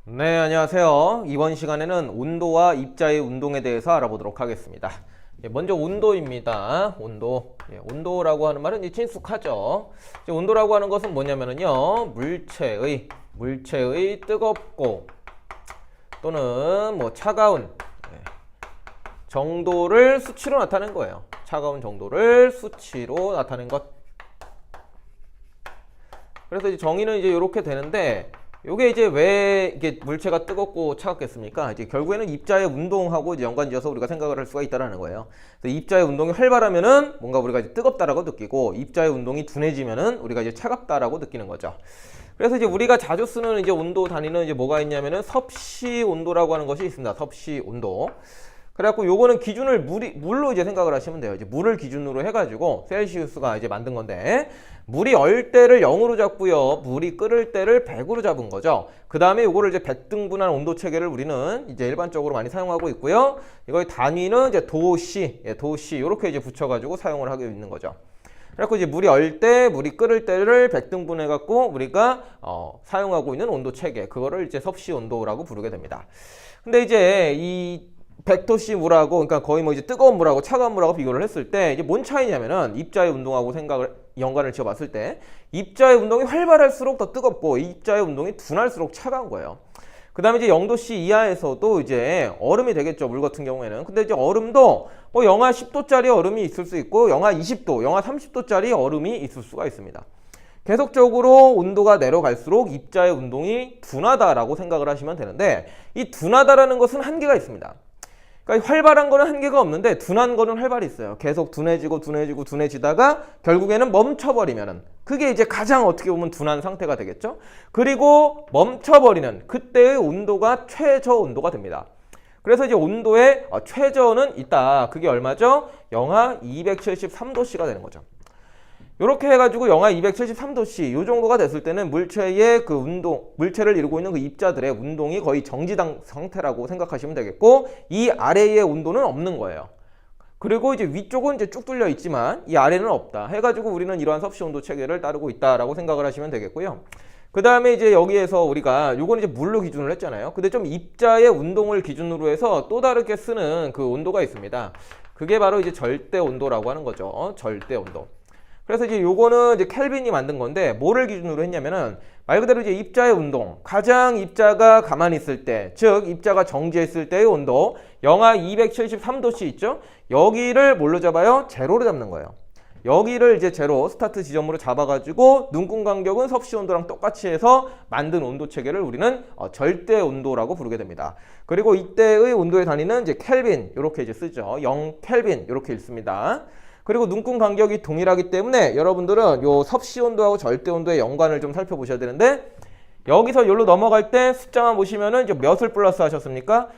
네, 안녕하세요. 이번 시간에는 온도와 입자의 운동에 대해서 알아보도록 하겠습니다. 먼저 온도입니다. 온도. 온도라고 하는 말은 이제 친숙하죠. 온도라고 하는 것은 뭐냐면은요, 물체의 뜨겁고 또는 뭐 차가운 정도를 수치로 나타낸 거예요. 차가운 정도를 수치로 나타낸 것. 그래서 이제 정의는 이제 이렇게 되는데, 요게 이제 왜 이게 물체가 뜨겁고 차갑겠습니까? 이제 결국에는 입자의 운동하고 이제 연관지어서 우리가 생각을 할 수가 있다라는 거예요. 그래서 입자의 운동이 활발하면은 뭔가 우리가 이제 뜨겁다라고 느끼고, 입자의 운동이 둔해지면은 우리가 이제 차갑다라고 느끼는 거죠. 그래서 이제 우리가 자주 쓰는 이제 온도 단위는 이제 뭐가 있냐면은 섭씨 온도라고 하는 것이 있습니다. 섭씨 온도. 그래갖고 요거는 기준을 물로 이제 생각을 하시면 돼요. 이제 물을 기준으로 해가지고 셀시우스가 이제 만든 건데, 물이 얼 때를 0으로 잡고요, 물이 끓을 때를 100으로 잡은 거죠. 그 다음에 요거를 이제 100등분한 온도 체계를 우리는 이제 일반적으로 많이 사용하고 있고요. 이거의 단위는 이제 도씨, 도씨 요렇게 이제 붙여가지고 사용을 하고 있는 거죠. 그래갖고 이제 물이 얼 때, 물이 끓을 때를 100등분 해갖고 우리가 사용하고 있는 온도 체계, 그거를 이제 섭씨 온도라고 부르게 됩니다. 근데 이제 이 100도씨 물하고, 그러니까 거의 뭐 이제 뜨거운 물하고 차가운 물하고 비교를 했을 때 이제 뭔 차이냐면은, 입자의 운동하고 연관을 지어봤을 때 입자의 운동이 활발할수록 더 뜨겁고 입자의 운동이 둔할수록 차가운 거예요. 그 다음에 이제 0도씨 이하에서도 이제 얼음이 되겠죠, 물 같은 경우에는. 근데 이제 얼음도 뭐 영하 10도짜리 얼음이 있을 수 있고 영하 20도, 영하 30도짜리 얼음이 있을 수가 있습니다. 계속적으로 온도가 내려갈수록 입자의 운동이 둔하다라고 생각을 하시면 되는데, 이 둔하다라는 것은 한계가 있습니다. 그러니까 활발한 거는 한계가 없는데 둔한 거는 활발히 있어요. 계속 둔해지다가 결국에는 멈춰버리면은, 그게 이제 가장 어떻게 보면 둔한 상태가 되겠죠. 그리고 멈춰버리는 그때의 온도가 최저 온도가 됩니다. 그래서 이제 온도의 최저는 있다. 그게 얼마죠? 영하 273도씨가 되는 거죠. 이렇게 해가지고 영하 273도씨 요 정도가 됐을 때는 물체의 그 운동, 물체를 이루고 있는 그 입자들의 운동이 거의 정지당 상태라고 생각하시면 되겠고, 이 아래의 온도는 없는 거예요. 그리고 이제 위쪽은 이제 쭉 뚫려 있지만 이 아래는 없다 해가지고 우리는 이러한 섭씨 온도 체계를 따르고 있다라고 생각을 하시면 되겠고요. 그 다음에 이제 여기에서 우리가 요건 이제 물로 기준을 했잖아요. 근데 좀 입자의 운동을 기준으로 해서 또 다르게 쓰는 그 온도가 있습니다. 그게 바로 이제 절대 온도라고 하는 거죠. 절대 온도. 그래서 이제 요거는 이제 켈빈이 만든 건데, 뭐를 기준으로 했냐면은 말 그대로 이제 입자의 운동, 가장 입자가 가만히 있을 때, 즉 입자가 정지했을 때의 온도 영하 273도씨 있죠? 여기를 뭘로 잡아요? 제로로 잡는 거예요. 여기를 이제 제로 스타트 지점으로 잡아가지고 눈금 간격은 섭씨 온도랑 똑같이 해서 만든 온도 체계를 우리는 절대 온도라고 부르게 됩니다. 그리고 이때의 온도의 단위는 이제 켈빈 이렇게 이제 쓰죠. 0 켈빈 이렇게 읽습니다. 그리고 눈금 간격이 동일하기 때문에 여러분들은 요 섭씨 온도하고 절대 온도의 연관을 좀 살펴보셔야 되는데, 여기서 여기로 넘어갈 때 숫자만 보시면은 이제 몇을 플러스 하셨습니까?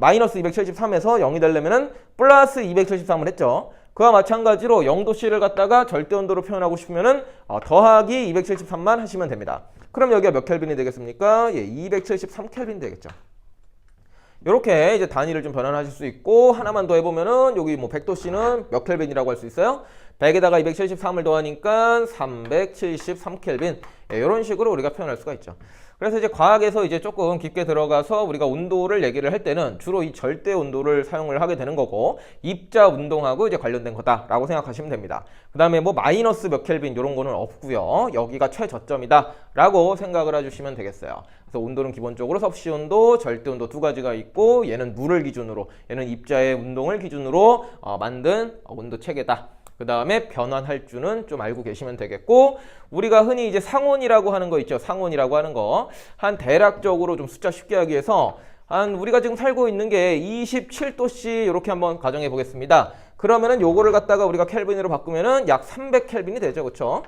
마이너스 273에서 0이 되려면은 플러스 273을 했죠. 그와 마찬가지로 0도씨를 갖다가 절대 온도로 표현하고 싶으면은 더하기 273만 하시면 됩니다. 그럼 여기가 몇 켈빈이 되겠습니까? 273 켈빈 되겠죠. 이렇게 이제 단위를 좀 변환하실 수 있고, 하나만 더 해보면은 여기 뭐 100도씨는 몇 켈빈이라고 할 수 있어요? 100에다가 273을 더하니까 373 켈빈. 이런 식으로 우리가 표현할 수가 있죠. 그래서 이제 과학에서 이제 조금 깊게 들어가서 우리가 온도를 얘기를 할 때는 주로 이 절대 온도를 사용을 하게 되는 거고, 입자 운동하고 이제 관련된 거다라고 생각하시면 됩니다. 그 다음에 뭐 마이너스 몇 켈빈 이런 거는 없고요. 여기가 최저점이다라고 생각을 해주시면 되겠어요. 그래서 온도는 기본적으로 섭씨 온도, 절대 온도 두 가지가 있고, 얘는 물을 기준으로, 얘는 입자의 운동을 기준으로 만든 온도 체계다. 그 다음에 변환할 줄은 좀 알고 계시면 되겠고, 우리가 흔히 이제 상온이라고 하는 거 있죠. 상온이라고 하는 거. 한 대략적으로 좀 숫자 쉽게 하기 위해서 우리가 지금 살고 있는 게 27도씨 이렇게 한번 가정해 보겠습니다. 그러면은 요거를 갖다가 우리가 켈빈으로 바꾸면은 약 300켈빈이 되죠. 그쵸?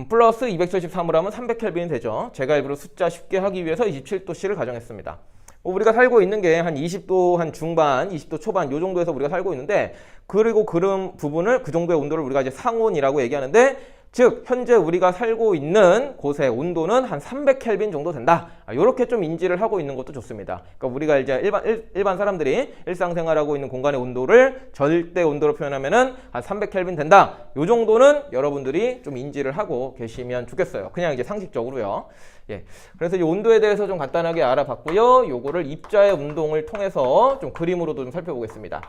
플러스 273으로 하면 300켈빈이 되죠. 제가 일부러 숫자 쉽게 하기 위해서 27도씨를 가정했습니다. 우리가 살고 있는 게 한 20도 한 중반, 20도 초반 요 정도에서 우리가 살고 있는데, 그리고 그런 부분을, 그 정도의 온도를 우리가 이제 상온이라고 얘기하는데, 즉 현재 우리가 살고 있는 곳의 온도는 한 300켈빈 정도 된다. 이렇게 좀 인지를 하고 있는 것도 좋습니다. 그러니까 우리가 이제 일반 사람들이 일상생활하고 있는 공간의 온도를 절대 온도로 표현하면은 한 300켈빈 된다. 요 정도는 여러분들이 좀 인지를 하고 계시면 좋겠어요. 그냥 이제 상식적으로요. 예. 그래서 이 온도에 대해서 좀 간단하게 알아봤고요. 요거를 입자의 운동을 통해서 좀 그림으로도 좀 살펴보겠습니다.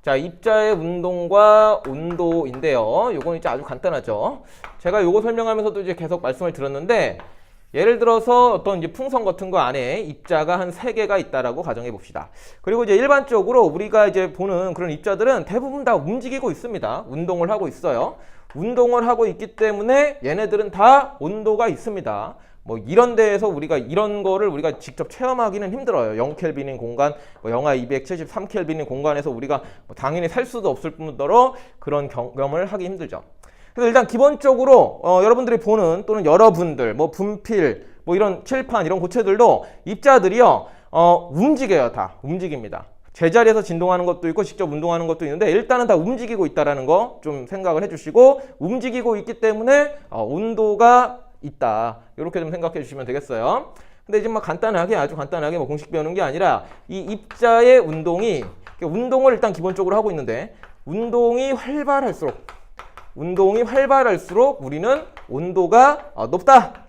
자, 입자의 운동과 온도인데요. 요건 이제 아주 간단하죠. 제가 요거 설명하면서도 이제 계속 말씀을 드렸는데, 예를 들어서 어떤 이제 풍선 같은 거 안에 입자가 한 3개가 있다라고 가정해 봅시다. 그리고 이제 일반적으로 우리가 이제 보는 그런 입자들은 대부분 다 움직이고 있습니다. 운동을 하고 있어요. 운동을 하고 있기 때문에 얘네들은 다 온도가 있습니다. 뭐 이런 데에서 우리가 이런 거를 우리가 직접 체험하기는 힘들어요. 0켈빈인 공간, 뭐 영하 273켈빈인 공간에서 우리가 뭐 당연히 살 수도 없을 뿐더러 그런 경험을 하기 힘들죠. 그래서 일단 기본적으로 여러분들이 보는 또는 여러분들 뭐 분필 뭐 이런 칠판 이런 고체들도 입자들이요 움직여요. 다 움직입니다. 제자리에서 진동하는 것도 있고 직접 운동하는 것도 있는데 일단은 다 움직이고 있다라는 거 좀 생각을 해주시고, 움직이고 있기 때문에 온도가 있다. 이렇게 좀 생각해 주시면 되겠어요. 근데 이제 뭐 간단하게, 아주 간단하게 뭐 공식 배우는 게 아니라 이 입자의 운동이, 운동을 일단 기본적으로 하고 있는데 운동이 활발할수록 우리는 온도가 높다.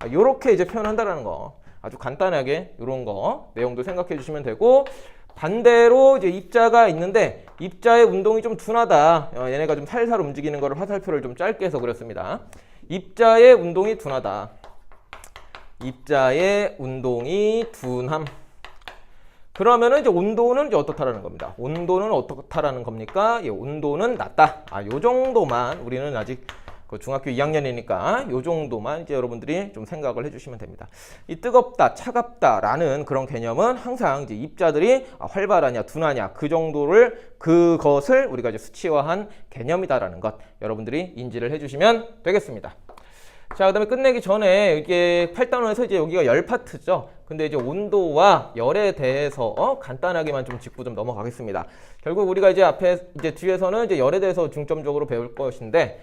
이렇게 이제 표현한다라는 거. 아주 간단하게 이런 거 내용도 생각해 주시면 되고, 반대로 이제 입자가 있는데 입자의 운동이 좀 둔하다. 얘네가 좀 살살 움직이는 거를 화살표를 좀 짧게 해서 그렸습니다. 입자의 운동이 둔하다. 입자의 운동이 둔함. 그러면은 이제 온도는 이제 어떻다라는 겁니다. 온도는 어떻다라는 겁니까? 예, 온도는 낮다. 요 정도만, 우리는 아직 그 중학교 2학년이니까 요 정도만 이제 여러분들이 좀 생각을 해주시면 됩니다. 이 뜨겁다, 차갑다라는 그런 개념은 항상 이제 입자들이 활발하냐, 둔하냐 그것을 우리가 이제 수치화한 개념이다라는 것 여러분들이 인지를 해주시면 되겠습니다. 자, 그다음에 끝내기 전에 이게 8단원에서 이제 여기가 열 파트죠. 근데 이제 온도와 열에 대해서 간단하게만 좀 짚고 좀 넘어가겠습니다. 결국 우리가 이제 이제 뒤에서는 이제 열에 대해서 중점적으로 배울 것인데,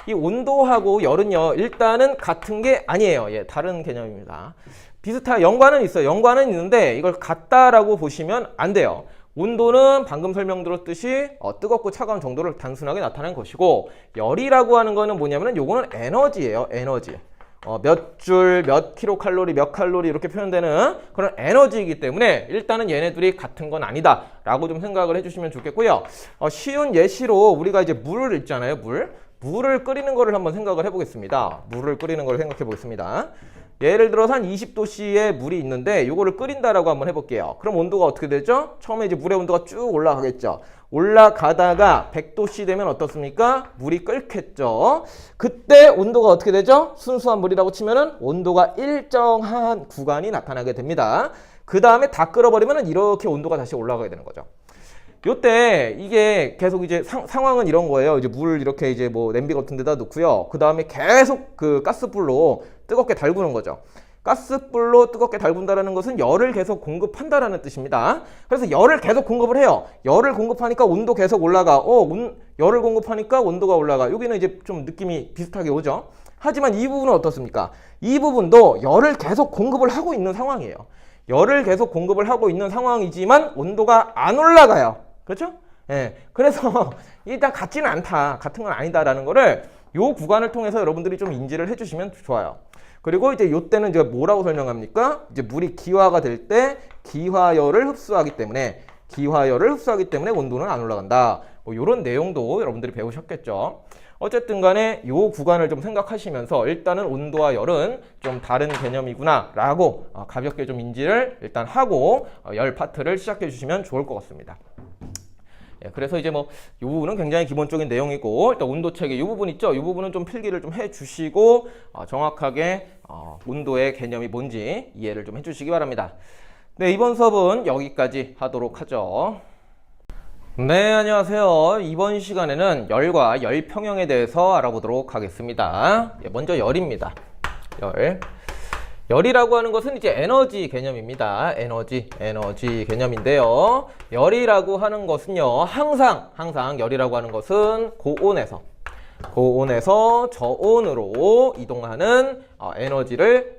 이 온도하고 열은요 일단은 같은 게 아니에요. 예, 다른 개념입니다. 연관은 있어요. 연관은 있는데 이걸 같다라고 보시면 안 돼요. 온도는 방금 설명드렸듯이 뜨겁고 차가운 정도를 단순하게 나타낸 것이고, 열이라고 하는 거는 뭐냐면은 요거는 에너지예요. 에너지. 몇 줄, 몇 킬로칼로리, 몇 칼로리 이렇게 표현되는 그런 에너지이기 때문에 일단은 얘네들이 같은 건 아니다 라고 좀 생각을 해주시면 좋겠고요. 쉬운 예시로 우리가 이제 물을 있잖아요. 물을 끓이는 거를 한번 생각을 해보겠습니다. 물을 끓이는 걸 생각해 보겠습니다. 예를 들어서 한 20도씨의 물이 있는데 이거를 끓인다라고 한번 해볼게요. 그럼 온도가 어떻게 되죠? 처음에 이제 물의 온도가 쭉 올라가겠죠. 올라가다가 100도씨 되면 어떻습니까? 물이 끓겠죠. 그때 온도가 어떻게 되죠? 순수한 물이라고 치면은 온도가 일정한 구간이 나타나게 됩니다. 그 다음에 다 끓어버리면 이렇게 온도가 다시 올라가게 되는 거죠. 요때 이게 계속 이제 상황은 이런 거예요. 이제 물을 이렇게 이제 뭐 냄비 같은 데다 넣고요. 그 다음에 계속 그 가스불로 뜨겁게 달구는 거죠. 가스불로 뜨겁게 달군다라는 것은 열을 계속 공급한다라는 뜻입니다. 그래서 열을 계속 공급을 해요. 열을 공급하니까 온도 계속 올라가. 열을 공급하니까 온도가 올라가. 여기는 이제 좀 느낌이 비슷하게 오죠. 하지만 이 부분은 어떻습니까? 이 부분도 열을 계속 공급을 하고 있는 상황이에요. 열을 계속 공급을 하고 있는 상황이지만 온도가 안 올라가요. 그렇죠? 예. 그래서 일단 같지는 않다. 같은 건 아니다라는 거를 요 구간을 통해서 여러분들이 좀 인지를 해주시면 좋아요. 그리고 이제 요때는 이제 뭐라고 설명합니까? 이제 물이 기화가 될 때 기화열을 흡수하기 때문에 온도는 안 올라간다. 뭐 요런 내용도 여러분들이 배우셨겠죠. 어쨌든 간에 요 구간을 좀 생각하시면서 일단은 온도와 열은 좀 다른 개념이구나 라고 가볍게 좀 인지를 일단 하고 열 파트를 시작해 주시면 좋을 것 같습니다. 예, 그래서 이제 뭐 이 부분은 굉장히 기본적인 내용이고, 일단 온도 체계 이 부분 있죠. 이 부분은 좀 필기를 좀 해주시고 정확하게 온도의 개념이 뭔지 이해를 좀 해주시기 바랍니다. 네, 이번 수업은 여기까지 하도록 하죠. 네, 안녕하세요. 이번 시간에는 열과 열 평형에 대해서 알아보도록 하겠습니다. 예, 먼저 열입니다. 열이라고 하는 것은 이제 에너지 개념입니다. 에너지 개념인데요. 열이라고 하는 것은요, 항상 열이라고 하는 것은 고온에서 고온에서 저온으로 이동하는 에너지를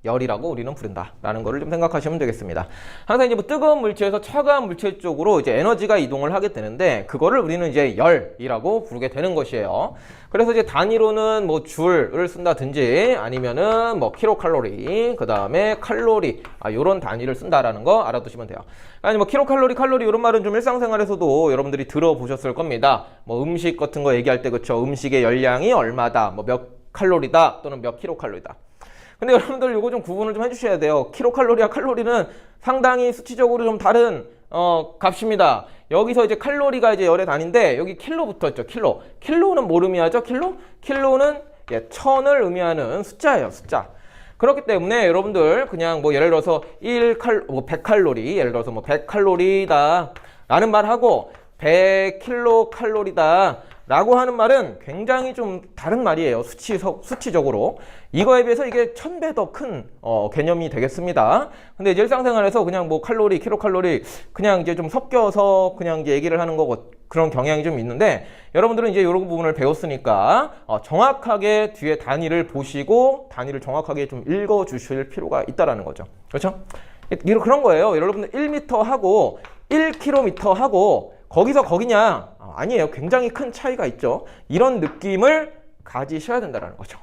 열이라고 우리는 부른다라는 거를 좀 생각하시면 되겠습니다. 항상 이제 뭐 뜨거운 물체에서 차가운 물체 쪽으로 이제 에너지가 이동을 하게 되는데 그거를 우리는 이제 열이라고 부르게 되는 것이에요. 그래서 이제 단위로는 뭐 줄을 쓴다든지 아니면은 뭐 킬로칼로리, 그 다음에 칼로리, 요런 단위를 쓴다라는 거 알아두시면 돼요. 아니 뭐 킬로칼로리, 칼로리 이런 말은 좀 일상생활에서도 여러분들이 들어보셨을 겁니다. 뭐 음식 같은 거 얘기할 때 그쵸? 음식의 열량이 얼마다, 뭐 몇 칼로리다 또는 몇 킬로칼로리다. 근데 여러분들 요거 좀 구분을 좀 해주셔야 돼요. 킬로칼로리와 칼로리는 상당히 수치적으로 좀 다른 값입니다. 여기서 이제 칼로리가 이제 열의 단위인데 여기 킬로 붙어있죠. 킬로. 킬로는 뭘 의미하죠? 킬로? 킬로는 천을 의미하는 숫자예요. 숫자. 그렇기 때문에 여러분들 그냥 뭐 예를 들어서 100칼로리, 예를 들어서 뭐 100칼로리다 라는 말하고 100킬로칼로리다 라고 하는 말은 굉장히 좀 다른 말이에요. 수치적으로. 이거에 비해서 이게 1000배 더 큰 개념이 되겠습니다. 근데 이제 일상생활에서 그냥 뭐 칼로리, 킬로칼로리 그냥 이제 좀 섞여서 그냥 이제 얘기를 하는 거 그런 경향이 좀 있는데 여러분들은 이제 이런 부분을 배웠으니까 정확하게 뒤에 단위를 보시고 단위를 정확하게 좀 읽어 주실 필요가 있다라는 거죠. 그렇죠? 그런 거예요. 여러분들 1m 하고 1km 하고 거기서 거기냐? 아니에요. 굉장히 큰 차이가 있죠. 이런 느낌을 가지셔야 된다는 거죠.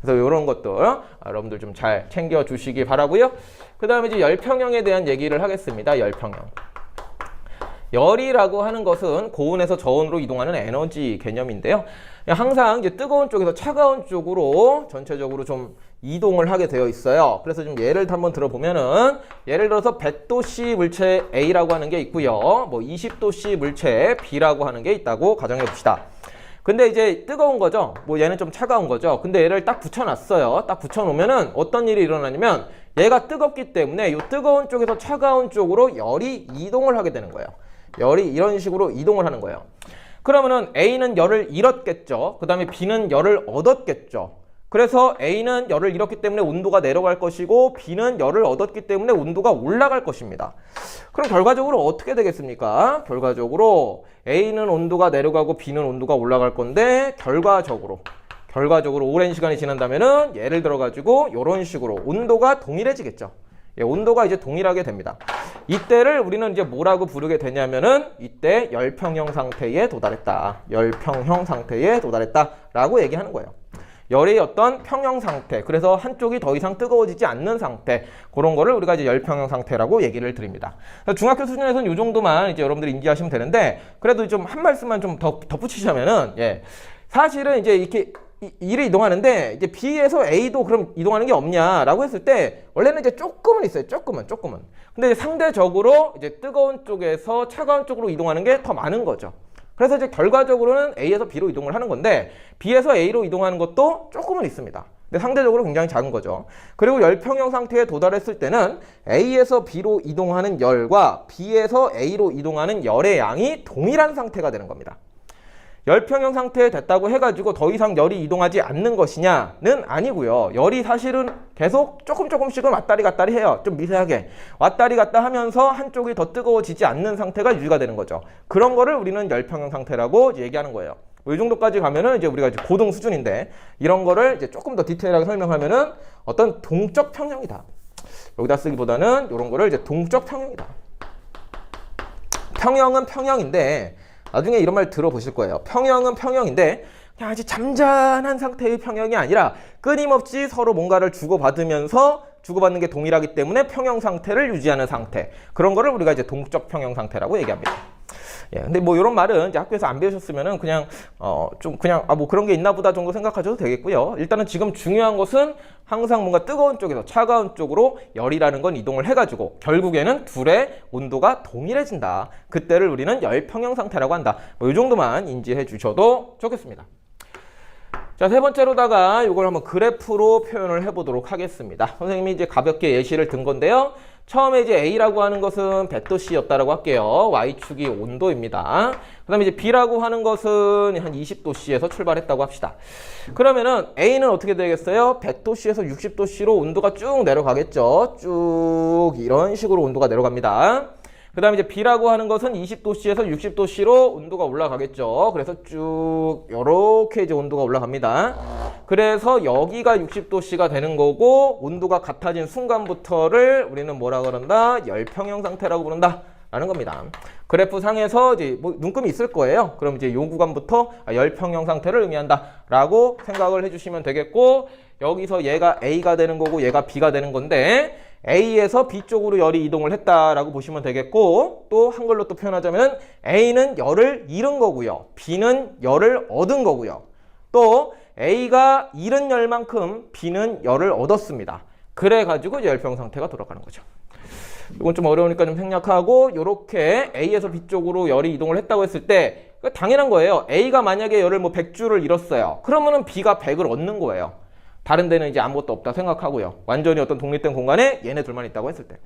그래서 이런 것도 여러분들 좀 잘 챙겨 주시기 바라고요. 그 다음에 이제 열평형에 대한 얘기를 하겠습니다. 열평형. 열이라고 하는 것은 고온에서 저온으로 이동하는 에너지 개념인데요. 항상 이제 뜨거운 쪽에서 차가운 쪽으로 전체적으로 좀 이동을 하게 되어 있어요. 그래서 좀 예를 한번 들어보면은 예를 들어서 100도씨 물체 A라고 하는 게 있고요. 뭐 20도씨 물체 B라고 하는 게 있다고 가정해 봅시다. 근데 이제 뜨거운 거죠. 뭐 얘는 좀 차가운 거죠. 근데 얘를 딱 붙여놨어요. 딱 붙여놓으면은 어떤 일이 일어나냐면 얘가 뜨겁기 때문에 이 뜨거운 쪽에서 차가운 쪽으로 열이 이동을 하게 되는 거예요. 열이 이런 식으로 이동을 하는 거예요. 그러면은 A는 열을 잃었겠죠. 그 다음에 B는 열을 얻었겠죠. 그래서 A는 열을 잃었기 때문에 온도가 내려갈 것이고 B는 열을 얻었기 때문에 온도가 올라갈 것입니다. 그럼 결과적으로 어떻게 되겠습니까? 결과적으로 A는 온도가 내려가고 B는 온도가 올라갈 건데 결과적으로 오랜 시간이 지난다면은 예를 들어 가지고 이런 식으로 온도가 동일해지겠죠. 온도가 이제 동일하게 됩니다. 이때를 우리는 이제 뭐라고 부르게 되냐면은 이때 열평형 상태에 도달했다. 열평형 상태에 도달했다라고 얘기하는 거예요. 열의 어떤 평형 상태, 그래서 한쪽이 더 이상 뜨거워지지 않는 상태, 그런 거를 우리가 이제 열평형 상태라고 얘기를 드립니다. 중학교 수준에서는 이 정도만 이제 여러분들이 인지하시면 되는데, 그래도 좀 한 말씀만 좀 더 덧붙이자면은, 사실은 이제 이렇게 E를 이동하는데, 이제 B에서 A도 그럼 이동하는 게 없냐라고 했을 때, 원래는 이제 조금은 있어요. 조금은. 근데 이제 상대적으로 이제 뜨거운 쪽에서 차가운 쪽으로 이동하는 게 더 많은 거죠. 그래서 이제 결과적으로는 A에서 B로 이동을 하는 건데 B에서 A로 이동하는 것도 조금은 있습니다. 근데 상대적으로 굉장히 작은 거죠. 그리고 열평형 상태에 도달했을 때는 A에서 B로 이동하는 열과 B에서 A로 이동하는 열의 양이 동일한 상태가 되는 겁니다. 열평형 상태에 됐다고 해가지고 더 이상 열이 이동하지 않는 것이냐는 아니고요. 열이 사실은 계속 조금씩은 왔다리 갔다리 해요. 좀 미세하게 왔다리 갔다 하면서 한쪽이 더 뜨거워지지 않는 상태가 유지가 되는 거죠. 그런 거를 우리는 열평형 상태라고 얘기하는 거예요. 뭐 이 정도까지 가면은 이제 우리가 이제 고등 수준인데 이런 거를 이제 조금 더 디테일하게 설명하면은 어떤 동적 평형이다. 여기다 쓰기보다는 이런 거를 이제 동적 평형이다. 평형은 평형인데 나중에 이런 말 들어보실 거예요. 평형은 평형인데 그냥 아주 잠잠한 상태의 평형이 아니라 끊임없이 서로 뭔가를 주고받는 게 동일하기 때문에 평형 상태를 유지하는 상태. 그런 거를 우리가 이제 동적 평형 상태라고 얘기합니다. 근데 뭐 이런 말은 이제 학교에서 안 배우셨으면은 그냥 뭐 그런 게 있나 보다 정도 생각하셔도 되겠고요. 일단은 지금 중요한 것은 항상 뭔가 뜨거운 쪽에서 차가운 쪽으로 열이라는 건 이동을 해가지고 결국에는 둘의 온도가 동일해진다. 그때를 우리는 열평형 상태라고 한다. 뭐 이 정도만 인지해 주셔도 좋겠습니다. 자, 세 번째로다가 이걸 한번 그래프로 표현을 해보도록 하겠습니다. 선생님이 이제 가볍게 예시를 든 건데요. 처음에 이제 A라고 하는 것은 100도씨였다라고 할게요. Y축이 온도입니다. 그 다음에 이제 B라고 하는 것은 한 20도씨에서 출발했다고 합시다. 그러면은 A는 어떻게 되겠어요? 100도씨에서 60도씨로 온도가 쭉 내려가겠죠. 쭉 이런 식으로 온도가 내려갑니다. 그 다음에 이제 B라고 하는 것은 20도씨에서 60도씨로 온도가 올라가겠죠. 그래서 쭉 요렇게 이제 온도가 올라갑니다. 그래서 여기가 60도씨가 되는 거고 온도가 같아진 순간부터를 우리는 뭐라 그런다? 열평형 상태라고 부른다 라는 겁니다. 그래프 상에서 이제 뭐 눈금이 있을 거예요. 그럼 이제 요 구간부터 열평형 상태를 의미한다 라고 생각을 해주시면 되겠고, 여기서 얘가 A가 되는 거고 얘가 B가 되는 건데 A에서 B 쪽으로 열이 이동을 했다라고 보시면 되겠고, 또 한글로 또 표현하자면 A는 열을 잃은 거고요. B는 열을 얻은 거고요. 또 A가 잃은 열만큼 B는 열을 얻었습니다. 그래가지고 이제 열평 상태가 돌아가는 거죠. 이건 좀 어려우니까 좀 생략하고, 이렇게 A에서 B 쪽으로 열이 이동을 했다고 했을 때 당연한 거예요. A가 만약에 열을 뭐 100주를 잃었어요. 그러면은 B가 100을 얻는 거예요. 다른 데는 이제 아무것도 없다 생각하고요. 완전히 어떤 독립된 공간에 얘네 둘만 있다고 했을 때.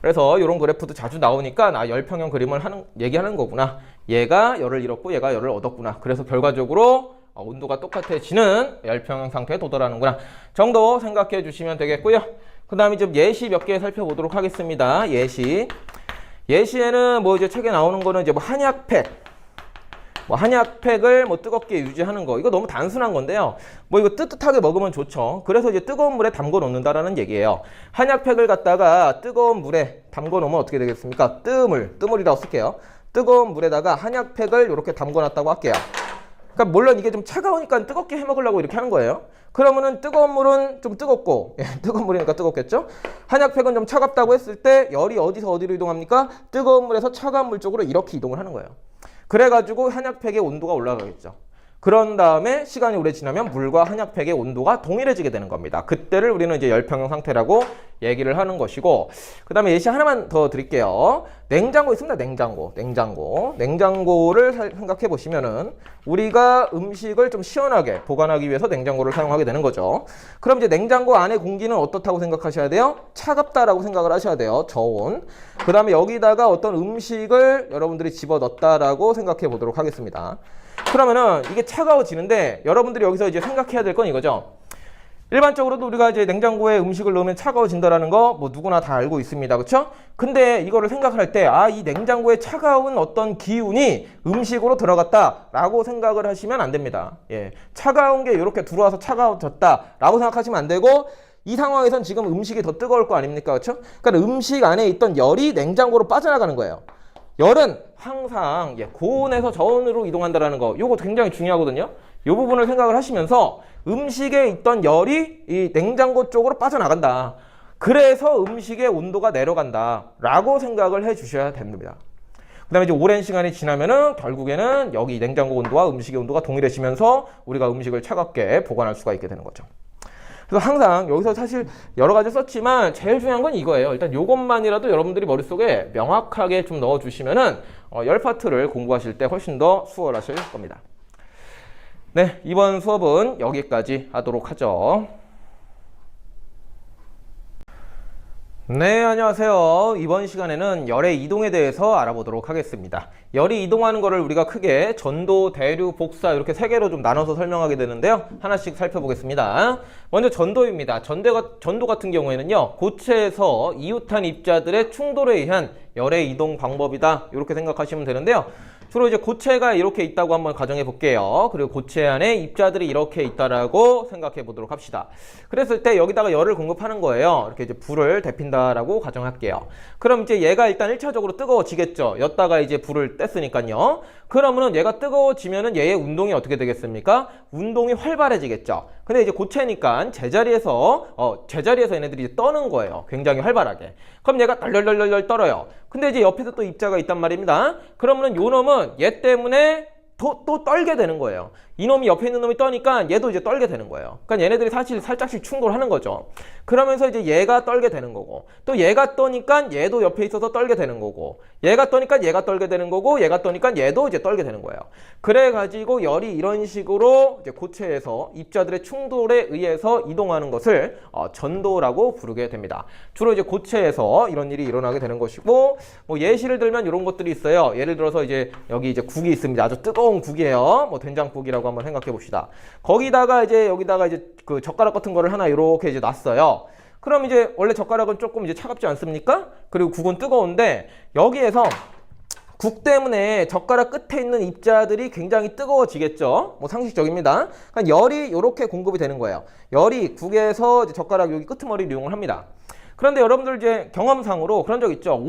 그래서 이런 그래프도 자주 나오니까 열평형 그림을 얘기하는 거구나. 얘가 열을 잃었고 얘가 열을 얻었구나. 그래서 결과적으로 온도가 똑같아지는 열평형 상태에 도달하는구나 정도 생각해 주시면 되겠고요. 그 다음에 좀 예시 몇 개 살펴보도록 하겠습니다. 예시에는 뭐 이제 책에 나오는 거는 이제 뭐 한약팩을 뭐 뜨겁게 유지하는 거, 이거 너무 단순한 건데요. 뭐 이거 뜨뜻하게 먹으면 좋죠. 그래서 이제 뜨거운 물에 담궈 놓는다라는 얘기예요. 한약팩을 갖다가 뜨거운 물에 담궈 놓으면 어떻게 되겠습니까? 뜨물이라고 쓸게요. 뜨거운 물에다가 한약팩을 이렇게 담궈 놨다고 할게요. 그러니까 물론 이게 좀 차가우니까 뜨겁게 해 먹으려고 이렇게 하는 거예요. 그러면은 뜨거운 물은 좀 뜨겁고, 뜨거운 물이니까 뜨겁겠죠? 한약팩은 좀 차갑다고 했을 때 열이 어디서 어디로 이동합니까? 뜨거운 물에서 차가운 물 쪽으로 이렇게 이동을 하는 거예요. 그래가지고 한약팩의 온도가 올라가겠죠. 그런 다음에 시간이 오래 지나면 물과 한약팩의 온도가 동일해지게 되는 겁니다. 그때를 우리는 이제 열평형 상태라고 얘기를 하는 것이고, 그 다음에 예시 하나만 더 드릴게요. 냉장고 있습니다. 냉장고를 생각해 보시면은 우리가 음식을 좀 시원하게 보관하기 위해서 냉장고를 사용하게 되는 거죠. 그럼 이제 냉장고 안에 공기는 어떻다고 생각하셔야 돼요? 차갑다라고 생각을 하셔야 돼요. 저온. 그 다음에 여기다가 어떤 음식을 여러분들이 집어넣었다라고 생각해 보도록 하겠습니다. 그러면은 이게 차가워지는데 여러분들이 여기서 이제 생각해야 될 건 이거죠. 일반적으로도 우리가 이제 냉장고에 음식을 넣으면 차가워진다라는 거 뭐 누구나 다 알고 있습니다. 그렇죠? 근데 이거를 생각할 때 이 냉장고에 차가운 어떤 기운이 음식으로 들어갔다라고 생각을 하시면 안 됩니다. 차가운 게 이렇게 들어와서 차가워졌다라고 생각하시면 안 되고, 이 상황에선 지금 음식이 더 뜨거울 거 아닙니까? 그렇죠? 그러니까 음식 안에 있던 열이 냉장고로 빠져나가는 거예요. 열은 항상 고온에서 저온으로 이동한다는 거, 요거 굉장히 중요하거든요. 이 부분을 생각을 하시면서 음식에 있던 열이 이 냉장고 쪽으로 빠져나간다. 그래서 음식의 온도가 내려간다 라고 생각을 해 주셔야 됩니다. 그 다음에 이제 오랜 시간이 지나면은 결국에는 여기 냉장고 온도와 음식의 온도가 동일해지면서 우리가 음식을 차갑게 보관할 수가 있게 되는 거죠. 그래서 항상 여기서 사실 여러 가지 썼지만 제일 중요한 건 이거예요. 일단 이것만이라도 여러분들이 머릿속에 명확하게 좀 넣어주시면은 열 파트를 공부하실 때 훨씬 더 수월하실 겁니다. 네, 이번 수업은 여기까지 하도록 하죠. 네, 안녕하세요. 이번 시간에는 열의 이동에 대해서 알아보도록 하겠습니다. 열이 이동하는 것을 우리가 크게 전도, 대류, 복사 이렇게 세 개로 좀 나눠서 설명하게 되는데요. 하나씩 살펴보겠습니다. 먼저 전도입니다. 전도 같은 경우에는요, 고체에서 이웃한 입자들의 충돌에 의한 열의 이동 방법이다. 이렇게 생각하시면 되는데요. 주로 이제 고체가 이렇게 있다고 한번 가정해 볼게요. 그리고 고체 안에 입자들이 이렇게 있다라고 생각해 보도록 합시다. 그랬을 때 여기다가 열을 공급하는 거예요. 이렇게 이제 불을 데핀다라고 가정할게요. 그럼 이제 얘가 일단 1차적으로 뜨거워지겠죠. 였다가 이제 불을 뗐으니까요. 그러면은 얘가 뜨거워지면은 얘의 운동이 어떻게 되겠습니까? 운동이 활발해지겠죠. 근데 이제 고체니까 제자리에서 얘네들이 이제 떠는 거예요. 굉장히 활발하게. 그럼 얘가 덜덜덜덜 떨어요. 근데 이제 옆에서 또 입자가 있단 말입니다. 그러면은 요 놈은 얘 때문에 또 떨게 되는 거예요. 이놈이 옆에 있는 놈이 떠니까 얘도 이제 떨게 되는 거예요. 그러니까 얘네들이 사실 살짝씩 충돌하는 거죠. 그러면서 이제 얘가 떨게 되는 거고, 또 얘가 떠니까 얘도 옆에 있어서 떨게 되는 거고, 얘가 떠니까 얘가 떨게 되는 거고, 얘가 떠니까 얘도 이제 떨게 되는 거예요. 그래가지고 열이 이런 식으로 이제 고체에서 입자들의 충돌에 의해서 이동하는 것을 전도라고 부르게 됩니다. 주로 이제 고체에서 이런 일이 일어나게 되는 것이고, 뭐 예시를 들면 이런 것들이 있어요. 예를 들어서 이제 여기 이제 국이 있습니다. 아주 뜨거운 국이에요. 뭐 된장국이라고 한번 생각해 봅시다. 거기다가 이제 여기다가 이제 그 젓가락 같은 거를 하나 이렇게 이제 놨어요. 그럼 이제 원래 젓가락은 조금 이제 차갑지 않습니까? 그리고 국은 뜨거운데 여기에서 국 때문에 젓가락 끝에 있는 입자들이 굉장히 뜨거워지겠죠. 뭐 상식적입니다. 그러니까 열이 이렇게 공급이 되는 거예요. 열이 국에서 이제 젓가락 여기 끄트머리를 이용을 합니다. 그런데 여러분들 이제 경험상으로 그런 적 있죠.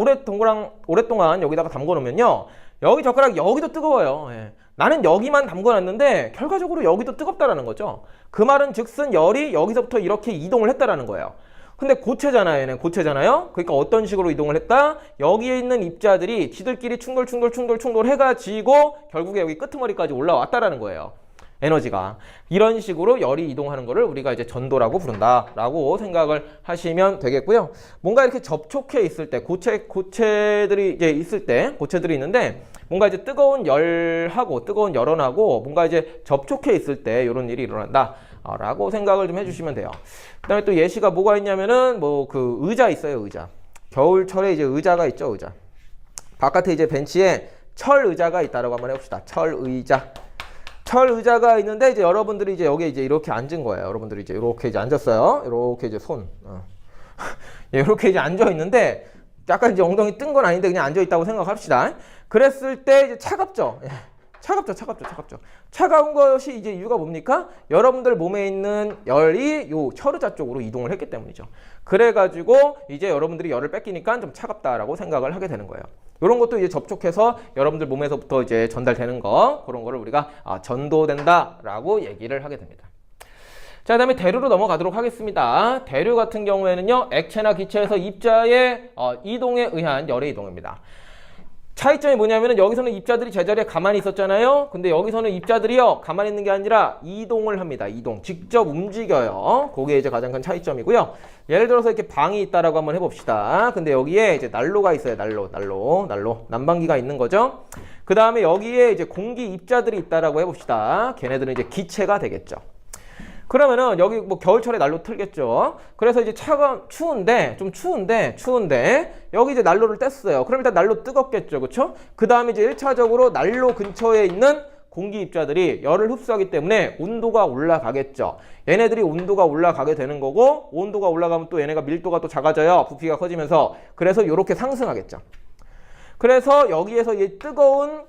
오랫동안 여기다가 담궈 놓으면요. 여기 젓가락 여기도 뜨거워요. 예. 나는 여기만 담궈 놨는데 결과적으로 여기도 뜨겁다라는 거죠. 그 말은 즉슨 열이 여기서부터 이렇게 이동을 했다라는 거예요. 근데 고체잖아요. 얘는 고체잖아요. 그러니까 어떤 식으로 이동을 했다? 여기에 있는 입자들이 지들끼리 충돌 해가지고 결국에 여기 끄트머리까지 올라왔다라는 거예요. 에너지가. 이런 식으로 열이 이동하는 거를 우리가 이제 전도라고 부른다라고 생각을 하시면 되겠고요. 뭔가 이렇게 접촉해 있을 때, 고체들이 이제 있을 때, 고체들이 있는데 뭔가 이제 뜨거운 열하고 뜨거운 열원하고 뭔가 이제 접촉해 있을 때 이런 일이 일어난다. 라고 생각을 좀 해주시면 돼요. 그 다음에 또 예시가 뭐가 있냐면은 뭐 그 의자 있어요, 의자. 겨울철에 이제 의자가 있죠, 의자. 바깥에 이제 벤치에 철 의자가 있다라고 한번 해봅시다. 철 의자. 철 의자가 있는데 이제 여러분들이 이제 여기에 이제 이렇게 앉은 거예요. 여러분들이 이제 이렇게 이제 앉았어요. 이렇게 이제 이렇게 이제 앉아 있는데 약간 이제 엉덩이 뜬 건 아닌데 그냥 앉아 있다고 생각합시다. 그랬을 때 이제 차갑죠. 차갑죠. 차가운 것이 이제 이유가 뭡니까? 여러분들 몸에 있는 열이 요 철의자 쪽으로 이동을 했기 때문이죠. 그래가지고 이제 여러분들이 열을 뺏기니까 좀 차갑다라고 생각을 하게 되는 거예요. 이런 것도 이제 접촉해서 여러분들 몸에서부터 이제 전달되는 거, 그런 거를 우리가 전도된다라고 얘기를 하게 됩니다. 자, 그다음에 대류로 넘어가도록 하겠습니다. 대류 같은 경우에는요, 액체나 기체에서 입자의 이동에 의한 열의 이동입니다. 차이점이 뭐냐면은 여기서는 입자들이 제자리에 가만히 있었잖아요. 근데 여기서는 입자들이요, 가만히 있는 게 아니라 이동을 합니다. 이동. 직접 움직여요. 그게 이제 가장 큰 차이점이고요. 예를 들어서 이렇게 방이 있다라고 한번 해봅시다. 근데 여기에 이제 난로가 있어요. 난로. 난방기가 있는 거죠. 그 다음에 여기에 이제 공기 입자들이 있다라고 해봅시다. 걔네들은 이제 기체가 되겠죠. 그러면은 여기 뭐 겨울철에 난로 틀겠죠. 그래서 이제 추운데 여기 이제 난로를 뗐어요. 그럼 일단 난로 뜨겁겠죠. 그렇죠? 그 다음에 이제 1차적으로 난로 근처에 있는 공기 입자들이 열을 흡수하기 때문에 온도가 올라가겠죠. 얘네들이 온도가 올라가게 되는 거고, 온도가 올라가면 또 얘네가 밀도가 또 작아져요. 부피가 커지면서. 그래서 이렇게 상승하겠죠. 그래서 여기에서 이 뜨거운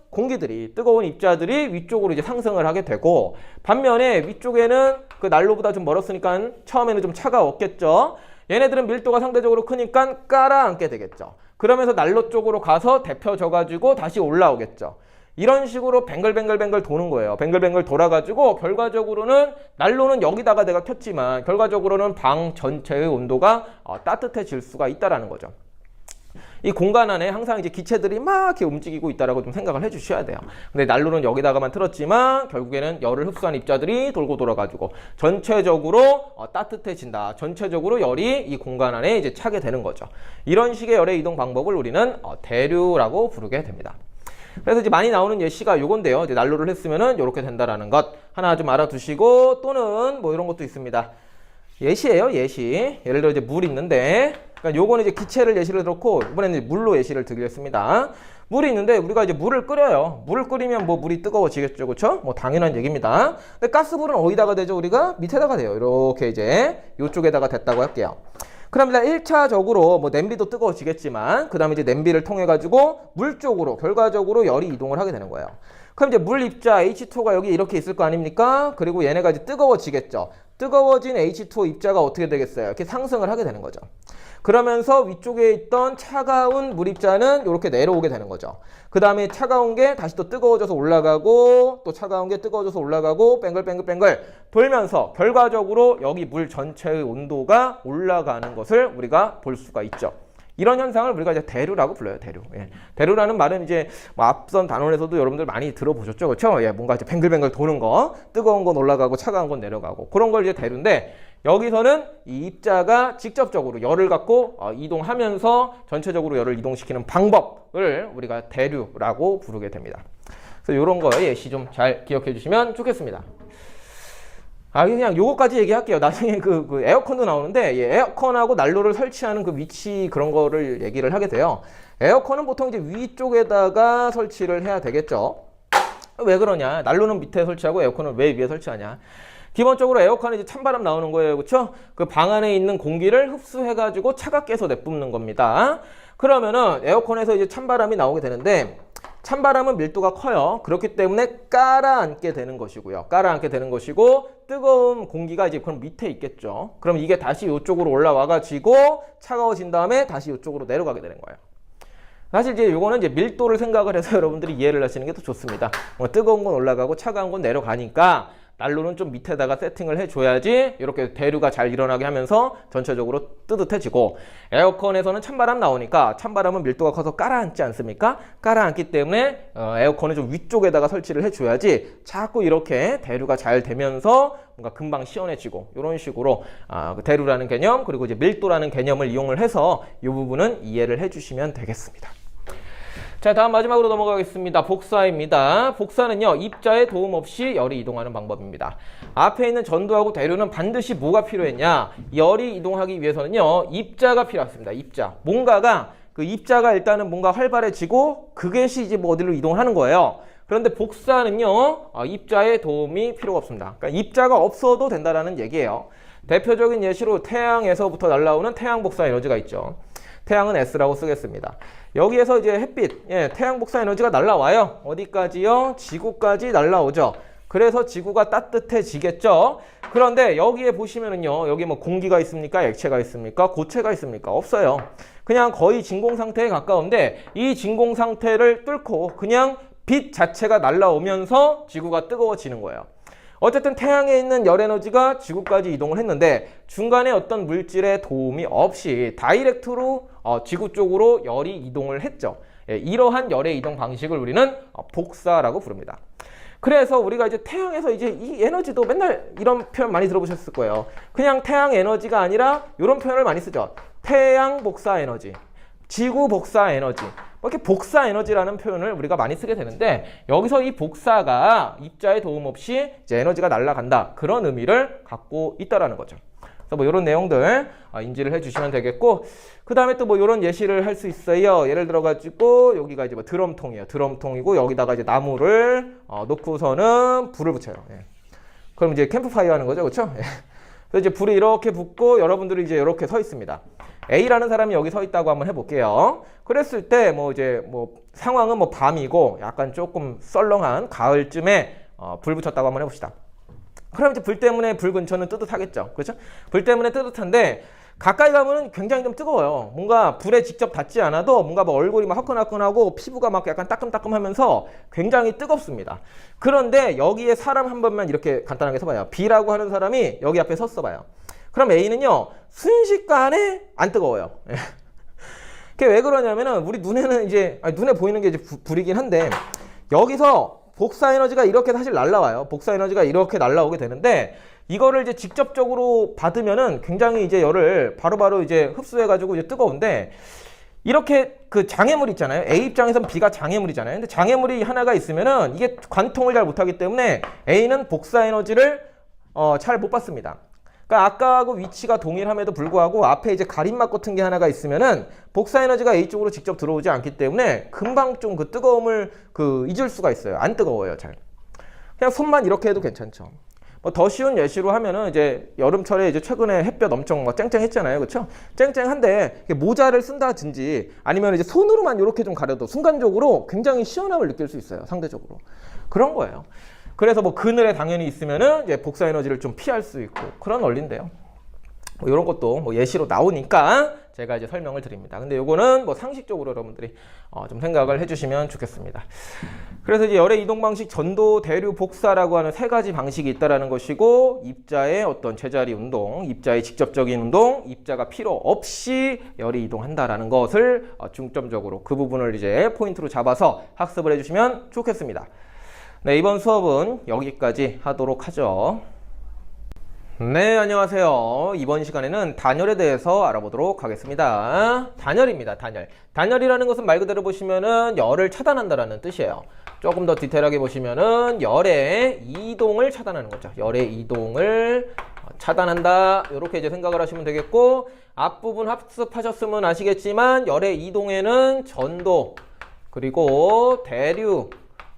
입자들이 위쪽으로 이제 상승을 하게 되고, 반면에 위쪽에는 그 난로보다 좀 멀었으니까 처음에는 좀 차가웠겠죠. 얘네들은 밀도가 상대적으로 크니까 깔아앉게 되겠죠. 그러면서 난로 쪽으로 가서 데펴져가지고 다시 올라오겠죠. 이런 식으로 뱅글뱅글 도는 거예요. 뱅글뱅글 돌아가지고 결과적으로는 난로는 여기다가 내가 켰지만 결과적으로는 방 전체의 온도가 따뜻해질 수가 있다라는 거죠. 이 공간 안에 항상 이제 기체들이 막 이렇게 움직이고 있다라고 좀 생각을 해주셔야 돼요. 근데 난로는 여기다가만 틀었지만 결국에는 열을 흡수한 입자들이 돌고 돌아가지고 전체적으로 따뜻해진다. 전체적으로 열이 이 공간 안에 이제 차게 되는 거죠. 이런 식의 열의 이동 방법을 우리는 대류라고 부르게 됩니다. 그래서 이제 많이 나오는 예시가 요건데요. 이제 난로를 했으면은 이렇게 된다라는 것 하나 좀 알아두시고, 또는 뭐 이런 것도 있습니다. 예시예요, 예시. 예를 들어 이제 물 있는데, 그러니까 요거는 이제 기체를 예시를 들었고, 이번에는 이제 물로 예시를 드리겠습니다. 물이 있는데 우리가 이제 물을 끓여요. 물을 끓이면 뭐 물이 뜨거워지겠죠, 그렇죠? 뭐 당연한 얘기입니다. 근데 가스불은 어디다가 되죠? 우리가 밑에다가 돼요. 이렇게 이제 요쪽에다가 됐다고 할게요. 그럼 일단 1차적으로 뭐 냄비도 뜨거워지겠지만, 그 다음에 이제 냄비를 통해 가지고 물 쪽으로 결과적으로 열이 이동을 하게 되는 거예요. 그럼 이제 물 입자 H2가 여기 이렇게 있을 거 아닙니까? 그리고 얘네가 이제 뜨거워지겠죠. 뜨거워진 H2O 입자가 어떻게 되겠어요? 이렇게 상승을 하게 되는 거죠. 그러면서 위쪽에 있던 차가운 물 입자는 이렇게 내려오게 되는 거죠. 그 다음에 차가운 게 다시 또 뜨거워져서 올라가고, 또 차가운 게 뜨거워져서 올라가고, 뱅글뱅글 돌면서 결과적으로 여기 물 전체의 온도가 올라가는 것을 우리가 볼 수가 있죠. 이런 현상을 우리가 이제 대류라고 불러요. 대류. 예. 대류라는 말은 이제 뭐 앞선 단원에서도 여러분들 많이 들어보셨죠, 그렇죠? 예, 뭔가 이제 뱅글뱅글 도는 거, 뜨거운 건 올라가고 차가운 건 내려가고, 그런 걸 이제 대류인데, 여기서는 이 입자가 직접적으로 열을 갖고 이동하면서 전체적으로 열을 이동시키는 방법을 우리가 대류라고 부르게 됩니다. 그래서 이런 거 예시 좀 잘 기억해 주시면 좋겠습니다. 그냥 요거까지 얘기할게요. 나중에 그 에어컨도 나오는데, 예, 에어컨하고 난로를 설치하는 그 위치 그런 거를 얘기를 하게 돼요. 에어컨은 보통 이제 위쪽에다가 설치를 해야 되겠죠. 왜 그러냐? 난로는 밑에 설치하고 에어컨은 왜 위에 설치하냐? 기본적으로 에어컨에 이제 찬바람 나오는 거예요. 그렇죠? 그 방 안에 있는 공기를 흡수해가지고 차갑게 해서 내뿜는 겁니다. 그러면은 에어컨에서 이제 찬바람이 나오게 되는데 찬바람은 밀도가 커요. 그렇기 때문에 깔아앉게 되는 것이고요. 깔아앉게 되는 것이고 뜨거운 공기가 이제 그럼 밑에 있겠죠. 그럼 이게 다시 이쪽으로 올라와가지고 차가워진 다음에 다시 이쪽으로 내려가게 되는 거예요. 사실 이제 요거는 이제 밀도를 생각을 해서 여러분들이 이해를 하시는 게 더 좋습니다. 뜨거운 건 올라가고 차가운 건 내려가니까 난로는 좀 밑에다가 세팅을 해줘야지 이렇게 대류가 잘 일어나게 하면서 전체적으로 뜨뜻해지고, 에어컨에서는 찬바람 나오니까 찬바람은 밀도가 커서 깔아앉지 않습니까? 깔아앉기 때문에 에어컨을 좀 위쪽에다가 설치를 해줘야지 자꾸 이렇게 대류가 잘 되면서 뭔가 금방 시원해지고, 이런 식으로 대류라는 개념 그리고 이제 밀도라는 개념을 이용을 해서 이 부분은 이해를 해주시면 되겠습니다. 자, 다음 마지막으로 넘어가겠습니다. 복사입니다. 복사는요, 입자의 도움 없이 열이 이동하는 방법입니다. 앞에 있는 전도하고 대류는 반드시 뭐가 필요했냐? 열이 이동하기 위해서는요, 입자가 필요했습니다. 입자. 뭔가가, 그 입자가 일단은 뭔가 활발해지고 그것이 이제 뭐 어디로 이동을 하는 거예요. 그런데 복사는요, 입자의 도움이 필요가 없습니다. 그러니까 입자가 없어도 된다라는 얘기예요. 대표적인 예시로 태양에서부터 날아오는 태양 복사 에너지가 있죠. 태양은 S라고 쓰겠습니다. 여기에서 이제 햇빛, 태양 복사 에너지가 날아와요. 어디까지요? 지구까지 날아오죠. 그래서 지구가 따뜻해지겠죠. 그런데 여기에 보시면은요, 여기 뭐 공기가 있습니까? 액체가 있습니까? 고체가 있습니까? 없어요. 그냥 거의 진공 상태에 가까운데 이 진공 상태를 뚫고 그냥 빛 자체가 날아오면서 지구가 뜨거워지는 거예요. 어쨌든 태양에 있는 열 에너지가 지구까지 이동을 했는데 중간에 어떤 물질의 도움이 없이 다이렉트로 지구 쪽으로 열이 이동을 했죠. 이러한 열의 이동 방식을 우리는 복사라고 부릅니다. 그래서 우리가 이제 태양에서 이제 이 에너지도 맨날 이런 표현 많이 들어보셨을 거예요. 그냥 태양 에너지가 아니라 이런 표현을 많이 쓰죠. 태양 복사 에너지, 지구 복사 에너지. 이렇게 복사 에너지라는 표현을 우리가 많이 쓰게 되는데, 여기서 이 복사가 입자의 도움 없이 이제 에너지가 날아간다, 그런 의미를 갖고 있다라는 거죠. 그래서 뭐 이런 내용들 인지를 해주시면 되겠고, 그 다음에 또 뭐 이런 예시를 할 수 있어요. 예를 들어 가지고 여기가 이제 뭐 드럼통이에요. 드럼통이고 여기다가 이제 나무를 놓고서는 불을 붙여요. 그럼 이제 캠프파이어 하는 거죠, 그렇죠? 그래서 이제 불이 이렇게 붙고 여러분들이 이제 이렇게 서 있습니다. A라는 사람이 여기 서 있다고 한번 해볼게요. 그랬을 때 뭐 이제 뭐 상황은 뭐 밤이고 약간 조금 썰렁한 가을쯤에 불 붙였다고 한번 해봅시다. 그럼 이제 불 때문에 불 근처는 뜨뜻하겠죠, 그렇죠? 불 때문에 뜨뜻한데 가까이 가면은 굉장히 좀 뜨거워요. 뭔가 불에 직접 닿지 않아도 뭔가 뭐 얼굴이 막 화끈화끈하고 피부가 막 약간 따끔따끔하면서 굉장히 뜨겁습니다. 그런데 여기에 사람 한 번만 이렇게 간단하게 서봐요. B라고 하는 사람이 여기 앞에 섰어 봐요. 그럼 A는요, 순식간에 안 뜨거워요. 그게 왜 그러냐면은 우리 눈에는 이제 눈에 보이는 게 이제 불이긴 한데, 여기서 복사 에너지가 이렇게 사실 날라와요. 복사 에너지가 이렇게 날라오게 되는데, 이거를 이제 직접적으로 받으면은 굉장히 이제 열을 바로바로 이제 흡수해가지고 이제 뜨거운데, 이렇게 그 장애물 있잖아요. A 입장에서는 B가 장애물이잖아요. 근데 장애물이 하나가 있으면은 이게 관통을 잘 못하기 때문에 A는 복사 에너지를 잘 못 받습니다. 그러니까 아까하고 위치가 동일함에도 불구하고 앞에 이제 가림막 같은 게 하나가 있으면은 복사 에너지가 A 쪽으로 직접 들어오지 않기 때문에 금방 좀 그 뜨거움을 잊을 수가 있어요. 안 뜨거워요, 잘. 그냥 손만 이렇게 해도 괜찮죠. 뭐 더 쉬운 예시로 하면은 이제 여름철에 이제 최근에 햇볕 엄청 막 쨍쨍했잖아요, 그렇죠? 쨍쨍한데 모자를 쓴다든지 아니면 이제 손으로만 이렇게 좀 가려도 순간적으로 굉장히 시원함을 느낄 수 있어요, 상대적으로. 그런 거예요. 그래서 뭐 그늘에 당연히 있으면은 이제 복사 에너지를 좀 피할 수 있고 그런 원리인데요. 뭐 이런 것도 뭐 예시로 나오니까 제가 이제 설명을 드립니다. 근데 요거는 뭐 상식적으로 여러분들이 좀 생각을 해주시면 좋겠습니다. 그래서 이제 열의 이동 방식, 전도, 대류, 복사라고 하는 세 가지 방식이 있다라는 것이고, 입자의 어떤 제자리 운동, 입자의 직접적인 운동, 입자가 필요 없이 열이 이동한다라는 것을 중점적으로 그 부분을 이제 포인트로 잡아서 학습을 해주시면 좋겠습니다. 네, 이번 수업은 여기까지 하도록 하죠. 네, 안녕하세요. 이번 시간에는 단열에 대해서 알아보도록 하겠습니다. 단열입니다, 단열. 단열이라는 것은 말 그대로 보시면은 열을 차단한다라는 뜻이에요. 조금 더 디테일하게 보시면은 열의 이동을 차단하는 거죠. 열의 이동을 차단한다, 이렇게 이제 생각을 하시면 되겠고, 앞부분 학습하셨으면 아시겠지만 열의 이동에는 전도, 그리고 대류,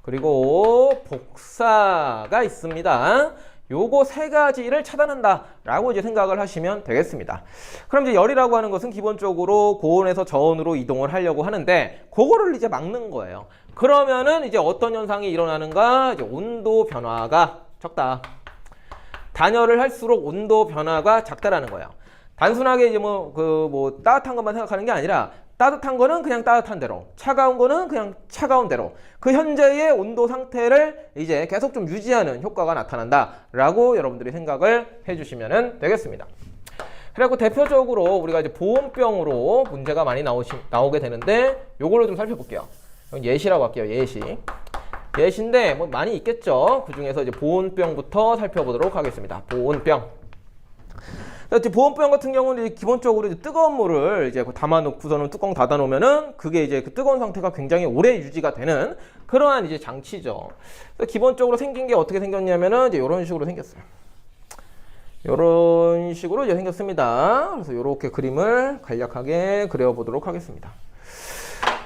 그리고 복사가 있습니다. 요거 세 가지를 차단한다라고 이제 생각을 하시면 되겠습니다. 그럼 이제 열이라고 하는 것은 기본적으로 고온에서 저온으로 이동을 하려고 하는데 그거를 이제 막는 거예요. 그러면은 이제 어떤 현상이 일어나는가? 이제 온도 변화가 적다. 단열을 할수록 온도 변화가 작다라는 거예요. 단순하게 이제 뭐 따뜻한 것만 생각하는 게 아니라 따뜻한 거는 그냥 따뜻한 대로, 차가운 거는 그냥 차가운 대로 그 현재의 온도 상태를 이제 계속 좀 유지하는 효과가 나타난다라고 여러분들이 생각을 해주시면 되겠습니다. 그리고 대표적으로 우리가 이제 보온병으로 문제가 많이 나오게 되는데 요걸로 좀 살펴볼게요. 예시라고 할게요. 예시인데 뭐 많이 있겠죠. 그 중에서 이제 보온병부터 살펴보도록 하겠습니다. 보온병. 보온병 같은 경우는 이제 기본적으로 이제 뜨거운 물을 이제 담아놓고서는 뚜껑 닫아놓으면은 그게 이제 그 뜨거운 상태가 굉장히 오래 유지가 되는 그러한 이제 장치죠. 기본적으로 생긴 게 어떻게 생겼냐면은 이제 이런 식으로 생겼어요. 이런 식으로 이제 생겼습니다. 그래서 이렇게 그림을 간략하게 그려보도록 하겠습니다.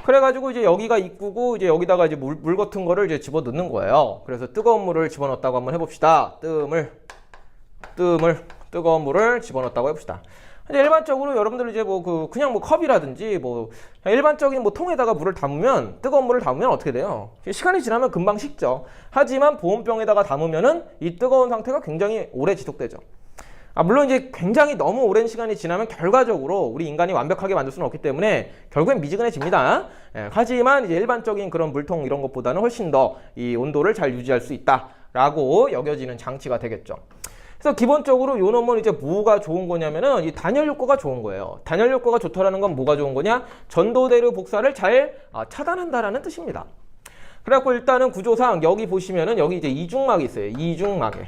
그래가지고 이제 여기가 입구고 이제 여기다가 이제 물 같은 거를 이제 집어 넣는 거예요. 그래서 뜨거운 물을 집어 넣었다고 한번 해봅시다. 뜨거운 물을 집어넣었다고 해봅시다. 이제 일반적으로 여러분들 이제 그냥 컵이라든지 일반적인 통에다가 물을 담으면 뜨거운 물을 담으면 어떻게 돼요? 시간이 지나면 금방 식죠. 하지만 보온병에다가 담으면은 이 뜨거운 상태가 굉장히 오래 지속되죠. 물론 이제 굉장히 너무 오랜 시간이 지나면 결과적으로 우리 인간이 완벽하게 만들 수는 없기 때문에 결국엔 미지근해집니다. 하지만 이제 일반적인 그런 물통 이런 것보다는 훨씬 더 이 온도를 잘 유지할 수 있다라고 여겨지는 장치가 되겠죠. 그래서 기본적으로 요 놈은 이제 뭐가 좋은 거냐면은 이 단열 효과가 좋은 거예요. 단열 효과가 좋다라는 건 뭐가 좋은 거냐? 전도대류 복사를 잘 차단한다라는 뜻입니다. 그래갖고 일단은 구조상 여기 보시면은 여기 이제 이중막이 있어요. 이중막에.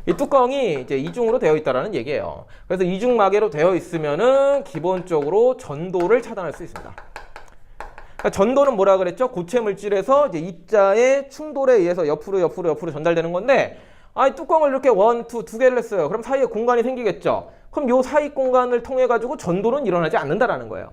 이 뚜껑이 이제 이중으로 되어 있다라는 얘기예요. 그래서 이중막에로 되어 있으면은 기본적으로 전도를 차단할 수 있습니다. 그러니까 전도는 뭐라 그랬죠? 고체 물질에서 이제 입자의 충돌에 의해서 옆으로 전달되는 건데 뚜껑을 이렇게 두 개를 했어요. 그럼 사이에 공간이 생기겠죠. 그럼 요 사이 공간을 통해 가지고 전도는 일어나지 않는다라는 거예요.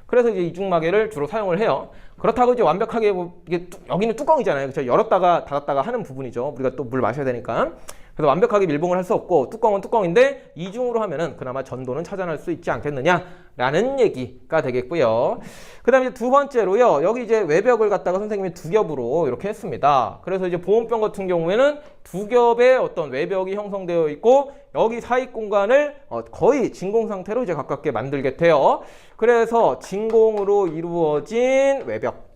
그래서 이제 이중마개를 주로 사용을 해요. 그렇다고 이제 완벽하게 이게 여기는 뚜껑이잖아요. 그렇죠? 열었다가 닫았다가 하는 부분이죠. 우리가 또 물 마셔야 되니까. 그래서 완벽하게 밀봉을 할 수 없고 뚜껑은 뚜껑인데 이중으로 하면은 그나마 전도는 차단할 수 있지 않겠느냐라는 얘기가 되겠고요. 그 다음에 두 번째로요. 여기 이제 외벽을 갖다가 선생님이 두 겹으로 이렇게 했습니다. 그래서 이제 보온병 같은 경우에는 두 겹의 어떤 외벽이 형성되어 있고 여기 사이 공간을 거의 진공 상태로 이제 가깝게 만들게 돼요. 그래서 진공으로 이루어진 외벽.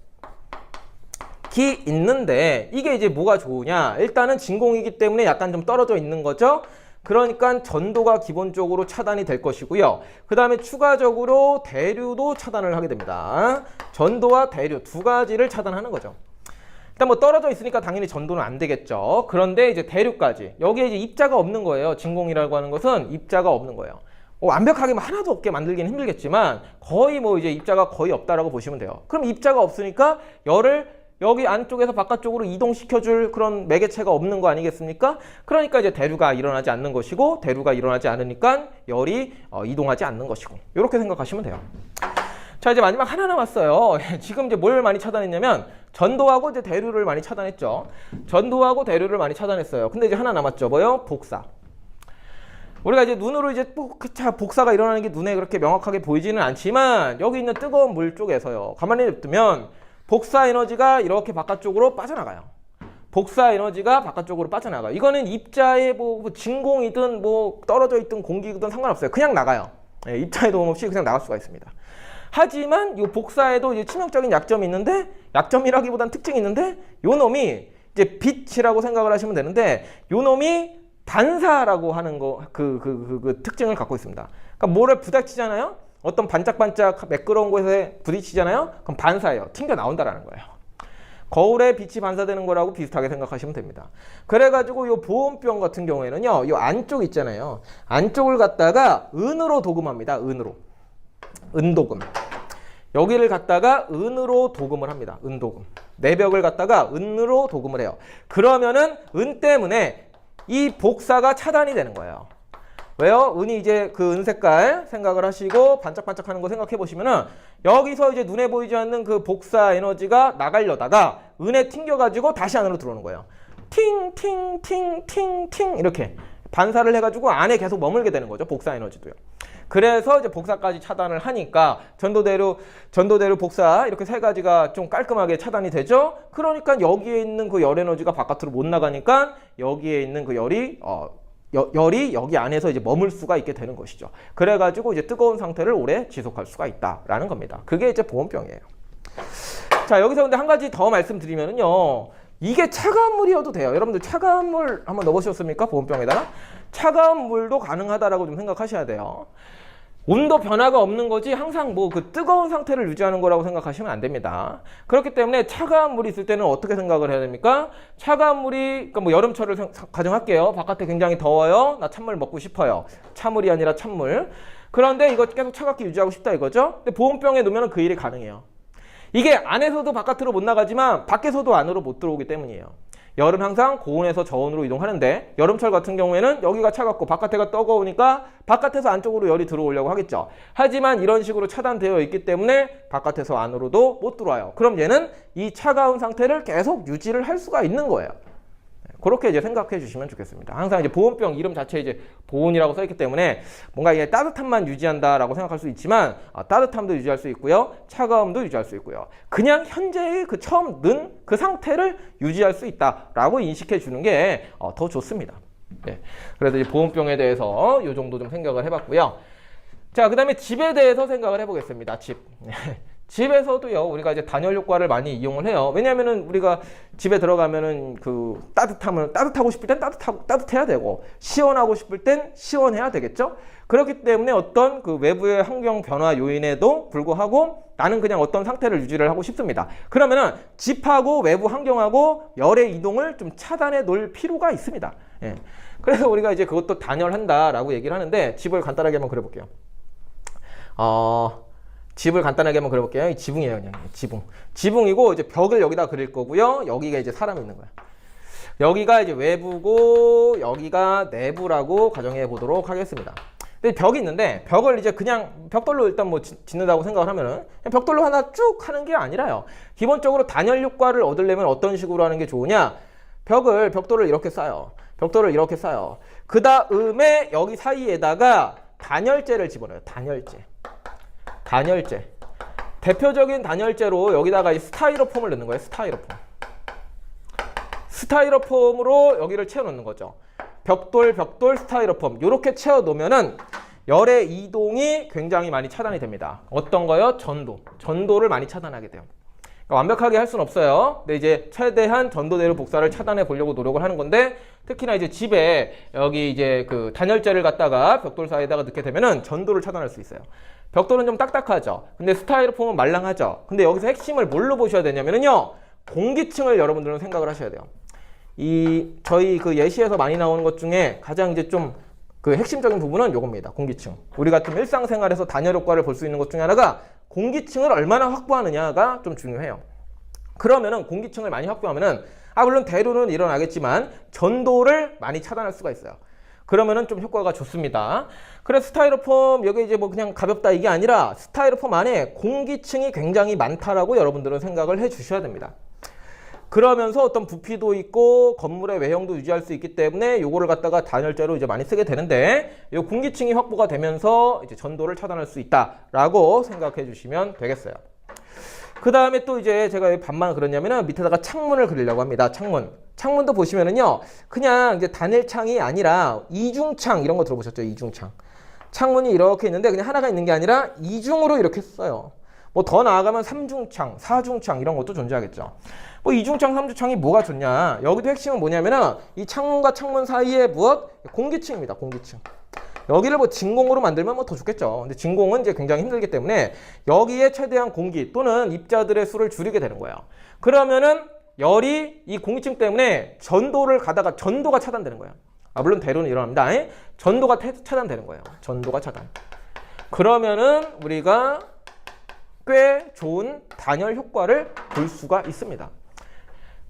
있는데 이게 이제 뭐가 좋으냐? 일단은 진공이기 때문에 약간 좀 떨어져 있는 거죠. 그러니까 전도가 기본적으로 차단이 될 것이고요. 그 다음에 추가적으로 대류도 차단을 하게 됩니다. 전도와 대류 두 가지를 차단하는 거죠. 일단 떨어져 있으니까 당연히 전도는 안 되겠죠. 그런데 이제 대류까지 여기에 이제 입자가 없는 거예요. 진공이라고 하는 것은 입자가 없는 거예요. 완벽하게 하나도 없게 만들기는 힘들겠지만 거의 이제 입자가 거의 없다라고 보시면 돼요. 그럼 입자가 없으니까 열을 여기 안쪽에서 바깥쪽으로 이동시켜줄 그런 매개체가 없는 거 아니겠습니까? 그러니까 이제 대류가 일어나지 않는 것이고 대류가 일어나지 않으니까 열이 이동하지 않는 것이고 이렇게 생각하시면 돼요. 자, 이제 마지막 하나 남았어요. 지금 이제 뭘 많이 차단했냐면 전도하고 이제 대류를 많이 차단했죠. 전도하고 대류를 많이 차단했어요. 근데 이제 하나 남았죠. 뭐요? 복사. 우리가 이제 눈으로 이제 복사가 일어나는 게 눈에 그렇게 명확하게 보이지는 않지만 여기 있는 뜨거운 물 쪽에서요. 가만히 냅두면 복사 에너지가 이렇게 바깥쪽으로 빠져나가요. 복사 에너지가 바깥쪽으로 빠져나가요. 이거는 입자의 진공이든 떨어져 있든 공기든 상관없어요. 그냥 나가요. 입자의 도움 없이 그냥 나갈 수가 있습니다. 하지만 이 복사에도 이제 치명적인 약점이 있는데 약점이라기보단 특징이 있는데 요 놈이 이제 빛이라고 생각을 하시면 되는데 요 놈이 반사라고 하는 그 특징을 갖고 있습니다. 그러니까 뭐를 부닥치잖아요. 어떤 반짝반짝 매끄러운 곳에 부딪히잖아요. 그럼 반사예요. 튕겨 나온다라는 거예요. 거울에 빛이 반사되는 거라고 비슷하게 생각하시면 됩니다. 그래가지고 이 보온병 같은 경우에는요. 이 안쪽 있잖아요. 안쪽을 갖다가 은으로 도금합니다. 은도금. 여기를 갖다가 은으로 도금을 합니다. 은도금. 내벽을 갖다가 은으로 도금을 해요. 그러면은 은 때문에 이 복사가 차단이 되는 거예요. 왜요? 은이 이제 그 은 색깔 생각을 하시고 반짝반짝 하는 거 생각해 보시면은 여기서 이제 눈에 보이지 않는 그 복사 에너지가 나가려다가 은에 튕겨가지고 다시 안으로 들어오는 거예요. 팅팅팅팅팅 이렇게 반사를 해가지고 안에 계속 머물게 되는 거죠. 복사 에너지도요. 그래서 이제 복사까지 차단을 하니까 전도대로 복사 이렇게 세 가지가 좀 깔끔하게 차단이 되죠. 그러니까 여기에 있는 그 열 에너지가 바깥으로 못 나가니까 여기에 있는 그 열이 여기 안에서 이제 머물 수가 있게 되는 것이죠. 그래가지고 이제 뜨거운 상태를 오래 지속할 수가 있다라는 겁니다. 그게 이제 보온병이에요. 자, 여기서 근데 한 가지 더 말씀드리면은요. 이게 차가운 물이어도 돼요. 여러분들 차가운 물 한번 넣어보셨습니까? 보온병에다가? 차가운 물도 가능하다라고 좀 생각하셔야 돼요. 온도 변화가 없는 거지 항상 뭐 그 뜨거운 상태를 유지하는 거라고 생각하시면 안 됩니다. 그렇기 때문에 차가운 물이 있을 때는 어떻게 생각을 해야 됩니까? 차가운 물이, 그러니까 뭐 여름철을 가정할게요. 바깥에 굉장히 더워요. 나 찬물 먹고 싶어요. 차물이 아니라 찬물. 그런데 이거 계속 차갑게 유지하고 싶다 이거죠? 근데 보온병에 넣으면 그 일이 가능해요. 이게 안에서도 바깥으로 못 나가지만 밖에서도 안으로 못 들어오기 때문이에요. 열은 항상 고온에서 저온으로 이동하는데 여름철 같은 경우에는 여기가 차갑고 바깥에가 뜨거우니까 바깥에서 안쪽으로 열이 들어오려고 하겠죠. 하지만 이런 식으로 차단되어 있기 때문에 바깥에서 안으로도 못 들어와요. 그럼 얘는 이 차가운 상태를 계속 유지를 할 수가 있는 거예요. 그렇게 이제 생각해 주시면 좋겠습니다. 항상 이제 보온병 이름 자체에 이제 보온이라고 써 있기 때문에 뭔가 이게 따뜻함만 유지한다라고 생각할 수 있지만 따뜻함도 유지할 수 있고요. 차가움도 유지할 수 있고요. 그냥 현재의 그 처음 넣은 그 상태를 유지할 수 있다라고 인식해 주는 게 더 좋습니다. 네. 그래서 이제 보온병에 대해서 이 정도 좀 생각을 해봤고요. 자, 그 다음에 집에 대해서 생각을 해보겠습니다. 집. 집에서도요, 우리가 이제 단열 효과를 많이 이용을 해요. 왜냐면은 우리가 집에 들어가면은 그 따뜻하고 싶을 땐 따뜻해야 되고, 시원하고 싶을 땐 시원해야 되겠죠? 그렇기 때문에 어떤 그 외부의 환경 변화 요인에도 불구하고 나는 그냥 어떤 상태를 유지를 하고 싶습니다. 그러면은 집하고 외부 환경하고 열의 이동을 좀 차단해 놓을 필요가 있습니다. 예. 그래서 우리가 이제 그것도 단열한다라고 얘기를 하는데, 집을 간단하게 한번 그려볼게요. 집을 간단하게 한번 그려볼게요. 지붕이에요, 그냥. 지붕이고, 이제 벽을 여기다 그릴 거고요. 여기가 이제 사람이 있는 거야. 여기가 이제 외부고, 여기가 내부라고 가정해 보도록 하겠습니다. 근데 벽이 있는데, 벽을 이제 그냥 벽돌로 일단 뭐 짓는다고 생각을 하면은, 벽돌로 하나 쭉 하는 게 아니라요. 기본적으로 단열 효과를 얻으려면 어떤 식으로 하는 게 좋으냐? 벽돌을 이렇게 쌓아요. 그 다음에 여기 사이에다가 단열재를 집어넣어요. 단열재. 대표적인 단열재로 여기다가 이 스타이로폼을 넣는 거예요. 스타이로폼으로 여기를 채워 넣는 거죠. 벽돌, 스타이로폼. 이렇게 채워 놓으면은 열의 이동이 굉장히 많이 차단이 됩니다. 어떤 거요? 전도를 많이 차단하게 돼요. 그러니까 완벽하게 할 수는 없어요. 근데 이제 최대한 전도대로 복사를 차단해 보려고 노력을 하는 건데, 특히나 이제 집에 여기 이제 그 단열재를 갖다가 벽돌 사이에다가 넣게 되면은 전도를 차단할 수 있어요. 벽돌은 좀 딱딱하죠. 근데 스타이로폼은 말랑하죠. 근데 여기서 핵심을 뭘로 보셔야 되냐면은요, 공기층을 여러분들은 생각을 하셔야 돼요. 저희 그 예시에서 많이 나오는 것 중에 가장 이제 좀 그 핵심적인 부분은 요겁니다. 공기층. 우리가 좀 일상생활에서 단열 효과를 볼 수 있는 것 중에 하나가 공기층을 얼마나 확보하느냐가 좀 중요해요. 그러면은 공기층을 많이 확보하면은 물론 대로는 일어나겠지만 전도를 많이 차단할 수가 있어요. 그러면은 좀 효과가 좋습니다. 그래서 스타이로폼 여기 이제 뭐 그냥 가볍다 이게 아니라 스타이로폼 안에 공기층이 굉장히 많다라고 여러분들은 생각을 해 주셔야 됩니다. 그러면서 어떤 부피도 있고 건물의 외형도 유지할 수 있기 때문에 요거를 갖다가 단열재로 이제 많이 쓰게 되는데, 요 공기층이 확보가 되면서 이제 전도를 차단할 수 있다라고 생각해 주시면 되겠어요. 그 다음에 또 이제 제가 왜 반만 그렸냐면은 밑에다가 창문을 그리려고 합니다. 창문도 보시면은요, 그냥 이제 단일창이 아니라 이중창 이런 거 들어보셨죠? 이중창. 창문이 이렇게 있는데 그냥 하나가 있는 게 아니라 이중으로 이렇게 써요. 뭐 더 나아가면 3중창, 4중창 이런 것도 존재하겠죠. 뭐 2중창, 3중창이 뭐가 좋냐? 여기도 핵심은 뭐냐면은 이 창문과 창문 사이에 무엇? 공기층입니다. 공기층. 여기를 뭐 진공으로 만들면 뭐 더 좋겠죠. 근데 진공은 이제 굉장히 힘들기 때문에 여기에 최대한 공기 또는 입자들의 수를 줄이게 되는 거예요. 그러면은 열이 이 공기층 때문에 전도를 가다가 전도가 차단되는 거예요. 물론 대로는 일어납니다. 전도가 차단되는 거예요. 전도가 차단. 그러면은 우리가 꽤 좋은 단열 효과를 볼 수가 있습니다.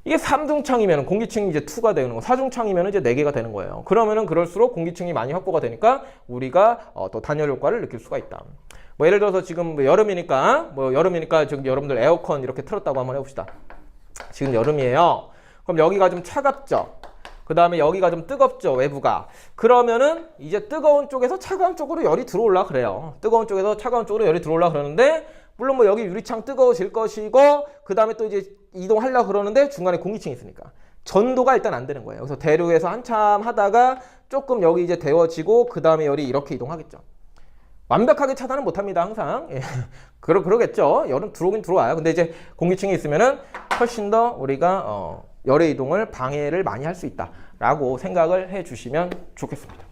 이게 3중창이면 공기층이 이제 2가 되는 거, 4중창이면 이제 4개가 되는 거예요. 그러면은 그럴수록 공기층이 많이 확보가 되니까 우리가 또 단열 효과를 느낄 수가 있다. 뭐 예를 들어서 지금 여름이니까 지금 여러분들 에어컨 이렇게 틀었다고 한번 해봅시다. 지금 여름이에요. 그럼 여기가 좀 차갑죠. 그 다음에 여기가 좀 뜨겁죠, 외부가. 그러면은 이제 뜨거운 쪽에서 차가운 쪽으로 열이 들어올라 그래요. 뜨거운 쪽에서 차가운 쪽으로 열이 들어올라 그러는데, 물론 뭐 여기 유리창 뜨거워질 것이고, 그 다음에 또 이제 이동하려고 그러는데 중간에 공기층이 있으니까 전도가 일단 안 되는 거예요. 그래서 대류에서 한참 하다가 조금 여기 이제 데워지고, 그 다음에 열이 이렇게 이동하겠죠. 완벽하게 차단은 못합니다, 항상. 예. 그러겠죠. 열은 들어오긴 들어와요. 근데 이제 공기층이 있으면은 훨씬 더 우리가 열의 이동을 방해를 많이 할 수 있다라고 생각을 해주시면 좋겠습니다.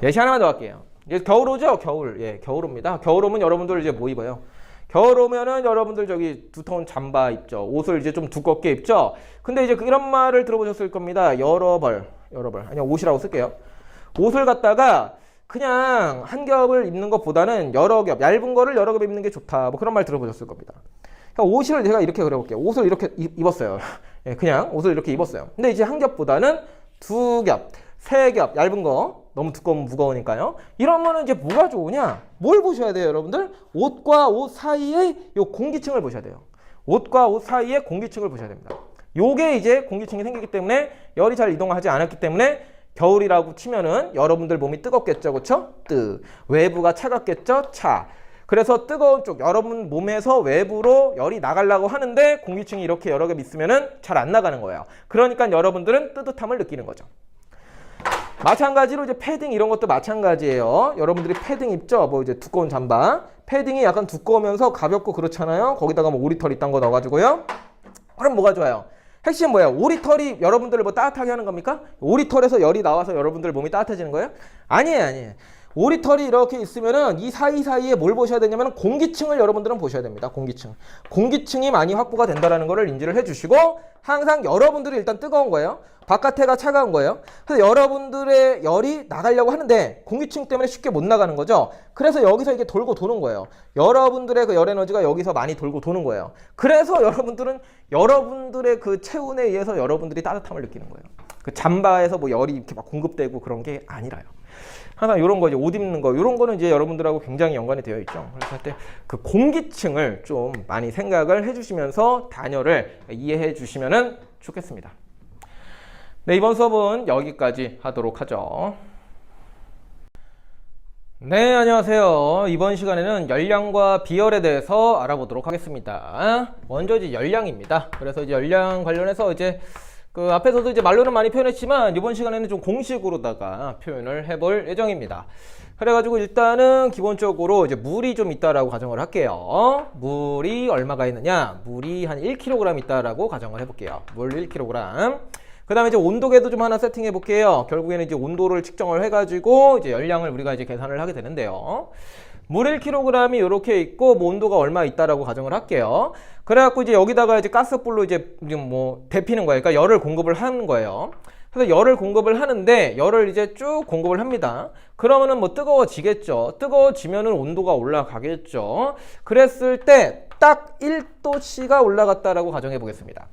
예시 하나만 더 할게요. 이제 겨울 오죠? 겨울. 예, 겨울 옵니다. 겨울 오면 여러분들 이제 뭐 입어요? 겨울 오면은 여러분들 저기 두터운 잠바 입죠. 옷을 이제 좀 두껍게 입죠. 근데 이제 이런 말을 들어보셨을 겁니다. 여러 벌. 아니, 옷이라고 쓸게요. 옷을 갖다가 그냥 한 겹을 입는 것보다는 여러 겹, 얇은 거를 여러 겹 입는 게 좋다. 뭐 그런 말 들어보셨을 겁니다. 그러니까 옷을 제가 이렇게 그려볼게요. 옷을 이렇게 입었어요. 예, 그냥 옷을 이렇게 입었어요. 근데 이제 한 겹보다는 두 겹, 세 겹, 얇은 거, 너무 두꺼우면 무거우니까요. 이러면은 이제 뭐가 좋으냐? 뭘 보셔야 돼요, 여러분들? 옷과 옷 사이의 요 공기층을 보셔야 돼요. 옷과 옷 사이의 공기층을 보셔야 됩니다. 요게 이제 공기층이 생기기 때문에 열이 잘 이동하지 않았기 때문에 겨울이라고 치면은 여러분들 몸이 뜨겁겠죠, 그렇죠? 외부가 차갑겠죠, 차. 그래서 뜨거운 쪽, 여러분 몸에서 외부로 열이 나가려고 하는데 공기층이 이렇게 여러 개 있으면은 잘 안 나가는 거예요. 그러니까 여러분들은 뜨뜻함을 느끼는 거죠. 마찬가지로 이제 패딩 이런 것도 마찬가지예요. 여러분들이 패딩 입죠? 뭐 이제 두꺼운 잠바. 패딩이 약간 두꺼우면서 가볍고 그렇잖아요. 거기다가 뭐 오리털 이딴 거 넣어가지고요. 그럼 뭐가 좋아요? 핵심 뭐예요? 오리털이 여러분들을 뭐 따뜻하게 하는 겁니까? 오리털에서 열이 나와서 여러분들 몸이 따뜻해지는 거예요? 아니에요. 오리털이 이렇게 있으면은 이 사이사이에 뭘 보셔야 되냐면 공기층을 여러분들은 보셔야 됩니다. 공기층이 많이 확보가 된다는 거를 인지를 해주시고, 항상 여러분들이 일단 뜨거운 거예요. 바깥에가 차가운 거예요. 그래서 여러분들의 열이 나가려고 하는데 공기층 때문에 쉽게 못 나가는 거죠. 그래서 여기서 이게 돌고 도는 거예요. 여러분들의 그 열 에너지가 여기서 많이 돌고 도는 거예요. 그래서 여러분들은 여러분들의 그 체온에 의해서 여러분들이 따뜻함을 느끼는 거예요. 그 잠바에서 뭐 열이 이렇게 막 공급되고 그런 게 아니라요. 항상 이런 거, 이제 옷 입는 거, 이런 거는 이제 여러분들하고 굉장히 연관이 되어 있죠. 그래서 할 때 그 공기층을 좀 많이 생각을 해주시면서 단열을 이해해 주시면 좋겠습니다. 네, 이번 수업은 여기까지 하도록 하죠. 네, 안녕하세요. 이번 시간에는 열량과 비열에 대해서 알아보도록 하겠습니다. 먼저 이제 열량입니다. 그래서 이제 열량 관련해서 이제 그 앞에서도 이제 말로는 많이 표현했지만 이번 시간에는 좀 공식으로다가 표현을 해볼 예정입니다. 그래가지고 일단은 기본적으로 이제 물이 좀 있다라고 가정을 할게요. 물이 얼마가 있느냐? 물이 한 1kg 있다라고 가정을 해볼게요. 물 1kg. 그 다음에 이제 온도계도 좀 하나 세팅해 볼게요. 결국에는 이제 온도를 측정을 해가지고 이제 열량을 우리가 이제 계산을 하게 되는데요. 물 1kg이 이렇게 있고 뭐 온도가 얼마 있다라고 가정을 할게요. 그래갖고 이제 여기다가 이제 가스불로 이제 뭐 데피는 거예요. 그러니까 열을 공급을 하는 거예요. 그래서 열을 공급을 하는데 열을 이제 쭉 공급을 합니다. 그러면은 뭐 뜨거워지겠죠. 뜨거워지면은 온도가 올라가겠죠. 그랬을 때 딱 1도씨가 올라갔다라고 가정해 보겠습니다.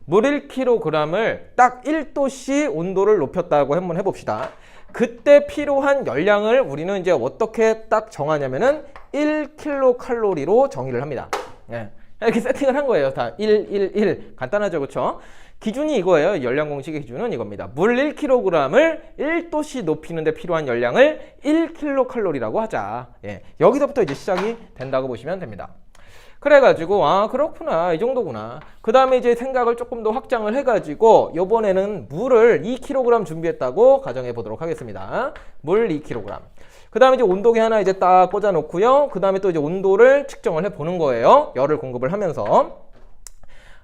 물 1kg을 딱 1도씨 온도를 높였다고 한번 해봅시다. 그때 필요한 열량을 우리는 이제 어떻게 딱 정하냐면은 1kcal로 정의를 합니다. 예. 이렇게 세팅을 한 거예요. 다 1. 간단하죠, 그렇죠? 기준이 이거예요. 열량 공식의 기준은 이겁니다. 물 1kg을 1도씨 높이는데 필요한 열량을 1kcal라고 하자. 예. 여기서부터 이제 시작이 된다고 보시면 됩니다. 그래가지고 아 그렇구나, 이 정도구나. 그 다음에 이제 생각을 조금 더 확장을 해가지고 요번에는 물을 2kg 준비했다고 가정해 보도록 하겠습니다. 물 2kg. 그 다음에 이제 온도계 하나 이제 딱 꽂아 놓고요. 그 다음에 또 이제 온도를 측정을 해 보는 거예요. 열을 공급을 하면서.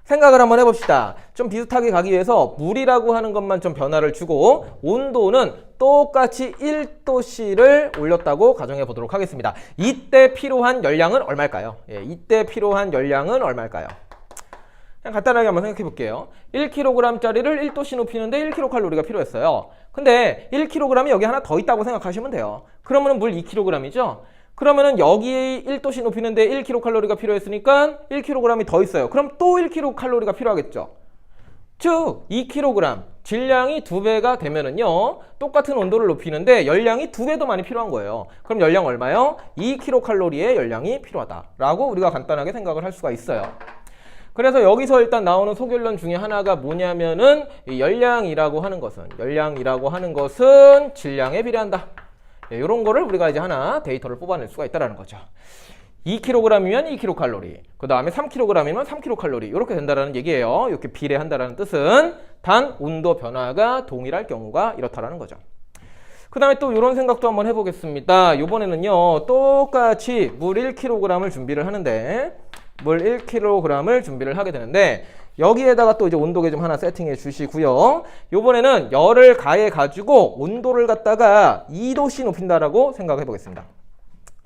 생각을 한번 해봅시다. 좀 비슷하게 가기 위해서 물이라고 하는 것만 좀 변화를 주고 온도는 똑같이 1도씨를 올렸다고 가정해 보도록 하겠습니다. 이때 필요한 열량은 얼마일까요? 예, 이때 필요한 열량은 얼마일까요? 그냥 간단하게 한번 생각해 볼게요. 1kg짜리를 1도씨 높이는데 1kcal가 필요했어요. 근데 1kg이 여기 하나 더 있다고 생각하시면 돼요. 그러면 물 2kg이죠? 그러면은 여기 1도씨 높이는데 1kcal가 필요했으니까 1kg이 더 있어요. 그럼 또 1kcal가 필요하겠죠. 즉 2kg 질량이 2배가 되면은요 똑같은 온도를 높이는데 열량이 2배 더 많이 필요한 거예요. 그럼 열량 얼마요? 2kcal의 열량이 필요하다라고 우리가 간단하게 생각을 할 수가 있어요. 그래서 여기서 일단 나오는 소결론 중에 하나가 뭐냐면은 이 열량이라고 하는 것은 질량에 비례한다. 이런 거를 우리가 이제 하나 데이터를 뽑아낼 수가 있다라는 거죠. 2kg이면 2kcal, 그 다음에 3kg이면 3kcal 이렇게 된다라는 얘기예요. 이렇게 비례한다라는 뜻은 단 온도 변화가 동일할 경우가 이렇다라는 거죠. 그 다음에 또 이런 생각도 한번 해보겠습니다. 이번에는요 똑같이 물 1kg을 준비를 하는데 물 1kg을 준비를 하게 되는데 여기에다가 또 이제 온도계 좀 하나 세팅해 주시고요. 이번에는 열을 가해 가지고 온도를 갖다가 2도씨 높인다라고 생각해 보겠습니다.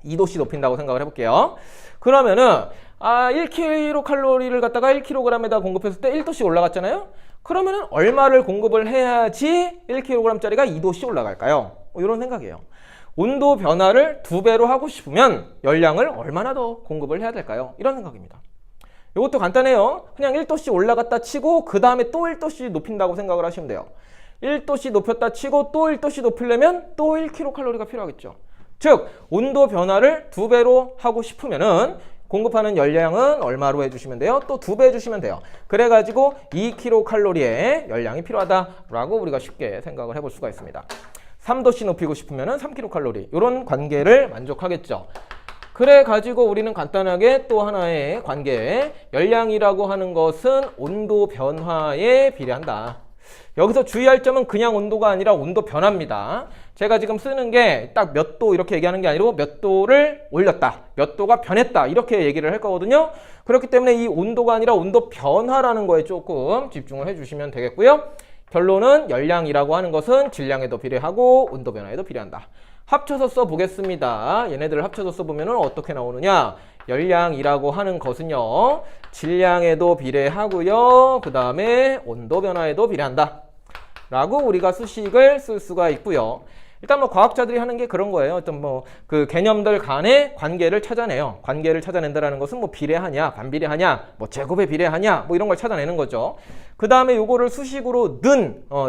2도씨 높인다고 생각을 해볼게요. 그러면은 1kcal를 갖다가 1kg에다 공급했을 때 1도씨 올라갔잖아요. 그러면은 얼마를 공급을 해야지 1kg짜리가 2도씨 올라갈까요? 이런 생각이에요. 온도 변화를 2배로 하고 싶으면 열량을 얼마나 더 공급을 해야 될까요? 이런 생각입니다. 이것도 간단해요. 그냥 1도씨 올라갔다 치고 그 다음에 또 1도씨 높인다고 생각을 하시면 돼요. 1도씨 높였다 치고 또 1도씨 높이려면 또 1kcal가 필요하겠죠. 즉 온도 변화를 2배로 하고 싶으면은 공급하는 열량은 얼마로 해주시면 돼요? 또 2배 해주시면 돼요. 그래가지고 2kcal의 열량이 필요하다라고 우리가 쉽게 생각을 해볼 수가 있습니다. 3도씨 높이고 싶으면은 3kcal 이런 관계를 만족하겠죠. 그래 가지고 우리는 간단하게 또 하나의 관계, 열량이라고 하는 것은 온도 변화에 비례한다. 여기서 주의할 점은 그냥 온도가 아니라 온도 변화입니다. 제가 지금 쓰는 게 딱 몇 도 이렇게 얘기하는 게 아니고 몇 도를 올렸다, 몇 도가 변했다 이렇게 얘기를 할 거거든요. 그렇기 때문에 이 온도가 아니라 온도 변화라는 거에 조금 집중을 해주시면 되겠고요. 결론은 열량이라고 하는 것은 질량에도 비례하고 온도 변화에도 비례한다. 합쳐서 써보겠습니다. 얘네들을 합쳐서 써보면 어떻게 나오느냐. 열량이라고 하는 것은요. 질량에도 비례하고요. 그 다음에 온도 변화에도 비례한다. 라고 우리가 수식을 쓸 수가 있고요. 일단 뭐 과학자들이 하는 게 그런 거예요. 어떤 뭐 그 개념들 간의 관계를 찾아내요. 관계를 찾아낸다라는 것은 뭐 비례하냐, 반비례하냐, 뭐 제곱에 비례하냐, 뭐 이런 걸 찾아내는 거죠. 그 다음에 요거를 수식으로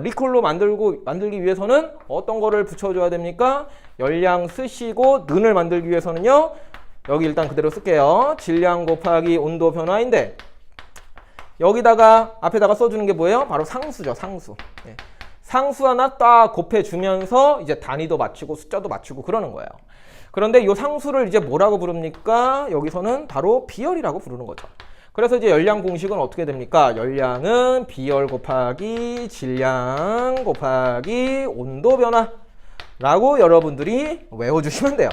리콜로 만들기 위해서는 어떤 거를 붙여줘야 됩니까? 열량 쓰시고 는을 만들기 위해서는요. 여기 일단 그대로 쓸게요. 질량 곱하기 온도 변화인데 여기다가 앞에다가 써주는 게 뭐예요? 바로 상수죠, 상수. 예. 상수 하나 딱 곱해주면서 이제 단위도 맞추고 숫자도 맞추고 그러는 거예요. 그런데 이 상수를 이제 뭐라고 부릅니까? 여기서는 바로 비열이라고 부르는 거죠. 그래서 이제 열량 공식은 어떻게 됩니까? 열량은 비열 곱하기 질량 곱하기 온도 변화라고 여러분들이 외워주시면 돼요.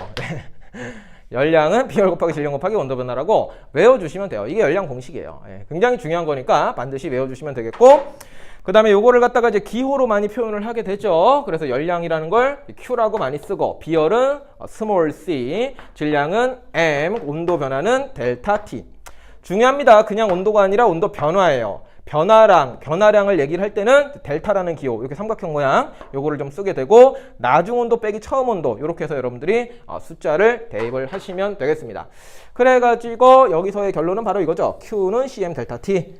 열량은 비열 곱하기 질량 곱하기 온도 변화라고 외워주시면 돼요. 이게 열량 공식이에요. 굉장히 중요한 거니까 반드시 외워주시면 되겠고, 그 다음에 요거를 갖다가 이제 기호로 많이 표현을 하게 되죠. 그래서 열량이라는 걸 Q라고 많이 쓰고, 비열은 small c, 질량은 m, 온도 변화는 델타 t. 중요합니다. 그냥 온도가 아니라 온도 변화예요. 변화량을 얘기를 할 때는 델타라는 기호, 이렇게 삼각형 모양 요거를 좀 쓰게 되고, 나중 온도 빼기 처음 온도 이렇게 해서 여러분들이 숫자를 대입을 하시면 되겠습니다. 그래가지고 여기서의 결론은 바로 이거죠. Q는 CM 델타 T,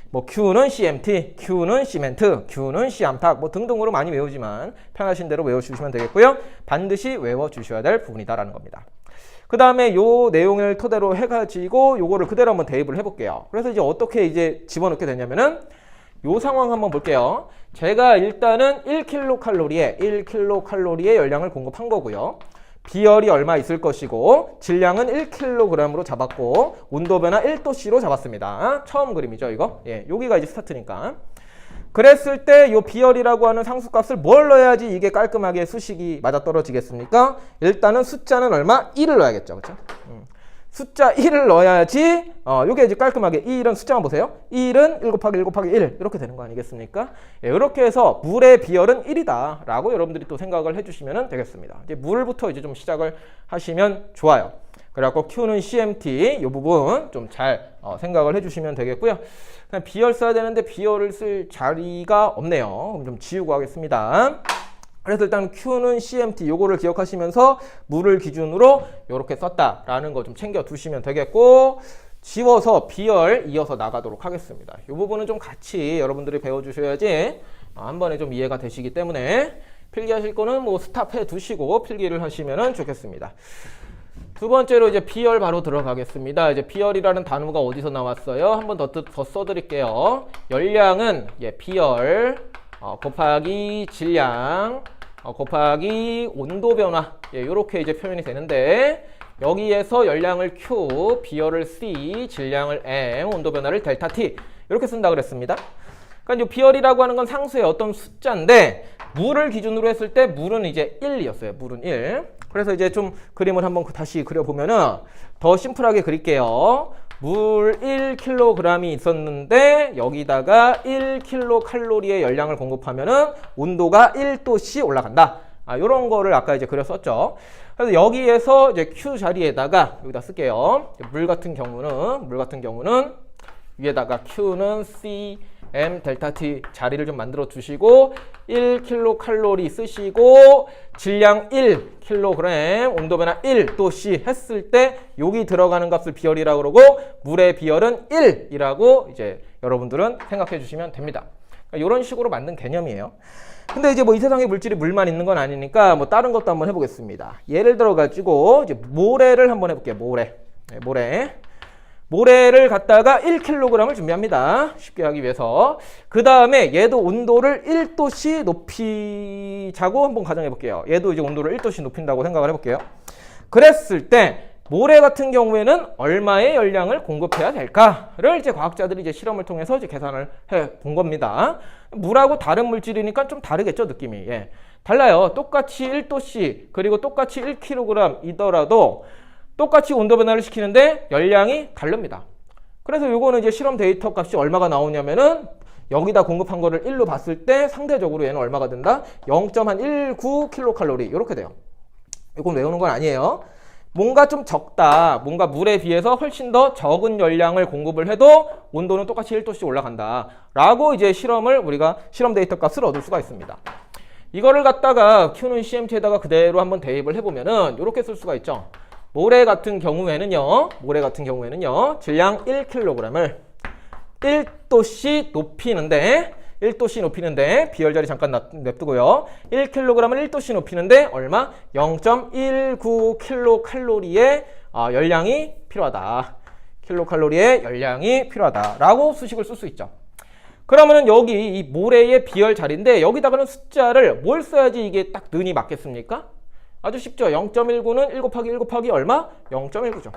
뭐 Q는 CMT, Q는 시멘트, Q는 시암탉 뭐 등등으로 많이 외우지만 편하신 대로 외워주시면 되겠고요. 반드시 외워주셔야 될 부분이다라는 겁니다. 그 다음에 요 내용을 토대로 해가지고 요거를 그대로 한번 대입을 해볼게요. 그래서 이제 어떻게 이제 집어넣게 되냐면은 요 상황 한번 볼게요. 제가 일단은 1kcal의 열량을 공급한 거고요. 비열이 얼마 있을 것이고 질량은 1kg으로 잡았고 온도 변화 1도씨로 잡았습니다. 처음 그림이죠, 이거. 여기가 이제 스타트니까. 그랬을 때 이 비열이라고 하는 상수값을 뭘 넣어야지 이게 깔끔하게 수식이 맞아떨어지겠습니까? 일단은 숫자는 얼마? 1을 넣어야겠죠. 그렇죠? 숫자 1을 넣어야지 요게 이제 깔끔하게 1은 숫자만 보세요. 1은 1 곱하기 1 곱하기 1 이렇게 되는 거 아니겠습니까? 이렇게 해서 물의 비열은 1이다 라고 여러분들이 또 생각을 해주시면 되겠습니다. 이제 물부터 이제 좀 시작을 하시면 좋아요. 그래갖고 Q는 CMT 이 부분 좀 잘 생각을 해주시면 되겠고요. 그냥 비열 써야 되는데 비열을 쓸 자리가 없네요. 그럼 좀 지우고 하겠습니다. 그래서 일단 Q는 CMT 요거를 기억하시면서 물을 기준으로 요렇게 썼다라는 거 좀 챙겨 두시면 되겠고, 지워서 비열 이어서 나가도록 하겠습니다. 이 부분은 좀 같이 여러분들이 배워주셔야지 한 번에 좀 이해가 되시기 때문에 필기하실 거는 뭐 스탑해 두시고 필기를 하시면 좋겠습니다. 두 번째로 이제 비열 바로 들어가겠습니다. 이제 비열이라는 단어가 어디서 나왔어요? 한번 더 써드릴게요. 열량은 비열 곱하기 질량 곱하기 온도 변화 이렇게 이제 표현이 되는데 여기에서 열량을 Q, 비열을 C, 질량을 M, 온도 변화를 델타 T 이렇게 쓴다 그랬습니다. 그러니까 이 비열이라고 하는 건 상수의 어떤 숫자인데 물을 기준으로 했을 때 물은 이제 1이었어요. 물은 1. 그래서 이제 좀 그림을 한번 다시 그려보면은 더 심플하게 그릴게요. 물 1kg이 있었는데 여기다가 1kcal의 열량을 공급하면은 온도가 1도씨 올라간다. 요런 거를 아까 이제 그렸었죠. 그래서 여기에서 이제 Q 자리에다가 여기다 쓸게요. 물 같은 경우는 위에다가 Q는 C, M, 델타 T 자리를 좀 만들어 주시고 1kcal 쓰시고 질량 1kg, 온도 변화 1도씨 했을 때 여기 들어가는 값을 비열이라고 그러고 물의 비열은 1이라고 이제 여러분들은 생각해 주시면 됩니다. 그러니까 이런 식으로 만든 개념이에요. 근데 이제 뭐 이 세상에 물질이 물만 있는 건 아니니까 뭐 다른 것도 한번 해보겠습니다. 예를 들어 가지고 이제 모래를 한번 해볼게요. 모래를 갖다가 1kg을 준비합니다. 쉽게 하기 위해서. 그 다음에 얘도 온도를 1도씨 높이자고 한번 가정해 볼게요. 얘도 이제 온도를 1도씨 높인다고 생각을 해볼게요. 그랬을 때 모래 같은 경우에는 얼마의 열량을 공급해야 될까를 이제 과학자들이 이제 실험을 통해서 이제 계산을 해 본 겁니다. 물하고 다른 물질이니까 좀 다르겠죠, 느낌이. 달라요. 똑같이 1도씨 그리고 똑같이 1kg이더라도 똑같이 온도 변화를 시키는데 열량이 다릅니다. 그래서 요거는 이제 실험 데이터 값이 얼마가 나오냐면은 여기다 공급한 거를 1로 봤을 때 상대적으로 얘는 얼마가 된다? 0.19kcal 이렇게 돼요. 이건 외우는 건 아니에요. 뭔가 좀 적다. 뭔가 물에 비해서 훨씬 더 적은 열량을 공급을 해도 온도는 똑같이 1도씩 올라간다. 라고 이제 우리가 실험 데이터 값을 얻을 수가 있습니다. 이거를 갖다가 Q는 CMT에다가 그대로 한번 대입을 해보면은 이렇게 쓸 수가 있죠. 모래 같은 경우에는요, 질량 1kg을 1도씨 높이는데, 비열자리 잠깐 냅두고요. 1kg을 1도씨 높이는데, 얼마? 0.19kcal의 열량이 필요하다. 킬로칼로리의 열량이 필요하다. 라고 수식을 쓸 수 있죠. 그러면은 여기 이 모래의 비열 자리인데, 여기다가는 숫자를 뭘 써야지 이게 딱 는이 맞겠습니까? 아주 쉽죠. 0.19는 1 곱하기 1 곱하기 얼마? 0.19죠.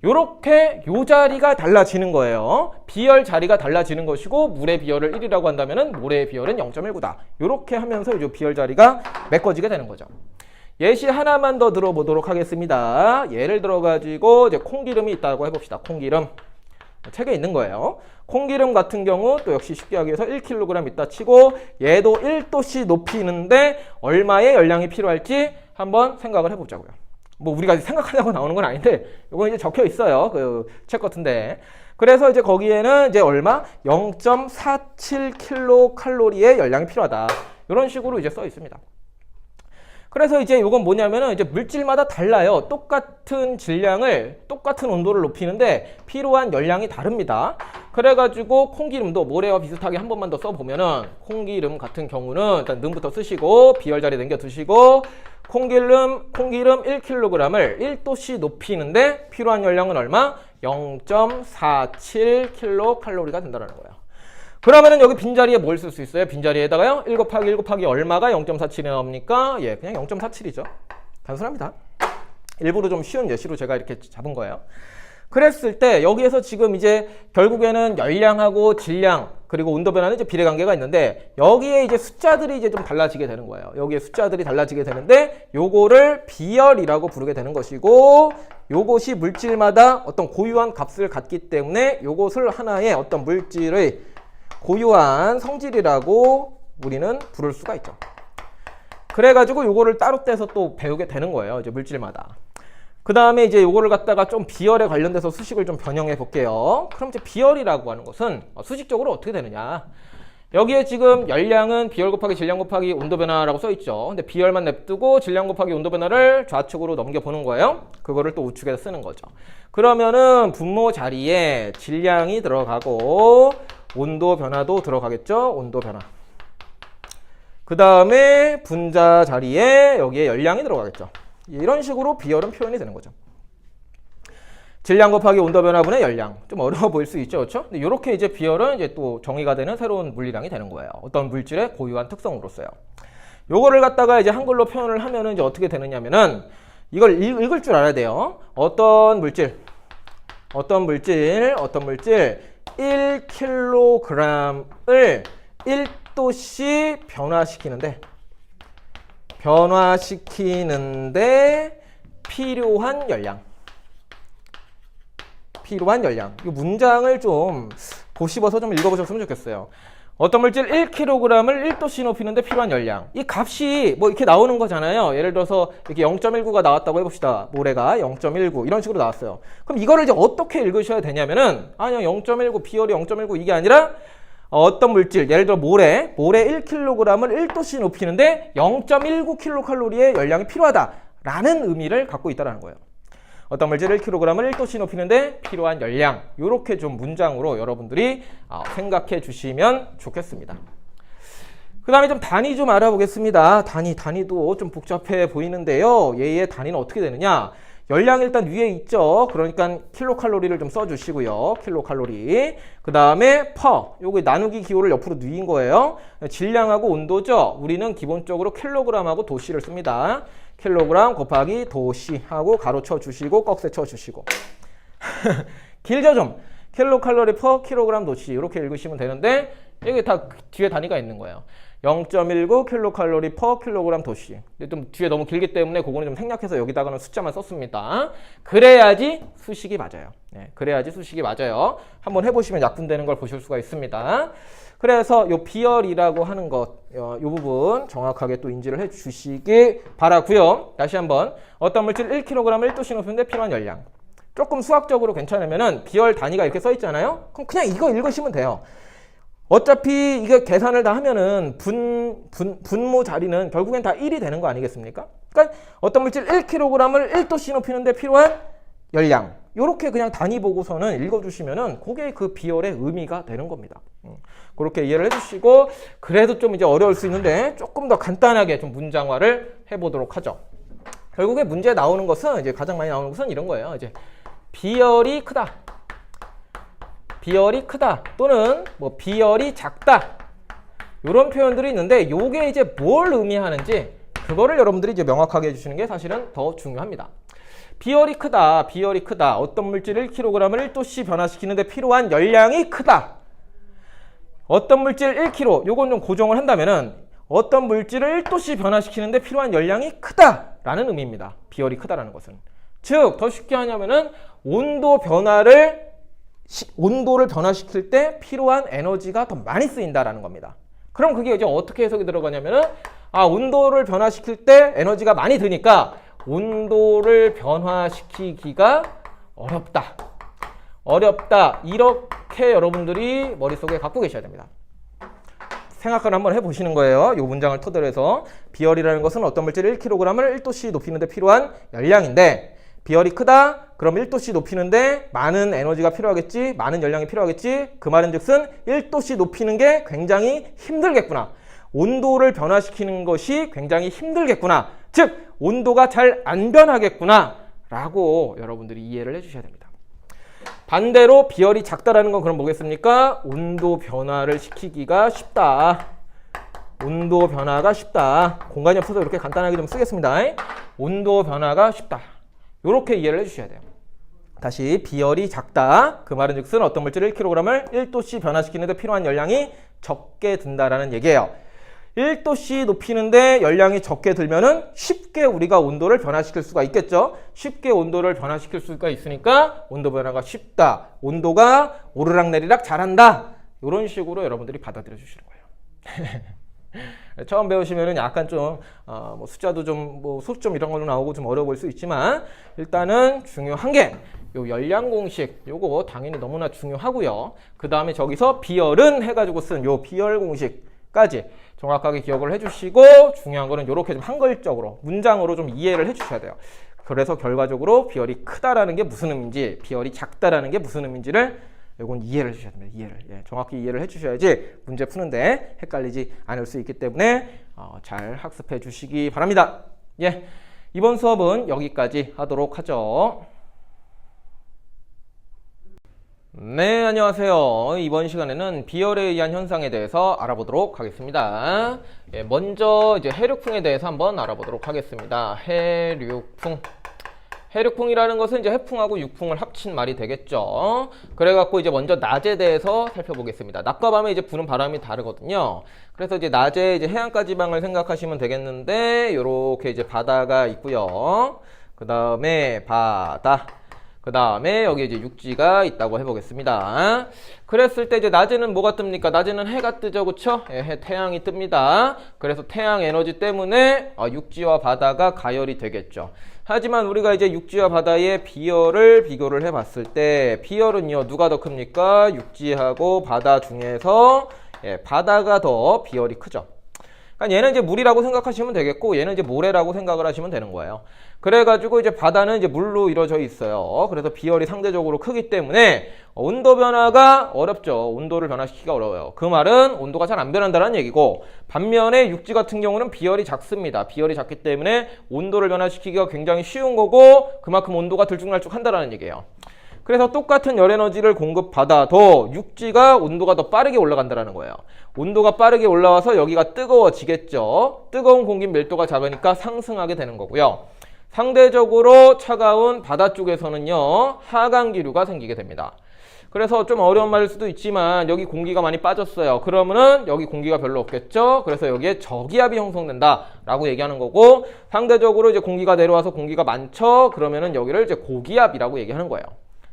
요렇게 요 자리가 달라지는 거예요. 비열 자리가 달라지는 것이고 물의 비열을 1이라고 한다면은 모래의 비열은 0.19다. 요렇게 하면서 이 비열 자리가 메꿔지게 되는 거죠. 예시 하나만 더 들어보도록 하겠습니다. 예를 들어 가지고 이제 콩기름이 있다고 해봅시다. 콩기름. 책에 있는 거예요. 콩기름 같은 경우 또 역시 쉽게 하기 위해서 1kg 있다 치고 얘도 1도씨 높이는데 얼마의 열량이 필요할지 한번 생각을 해보자고요. 뭐 우리가 생각하려고 나오는 건 아닌데 이건 이제 적혀 있어요. 그 책 같은데. 그래서 이제 거기에는 이제 얼마? 0.47kcal의 열량이 필요하다. 이런 식으로 이제 써 있습니다. 그래서 이제 이건 뭐냐면은 이제 물질마다 달라요. 똑같은 질량을 똑같은 온도를 높이는데 필요한 열량이 다릅니다. 그래가지고 콩기름도 모래와 비슷하게 한 번만 더 써보면은 콩기름 같은 경우는 일단 능부터 쓰시고 비열 자리 남겨 두시고 콩기름 1kg을 1도씨 높이는데 필요한 열량은 얼마? 0.47kcal가 된다는 거예요. 그러면은 여기 빈자리에 뭘 쓸 수 있어요? 빈자리에다가요. 1 곱하기 1 곱하기 얼마가 0.47이 나옵니까? 그냥 0.47이죠. 단순합니다. 일부러 좀 쉬운 예시로 제가 이렇게 잡은 거예요. 그랬을 때 여기에서 지금 이제 결국에는 열량하고 질량 그리고 온도 변화는 이제 비례관계가 있는데 여기에 이제 숫자들이 이제 좀 달라지게 되는 거예요. 여기에 숫자들이 달라지게 되는데 요거를 비열이라고 부르게 되는 것이고 요것이 물질마다 어떤 고유한 값을 갖기 때문에 요것을 하나의 어떤 물질의 고유한 성질이라고 우리는 부를 수가 있죠. 그래가지고 요거를 따로 떼서 또 배우게 되는 거예요. 이제 물질마다. 그 다음에 이제 요거를 갖다가 좀 비열에 관련돼서 수식을 좀 변형해 볼게요. 그럼 이제 비열이라고 하는 것은 수식적으로 어떻게 되느냐. 여기에 지금 열량은 비열 곱하기 질량 곱하기 온도 변화라고 써 있죠. 근데 비열만 냅두고 질량 곱하기 온도 변화를 좌측으로 넘겨보는 거예요. 그거를 또 우측에서 쓰는 거죠. 그러면은 분모 자리에 질량이 들어가고 온도 변화도 들어가겠죠. 온도 변화. 그 다음에 분자 자리에 여기에 열량이 들어가겠죠. 이런 식으로 비열은 표현이 되는 거죠. 질량 곱하기 온도 변화분의 열량. 좀 어려워 보일 수 있죠, 그렇죠? 근데 이렇게 이제 비열은 이제 또 정의가 되는 새로운 물리량이 되는 거예요. 어떤 물질의 고유한 특성으로서요. 요거를 갖다가 이제 한글로 표현을 하면은 이제 어떻게 되느냐면은 이걸 읽을 줄 알아야 돼요. 어떤 물질 1kg을 1도씨 변화시키는데 필요한 열량. 이 문장을 좀 보씹어서 좀 읽어보셨으면 좋겠어요. 어떤 물질 1kg을 1도씨 높이는데 필요한 열량. 이 값이 뭐 이렇게 나오는 거잖아요. 예를 들어서 이렇게 0.19가 나왔다고 해봅시다. 모래가 0.19 이런 식으로 나왔어요. 그럼 이거를 이제 어떻게 읽으셔야 되냐면은 아니요 0.19 비열이 0.19 이게 아니라 어떤 물질 예를 들어 모래 1kg을 1도씨 높이는데 0.19kcal의 열량이 필요하다라는 의미를 갖고 있다는 거예요. 어떤 물질 1kg을 1도씨 높이는데 필요한 열량. 이렇게 좀 문장으로 여러분들이 생각해 주시면 좋겠습니다. 그 다음에 좀 단위 좀 알아보겠습니다. 단위도 좀 복잡해 보이는데요. 얘의 단위는 어떻게 되느냐. 열량 일단 위에 있죠. 그러니까 킬로칼로리를 좀 써주시고요. 킬로칼로리. 그 다음에 요거 나누기 기호를 옆으로 누인 거예요. 질량하고 온도죠. 우리는 기본적으로 킬로그램하고 도씨를 씁니다. 킬로그램 곱하기 도씨 하고 가로 쳐주시고 꺽쇠 쳐주시고 길죠 좀. 킬로칼로리 퍼 킬로그램 도씨 이렇게 읽으시면 되는데 이게 다 뒤에 단위가 있는 거예요. 0.19 킬로칼로리 퍼 킬로그램 도씨. 근데 좀 뒤에 너무 길기 때문에 그거는 좀 생략해서 여기다가는 숫자만 썼습니다. 그래야지 수식이 맞아요. 네, 그래야지 수식이 맞아요. 한번 해보시면 약분되는 걸 보실 수가 있습니다. 그래서 요 비열이라고 하는 것, 요 부분 정확하게 또 인지를 해 주시기 바라고요. 다시 한번 어떤 물질 1kg을 1도씨 높이는데 필요한 열량. 조금 수학적으로 괜찮으면은 비열 단위가 이렇게 써 있잖아요. 그럼 그냥 이거 읽으시면 돼요. 어차피 이게 계산을 다 하면은 분모 자리는 결국엔 다 1이 되는 거 아니겠습니까? 그러니까 어떤 물질 1kg을 1도씨 높이는데 필요한 열량. 요렇게 그냥 단위 보고서는 읽어주시면은 그게 그 비열의 의미가 되는 겁니다. 그렇게 이해를 해주시고 그래도 좀 이제 어려울 수 있는데 조금 더 간단하게 좀 문장화를 해보도록 하죠. 결국에 문제에 나오는 것은 이제 가장 많이 나오는 것은 이런 거예요. 이제 비열이 크다 또는 뭐 비열이 작다 이런 표현들이 있는데 요게 이제 뭘 의미하는지 그거를 여러분들이 이제 명확하게 해주시는 게 사실은 더 중요합니다. 비열이 크다. 어떤 물질 1kg을 1도씨 변화시키는데 필요한 열량이 크다. 어떤 물질 1kg, 요건 좀 고정을 한다면은 어떤 물질을 1도씨 변화시키는데 필요한 열량이 크다라는 의미입니다. 비열이 크다라는 것은. 즉, 더 쉽게 하냐면은 온도를 변화시킬 때 필요한 에너지가 더 많이 쓰인다라는 겁니다. 그럼 그게 이제 어떻게 해석이 들어가냐면은 온도를 변화시킬 때 에너지가 많이 드니까 온도를 변화시키기가 어렵다. 이렇게 여러분들이 머릿속에 갖고 계셔야 됩니다. 생각을 한번 해보시는 거예요. 이 문장을 토대로 해서 비열이라는 것은 어떤 물질 1kg을 1도씨 높이는데 필요한 열량인데 비열이 크다? 그럼 1도씨 높이는데 많은 에너지가 필요하겠지? 많은 열량이 필요하겠지? 그 말은 즉슨 1도씨 높이는 게 굉장히 힘들겠구나. 온도를 변화시키는 것이 굉장히 힘들겠구나. 즉 온도가 잘 안 변하겠구나 라고 여러분들이 이해를 해주셔야 됩니다. 반대로 비열이 작다라는 건 그럼 뭐겠습니까? 온도 변화를 시키기가 쉽다. 온도 변화가 쉽다. 공간이 없어서 이렇게 간단하게 좀 쓰겠습니다. 온도 변화가 쉽다. 이렇게 이해를 해주셔야 돼요. 다시 비열이 작다. 그 말은 즉슨 어떤 물질 1kg을 1도씨 변화시키는데 필요한 열량이 적게 든다라는 얘기예요. 1도씨 높이는데 열량이 적게 들면은 쉽게 우리가 온도를 변화시킬 수가 있겠죠. 쉽게 온도를 변화시킬 수가 있으니까 온도 변화가 쉽다. 온도가 오르락내리락 잘한다. 이런 식으로 여러분들이 받아들여 주시는 거예요. 처음 배우시면은 약간 좀 뭐 숫자도 좀 뭐 수 좀 이런 걸로 나오고 좀 어려워 보일 수 있지만 일단은 중요한 게 요 열량 공식 요거 당연히 너무나 중요하고요. 그 다음에 저기서 비열은 해가지고 쓴 요 비열 공식까지 정확하게 기억을 해주시고 중요한 거는 이렇게 좀 한글적으로 문장으로 좀 이해를 해주셔야 돼요. 그래서 결과적으로 비열이 크다라는 게 무슨 의미인지 비열이 작다라는 게 무슨 의미인지를 이건 이해를 해주셔야 됩니다. 정확히 이해를 해주셔야지 문제 푸는데 헷갈리지 않을 수 있기 때문에 잘 학습해 주시기 바랍니다. 이번 수업은 여기까지 하도록 하죠. 네, 안녕하세요. 이번 시간에는 비열에 의한 현상에 대해서 알아보도록 하겠습니다. 먼저 이제 해륙풍에 대해서 한번 알아보도록 하겠습니다. 해륙풍. 해륙풍이라는 것은 이제 해풍하고 육풍을 합친 말이 되겠죠. 그래갖고 이제 먼저 낮에 대해서 살펴보겠습니다. 낮과 밤에 이제 부는 바람이 다르거든요. 그래서 이제 낮에 이제 해안가 지방을 생각하시면 되겠는데, 요렇게 이제 바다가 있고요. 그 다음에 바다. 그 다음에 여기 이제 육지가 있다고 해보겠습니다. 그랬을 때 이제 낮에는 뭐가 뜹니까? 낮에는 해가 뜨죠, 그쵸? 태양이 뜹니다. 그래서 태양 에너지 때문에 육지와 바다가 가열이 되겠죠. 하지만 우리가 이제 육지와 바다의 비열을 비교를 해봤을 때 비열은요 누가 더 큽니까? 육지하고 바다 중에서 바다가 더 비열이 크죠. 그러니까 얘는 이제 물이라고 생각하시면 되겠고 얘는 이제 모래라고 생각을 하시면 되는 거예요. 그래가지고 이제 바다는 이제 물로 이루어져 있어요. 그래서 비열이 상대적으로 크기 때문에 온도 변화가 어렵죠. 온도를 변화시키기가 어려워요. 그 말은 온도가 잘 안 변한다는 얘기고, 반면에 육지 같은 경우는 비열이 작습니다. 비열이 작기 때문에 온도를 변화시키기가 굉장히 쉬운 거고 그만큼 온도가 들쭉날쭉 한다는 얘기예요. 그래서 똑같은 열 에너지를 공급받아도 육지가 온도가 더 빠르게 올라간다는 거예요. 온도가 빠르게 올라와서 여기가 뜨거워지겠죠. 뜨거운 공기 밀도가 작으니까 상승하게 되는 거고요. 상대적으로 차가운 바다 쪽에서는요 하강 기류가 생기게 됩니다. 그래서 좀 어려운 말일 수도 있지만 여기 공기가 많이 빠졌어요. 그러면은 여기 공기가 별로 없겠죠. 그래서 여기에 저기압이 형성된다 라고 얘기하는 거고, 상대적으로 이제 공기가 내려와서 공기가 많죠. 그러면은 여기를 이제 고기압이라고 얘기하는 거예요.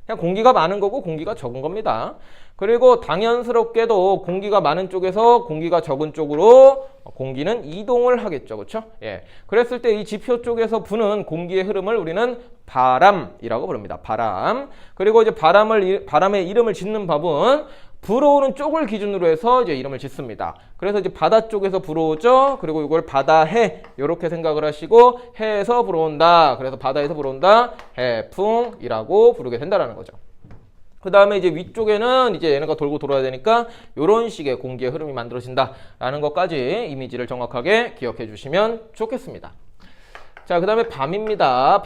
그냥 공기가 많은 거고 공기가 적은 겁니다. 그리고 당연스럽게도 공기가 많은 쪽에서 공기가 적은 쪽으로 공기는 이동을 하겠죠. 그렇죠? 예. 그랬을 때 이 지표 쪽에서 부는 공기의 흐름을 우리는 바람이라고 부릅니다. 바람. 그리고 이제 바람의 이름을 짓는 법은 불어오는 쪽을 기준으로 해서 이제 이름을 짓습니다. 그래서 이제 바다 쪽에서 불어오죠. 그리고 이걸 바다해 이렇게 생각을 하시고 해에서 불어온다. 그래서 바다에서 불어온다. 해풍이라고 부르게 된다라는 거죠. 그 다음에 이제 위쪽에는 이제 얘네가 돌고 돌아야 되니까 이런 식의 공기의 흐름이 만들어진다라는 것까지 이미지를 정확하게 기억해 주시면 좋겠습니다. 자, 그 다음에 밤입니다.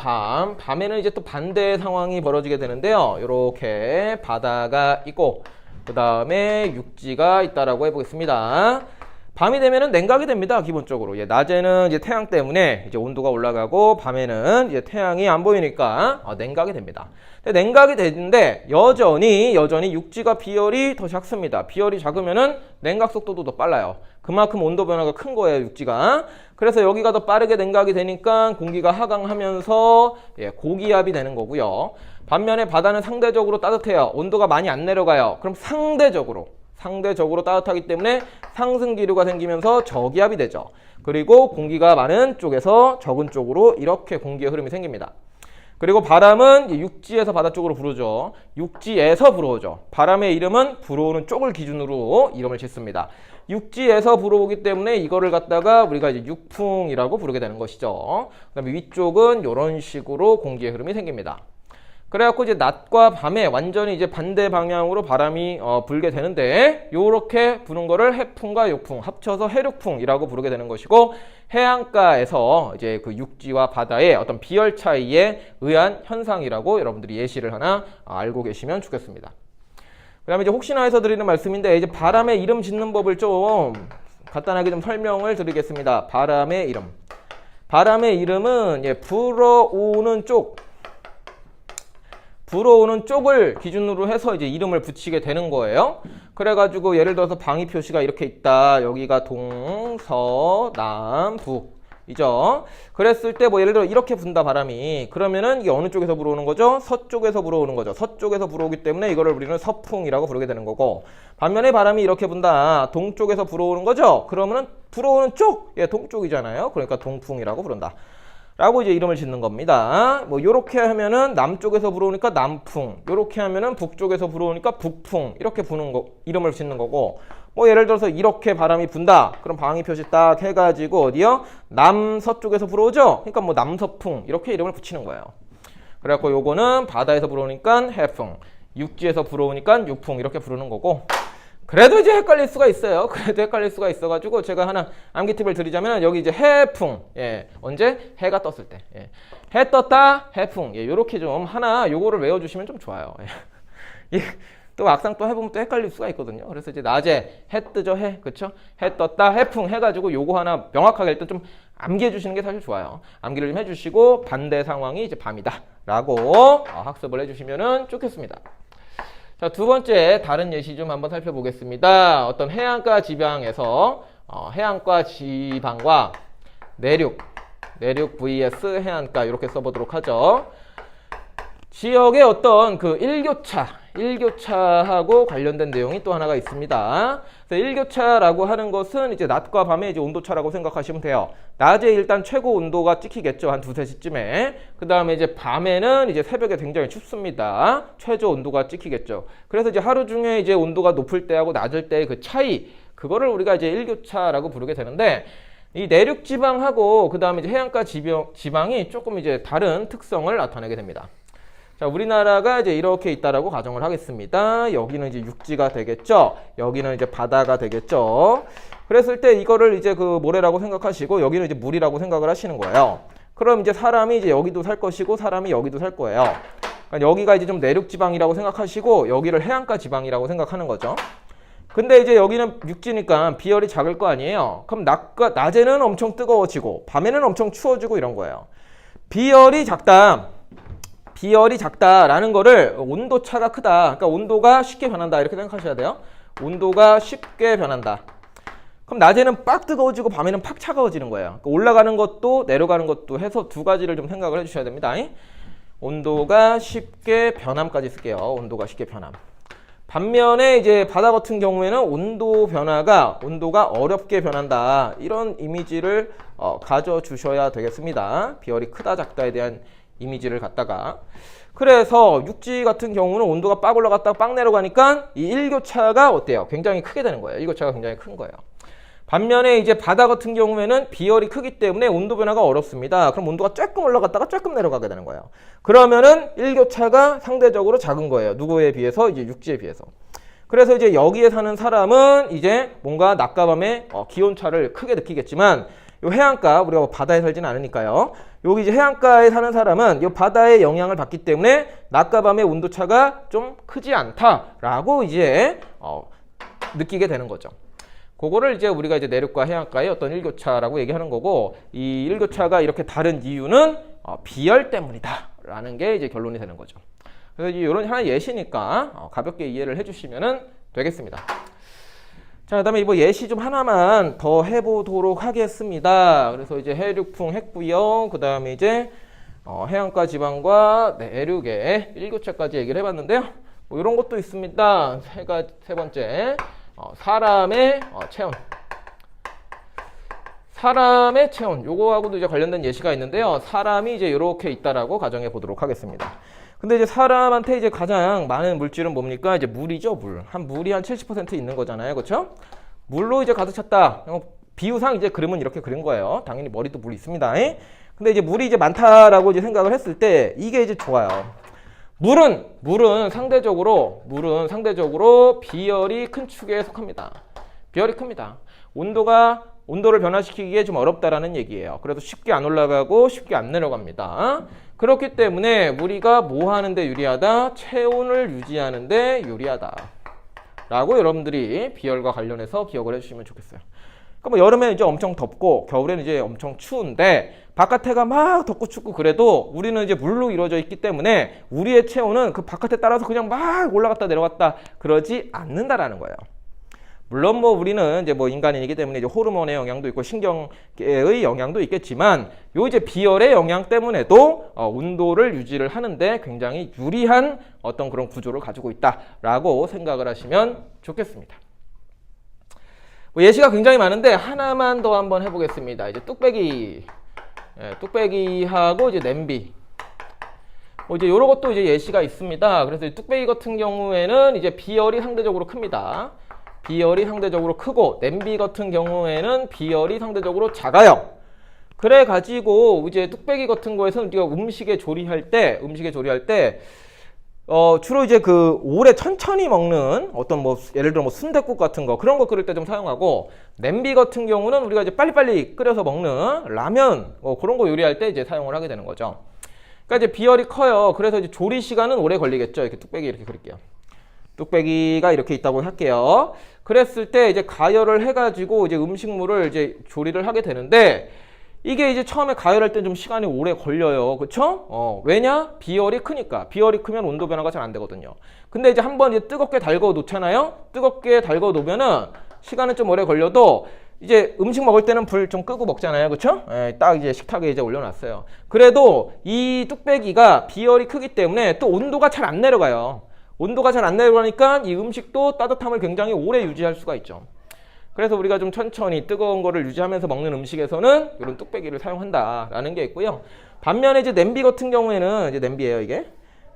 밤에는 이제 또 반대의 상황이 벌어지게 되는데요. 이렇게 바다가 있고 그 다음에 육지가 있다라고 해보겠습니다. 밤이 되면은 냉각이 됩니다. 기본적으로. 낮에는 이제 태양 때문에 이제 온도가 올라가고 밤에는 이제 태양이 안 보이니까 냉각이 됩니다. 근데 냉각이 되는데 여전히 육지가 비열이 더 작습니다. 비열이 작으면은 냉각 속도도 더 빨라요. 그만큼 온도 변화가 큰 거예요, 육지가. 그래서 여기가 더 빠르게 냉각이 되니까 공기가 하강하면서 고기압이 되는 거고요. 반면에 바다는 상대적으로 따뜻해요. 온도가 많이 안 내려가요. 그럼 상대적으로 따뜻하기 때문에 상승 기류가 생기면서 저기압이 되죠. 그리고 공기가 많은 쪽에서 적은 쪽으로 이렇게 공기의 흐름이 생깁니다. 그리고 바람은 육지에서 바다 쪽으로 불어오죠. 육지에서 불어오죠. 바람의 이름은 불어오는 쪽을 기준으로 이름을 짓습니다. 육지에서 불어오기 때문에 이거를 갖다가 우리가 이제 육풍이라고 부르게 되는 것이죠. 그다음에 위쪽은 이런 식으로 공기의 흐름이 생깁니다. 그래갖고 이제 낮과 밤에 완전히 이제 반대 방향으로 바람이 불게 되는데, 요렇게 부는 거를 해풍과 육풍 합쳐서 해륙풍이라고 부르게 되는 것이고, 해안가에서 이제 그 육지와 바다의 어떤 비열 차이에 의한 현상이라고 여러분들이 예시를 하나 알고 계시면 좋겠습니다. 그 다음에 이제 혹시나 해서 드리는 말씀인데, 이제 바람의 이름 짓는 법을 좀 간단하게 좀 설명을 드리겠습니다. 바람의 이름. 바람의 이름은 불어오는 쪽을 기준으로 해서 이제 이름을 붙이게 되는 거예요. 그래가지고 예를 들어서 방위 표시가 이렇게 있다. 여기가 동, 서, 남, 북이죠. 그랬을 때 뭐 예를 들어 이렇게 분다 바람이. 그러면은 이게 어느 쪽에서 불어오는 거죠? 서쪽에서 불어오는 거죠. 서쪽에서 불어오기 때문에 이거를 우리는 서풍이라고 부르게 되는 거고, 반면에 바람이 이렇게 분다. 동쪽에서 불어오는 거죠. 그러면은 불어오는 쪽, 동쪽이잖아요. 그러니까 동풍이라고 부른다. 라고 이제 이름을 짓는 겁니다. 뭐 요렇게 하면은 남쪽에서 불어오니까 남풍, 요렇게 하면은 북쪽에서 불어오니까 북풍, 이렇게 부는 거, 이름을 짓는 거고, 뭐 예를 들어서 이렇게 바람이 분다. 그럼 방위 표시 딱 해가지고 어디요? 남서쪽에서 불어오죠? 그러니까 뭐 남서풍, 이렇게 이름을 붙이는 거예요. 그래갖고 요거는 바다에서 불어오니까 해풍, 육지에서 불어오니까 육풍, 이렇게 부르는 거고, 그래도 이제 헷갈릴 수가 있어요. 그래도 헷갈릴 수가 있어가지고 제가 하나 암기 팁을 드리자면 여기 이제 해풍, 예, 언제? 해가 떴을 때, 예. 해 떴다, 해풍, 예, 요렇게 좀 하나 요거를 외워주시면 좀 좋아요. 예. 또 막상 또 해보면 또 헷갈릴 수가 있거든요. 그래서 이제 낮에 해 뜨죠, 해, 그쵸? 해 떴다, 해풍 해가지고 요거 하나 명확하게 일단 좀 암기해 주시는 게 사실 좋아요. 암기를 좀 해주시고 반대 상황이 이제 밤이다라고 학습을 해주시면은 좋겠습니다. 자, 두 번째 다른 예시 좀 한번 살펴보겠습니다. 어떤 해안가 지방에서 해안가 지방과 내륙 vs 해안가 이렇게 써보도록 하죠. 지역의 어떤 그 일교차하고 관련된 내용이 또 하나가 있습니다. 그래서 일교차라고 하는 것은 이제 낮과 밤의 이제 온도차라고 생각하시면 돼요. 낮에 일단 최고 온도가 찍히겠죠. 한 2-3시쯤에. 그 다음에 이제 밤에는 이제 새벽에 굉장히 춥습니다. 최저 온도가 찍히겠죠. 그래서 이제 하루 중에 이제 온도가 높을 때하고 낮을 때의 그 차이, 그거를 우리가 이제 일교차라고 부르게 되는데, 이 내륙 지방하고 그 다음에 이제 해안가 지방이 조금 이제 다른 특성을 나타내게 됩니다. 자, 우리나라가 이제 이렇게 있다라고 가정을 하겠습니다. 여기는 이제 육지가 되겠죠. 여기는 이제 바다가 되겠죠. 그랬을 때 이거를 이제 그 모래라고 생각하시고 여기는 이제 물이라고 생각을 하시는 거예요. 그럼 이제 사람이 이제 여기도 살 것이고 사람이 여기도 살 거예요. 그러니까 여기가 이제 좀 내륙 지방이라고 생각하시고 여기를 해안가 지방이라고 생각하는 거죠. 근데 이제 여기는 육지니까 비열이 작을 거 아니에요. 그럼 낮에는 엄청 뜨거워지고 밤에는 엄청 추워지고 이런 거예요. 비열이 작다라는 거를 온도 차가 크다. 그러니까 온도가 쉽게 변한다. 이렇게 생각하셔야 돼요. 온도가 쉽게 변한다. 그럼 낮에는 빡 뜨거워지고 밤에는 팍 차가워지는 거예요. 그러니까 올라가는 것도 내려가는 것도 해서 두 가지를 좀 생각을 해주셔야 됩니다. 온도가 쉽게 변함까지 쓸게요. 온도가 쉽게 변함. 반면에 이제 바다 같은 경우에는 온도가 어렵게 변한다. 이런 이미지를 가져주셔야 되겠습니다. 비열이 크다 작다에 대한 이미지를 갖다가. 그래서 육지 같은 경우는 온도가 빡 올라갔다가 빡 내려가니까 이 일교차가 어때요? 굉장히 크게 되는 거예요. 일교차가 굉장히 큰 거예요. 반면에 이제 바다 같은 경우에는 비열이 크기 때문에 온도 변화가 어렵습니다. 그럼 온도가 조금 올라갔다가 조금 내려가게 되는 거예요. 그러면은 일교차가 상대적으로 작은 거예요. 누구에 비해서? 이제 육지에 비해서. 그래서 이제 여기에 사는 사람은 이제 뭔가 낮과 밤의 기온차를 크게 느끼겠지만 요 해안가, 우리가 뭐 바다에 살지는 않으니까요. 여기 이제 해안가에 사는 사람은 이 바다의 영향을 받기 때문에 낮과 밤의 온도차가 좀 크지 않다라고 이제 느끼게 되는 거죠. 그거를 이제 우리가 이제 내륙과 해안가의 어떤 일교차라고 얘기하는 거고, 이 일교차가 이렇게 다른 이유는 비열 때문이다라는 게 이제 결론이 되는 거죠. 그래서 이런 하나 예시니까 가볍게 이해를 해주시면 되겠습니다. 자, 그다음에 이번 예시 좀 하나만 더 해보도록 하겠습니다. 그래서 이제 해륙풍, 핵부영, 그다음에 이제 해안가 지방과 내륙의 일교차까지 얘기를 해봤는데요. 뭐 이런 것도 있습니다. 세 번째, 사람의 체온. 사람의 체온. 요거하고도 이제 관련된 예시가 있는데요. 사람이 이제 이렇게 있다라고 가정해 보도록 하겠습니다. 근데 이제 사람한테 이제 가장 많은 물질은 뭡니까? 이제 물이죠, 물. 물이 한 70% 있는 거잖아요. 그렇죠? 물로 이제 가득 찼다. 비유상 이제 그림은 이렇게 그린 거예요. 당연히 머리도 물이 있습니다. 근데 이제 물이 이제 많다라고 이제 생각을 했을 때 이게 이제 좋아요. 물은 상대적으로 비열이 큰 축에 속합니다. 비열이 큽니다. 온도를 변화시키기에 좀 어렵다라는 얘기예요. 그래서 쉽게 안 올라가고 쉽게 안 내려갑니다. 그렇기 때문에 우리가 뭐 하는데 유리하다? 체온을 유지하는데 유리하다. 라고 여러분들이 비열과 관련해서 기억을 해주시면 좋겠어요. 그러니까 뭐 여름에 이제 엄청 덥고 겨울에는 이제 엄청 추운데 바깥에가 막 덥고 춥고 그래도 우리는 이제 물로 이루어져 있기 때문에 우리의 체온은 그 바깥에 따라서 그냥 막 올라갔다 내려갔다 그러지 않는다라는 거예요. 물론 뭐 우리는 이제 뭐 인간이기 때문에 이제 호르몬의 영향도 있고 신경의 영향도 있겠지만 요 이제 비열의 영향 때문에도 온도를 유지를 하는데 굉장히 유리한 어떤 그런 구조를 가지고 있다라고 생각을 하시면 좋겠습니다. 뭐 예시가 굉장히 많은데 하나만 더 한번 해보겠습니다. 이제 뚝배기하고 이제 냄비. 뭐 이제 요런 것도 이제 예시가 있습니다. 그래서 뚝배기 같은 경우에는 이제 비열이 상대적으로 큽니다. 비열이 상대적으로 크고 냄비 같은 경우에는 비열이 상대적으로 작아요. 그래 가지고 이제 뚝배기 같은 거에서는 우리가 음식에 조리할 때 주로 이제 그 오래 천천히 먹는 어떤 뭐 예를 들어 뭐 순댓국 같은 거 그런 거 끓일 때 좀 사용하고, 냄비 같은 경우는 우리가 이제 빨리빨리 끓여서 먹는 라면 그런 거 요리할 때 이제 사용을 하게 되는 거죠. 그러니까 이제 비열이 커요. 그래서 이제 조리 시간은 오래 걸리겠죠. 이렇게 뚝배기 이렇게 그릴게요. 뚝배기가 이렇게 있다고 할게요. 그랬을 때 이제 가열을 해가지고 이제 음식물을 이제 조리를 하게 되는데, 이게 이제 처음에 가열할 때 좀 시간이 오래 걸려요. 그쵸? 왜냐? 비열이 크니까. 비열이 크면 온도 변화가 잘 안 되거든요. 근데 이제 한번 이제 뜨겁게 달궈 놓잖아요? 뜨겁게 달궈 놓으면은 시간은 좀 오래 걸려도 이제 음식 먹을 때는 불 좀 끄고 먹잖아요. 그쵸? 딱 이제 식탁에 이제 올려놨어요. 그래도 이 뚝배기가 비열이 크기 때문에 또 온도가 잘 안 내려가요. 온도가 잘 안 내려가니까 이 음식도 따뜻함을 굉장히 오래 유지할 수가 있죠. 그래서 우리가 좀 천천히 뜨거운 거를 유지하면서 먹는 음식에서는 이런 뚝배기를 사용한다라는 게 있고요. 반면에 이제 냄비 같은 경우에는, 이제 냄비예요, 이게.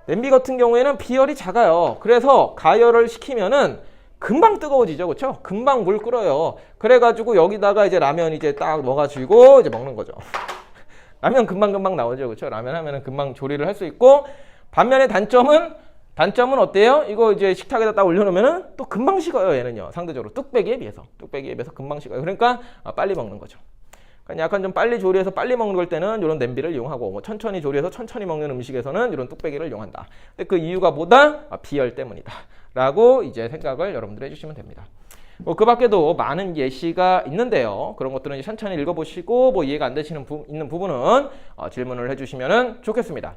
냄비 같은 경우에는 비열이 작아요. 그래서 가열을 시키면은 금방 뜨거워지죠. 그렇죠? 금방 물 끓어요. 그래가지고 여기다가 이제 라면 이제 딱 넣어가지고 이제 먹는 거죠. 라면 금방 나오죠. 그렇죠? 라면 하면은 금방 조리를 할 수 있고, 반면에 단점은 어때요? 이거 이제 식탁에다 딱 올려놓으면은 또 금방 식어요, 얘는요. 상대적으로 뚝배기에 비해서 금방 식어요. 그러니까 빨리 먹는 거죠. 그러니까 약간 좀 빨리 조리해서 빨리 먹는 걸 때는 이런 냄비를 이용하고, 뭐 천천히 조리해서 천천히 먹는 음식에서는 이런 뚝배기를 이용한다. 근데 그 이유가 뭐다? 비열 때문이다 라고 이제 생각을 여러분들 해주시면 됩니다. 그 밖에도 많은 예시가 있는데요. 그런 것들은 이제 천천히 읽어보시고, 뭐 이해가 안 되시는 있는 부분은 질문을 해주시면 좋겠습니다.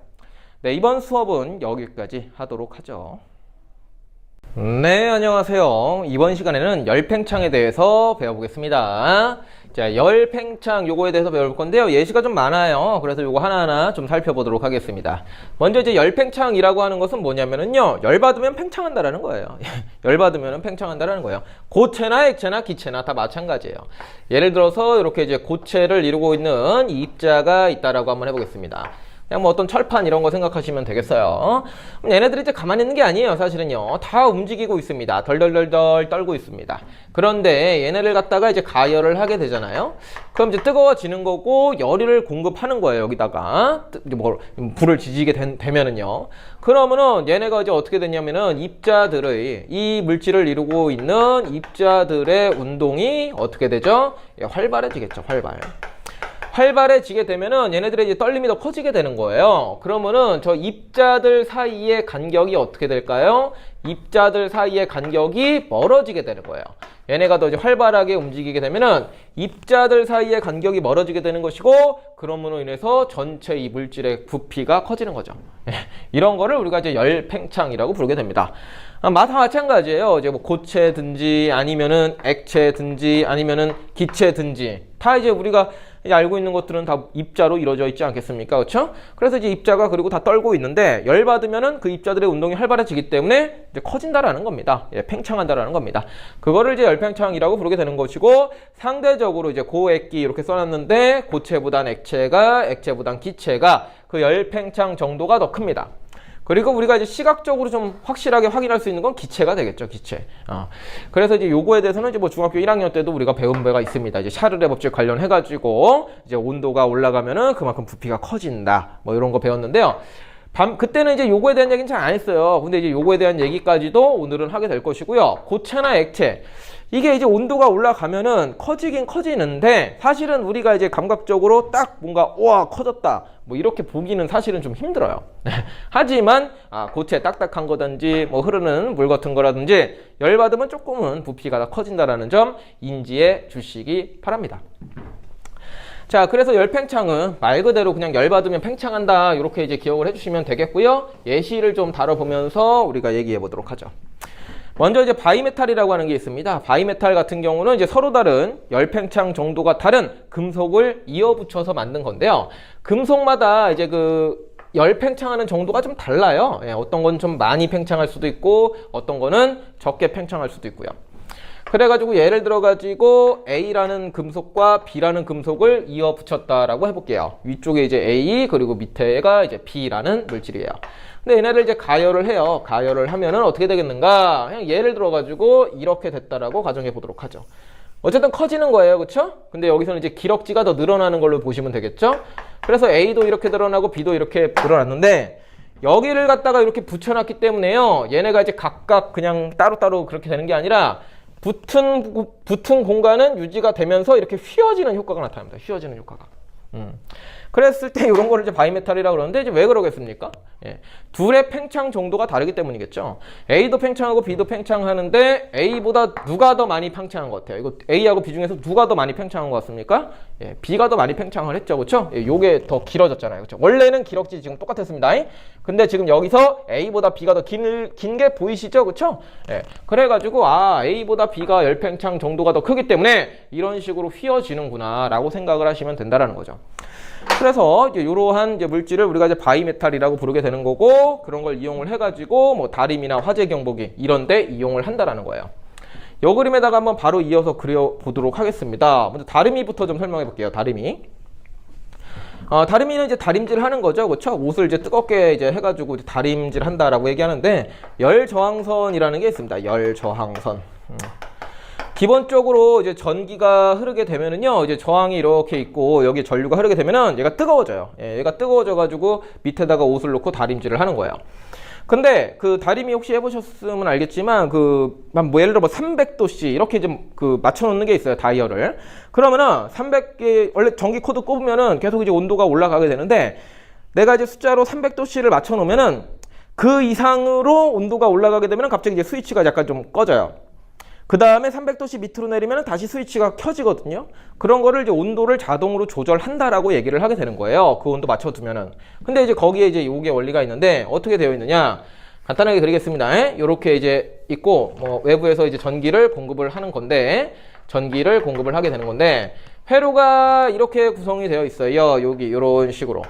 네, 이번 수업은 여기까지 하도록 하죠. 네, 안녕하세요. 이번 시간에는 열팽창에 대해서 배워보겠습니다. 자, 열팽창 요거에 대해서 배울 건데요. 예시가 좀 많아요. 그래서 요거 하나하나 좀 살펴보도록 하겠습니다. 먼저 이제 열팽창이라고 하는 것은 뭐냐면은요, 열받으면 팽창한다라는 거예요. 열받으면 팽창한다라는 거예요. 고체나 액체나 기체나 다 마찬가지예요. 예를 들어서 이렇게 이제 고체를 이루고 있는 이 입자가 있다라고 한번 해보겠습니다. 그냥 뭐 어떤 철판 이런 거 생각하시면 되겠어요. 얘네들이 이제 가만히 있는 게 아니에요. 사실은요. 다 움직이고 있습니다. 덜덜덜덜 떨고 있습니다. 그런데 얘네를 갖다가 이제 가열을 하게 되잖아요. 그럼 이제 뜨거워지는 거고 열을 공급하는 거예요. 여기다가 뭐 불을 지지게 되면은요. 그러면은 얘네가 이제 어떻게 되냐면은 입자들의, 이 물질을 이루고 있는 입자들의 운동이 어떻게 되죠? 활발해지겠죠. 활발해지게 되면은 얘네들의 이제 떨림이 더 커지게 되는 거예요. 그러면은 저 입자들 사이의 간격이 어떻게 될까요? 입자들 사이의 간격이 멀어지게 되는 거예요. 얘네가 더 이제 활발하게 움직이게 되면은 입자들 사이의 간격이 멀어지게 되는 것이고, 그럼으로 인해서 전체 이 물질의 부피가 커지는 거죠. 이런 거를 우리가 이제 열팽창이라고 부르게 됩니다. 마찬가지예요. 이제 뭐 고체든지 아니면은 액체든지 아니면은 기체든지 다 이제 우리가 알고 있는 것들은 다 입자로 이루어져 있지 않겠습니까? 그렇죠? 그래서 이제 입자가 그리고 다 떨고 있는데, 열 받으면은 그 입자들의 운동이 활발해지기 때문에 이제 커진다라는 겁니다. 팽창한다라는 겁니다. 그거를 이제 열팽창이라고 부르게 되는 것이고, 상대적으로 이제 고액기 이렇게 써놨는데, 고체보단 액체가, 액체보단 기체가 그 열팽창 정도가 더 큽니다. 그리고 우리가 이제 시각적으로 좀 확실하게 확인할 수 있는 건 기체가 되겠죠, 기체. 그래서 이제 요거에 대해서는 이제 뭐 중학교 1학년 때도 우리가 배운 바가 있습니다. 이제 샤르레 법칙 관련해가지고 이제 온도가 올라가면은 그만큼 부피가 커진다. 뭐 이런 거 배웠는데요. 그때는 이제 요거에 대한 얘기는 잘 안 했어요. 근데 이제 요거에 대한 얘기까지도 오늘은 하게 될 것이고요. 고체나 액체. 이게 이제 온도가 올라가면은 커지긴 커지는데, 사실은 우리가 이제 감각적으로 딱 뭔가 우와 커졌다 뭐 이렇게 보기는 사실은 좀 힘들어요. 하지만 고체 딱딱한 거든지 뭐 흐르는 물 같은 거라든지 열 받으면 조금은 부피가 다 커진다라는 점 인지해 주시기 바랍니다. 자, 그래서 열팽창은 말 그대로 그냥 열 받으면 팽창한다, 이렇게 이제 기억을 해주시면 되겠고요. 예시를 좀 다뤄보면서 우리가 얘기해 보도록 하죠. 먼저 이제 바이메탈이라고 하는 게 있습니다. 바이메탈 같은 경우는 이제 서로 다른 열팽창 정도가 다른 금속을 이어붙여서 만든 건데요. 금속마다 이제 그 열팽창하는 정도가 좀 달라요. 어떤 건 좀 많이 팽창할 수도 있고, 어떤 거는 적게 팽창할 수도 있고요. 그래가지고 예를 들어가지고 A라는 금속과 B라는 금속을 이어 붙였다라고 해볼게요. 위쪽에 이제 A, 그리고 밑에가 이제 B라는 물질이에요. 근데 얘네를 이제 가열을 해요. 가열을 하면은 어떻게 되겠는가? 그냥 예를 들어가지고 이렇게 됐다라고 가정해 보도록 하죠. 어쨌든 커지는 거예요. 그쵸? 근데 여기서는 이제 기럭지가 더 늘어나는 걸로 보시면 되겠죠? 그래서 A도 이렇게 늘어나고 B도 이렇게 늘어났는데, 여기를 갖다가 이렇게 붙여놨기 때문에요. 얘네가 이제 각각 그냥 따로따로 그렇게 되는 게 아니라 붙은 공간은 유지가 되면서 이렇게 휘어지는 효과가 나타납니다. 휘어지는 효과가. 그랬을 때 이런 거를 이제 바이메탈이라고 그러는데 이제 왜 그러겠습니까? 예. 둘의 팽창 정도가 다르기 때문이겠죠. A도 팽창하고 B도 팽창하는데 A보다 누가 더 많이 팽창한 것 같아요? 이거 A하고 B 중에서 누가 더 많이 팽창한 것 같습니까? 예. B가 더 많이 팽창을 했죠. 그렇죠? 예. 요게 더 길어졌잖아요. 그렇죠? 원래는 기럭지 지금 똑같았습니다. 근데 지금 여기서 A보다 B가 더 긴 게 보이시죠? 그렇죠? 예. 그래가지고 A보다 B가 열팽창 정도가 더 크기 때문에 이런 식으로 휘어지는구나 라고 생각을 하시면 된다라는 거죠. 그래서 이러한 물질을 우리가 이제 바이메탈이라고 부르게 되는 거고, 그런 걸 이용을 해가지고 뭐 다림이나 화재 경보기 이런데 이용을 한다라는 거예요. 이 그림에다가 한번 바로 이어서 그려보도록 하겠습니다. 먼저 다림이부터 좀 설명해 볼게요. 다림이. 다림이는 이제 다림질 하는 거죠. 그렇죠? 옷을 이제 뜨겁게 이제 해가지고 이제 다림질 한다라고 얘기하는데, 열저항선이라는 게 있습니다. 열저항선. 기본적으로 이제 전기가 흐르게 되면은요, 이제 저항이 이렇게 있고 여기 전류가 흐르게 되면은 얘가 뜨거워져요. 예, 얘가 뜨거워져가지고 밑에다가 옷을 놓고 다림질을 하는 거예요. 근데 그 다림이 혹시 해보셨으면 알겠지만 뭐 예를 들어 뭐 300도씨 이렇게 좀 맞춰놓는 게 있어요. 다이얼을. 그러면은 300개 원래 전기 코드 꼽으면은 계속 이제 온도가 올라가게 되는데, 내가 이제 숫자로 300도씨를 맞춰놓으면은 그 이상으로 온도가 올라가게 되면은 갑자기 이제 스위치가 약간 좀 꺼져요. 그 다음에 300도씨 밑으로 내리면 다시 스위치가 켜지거든요. 그런 거를 이제 온도를 자동으로 조절한다라고 얘기를 하게 되는 거예요. 그 온도 맞춰두면은. 근데 이제 거기에 이제 요게 원리가 있는데, 어떻게 되어 있느냐. 간단하게 그리겠습니다. 요렇게 이제 있고, 뭐 외부에서 이제 전기를 공급을 하는 건데, 전기를 공급을 하게 되는 건데, 회로가 이렇게 구성이 되어 있어요. 여기 요런 식으로.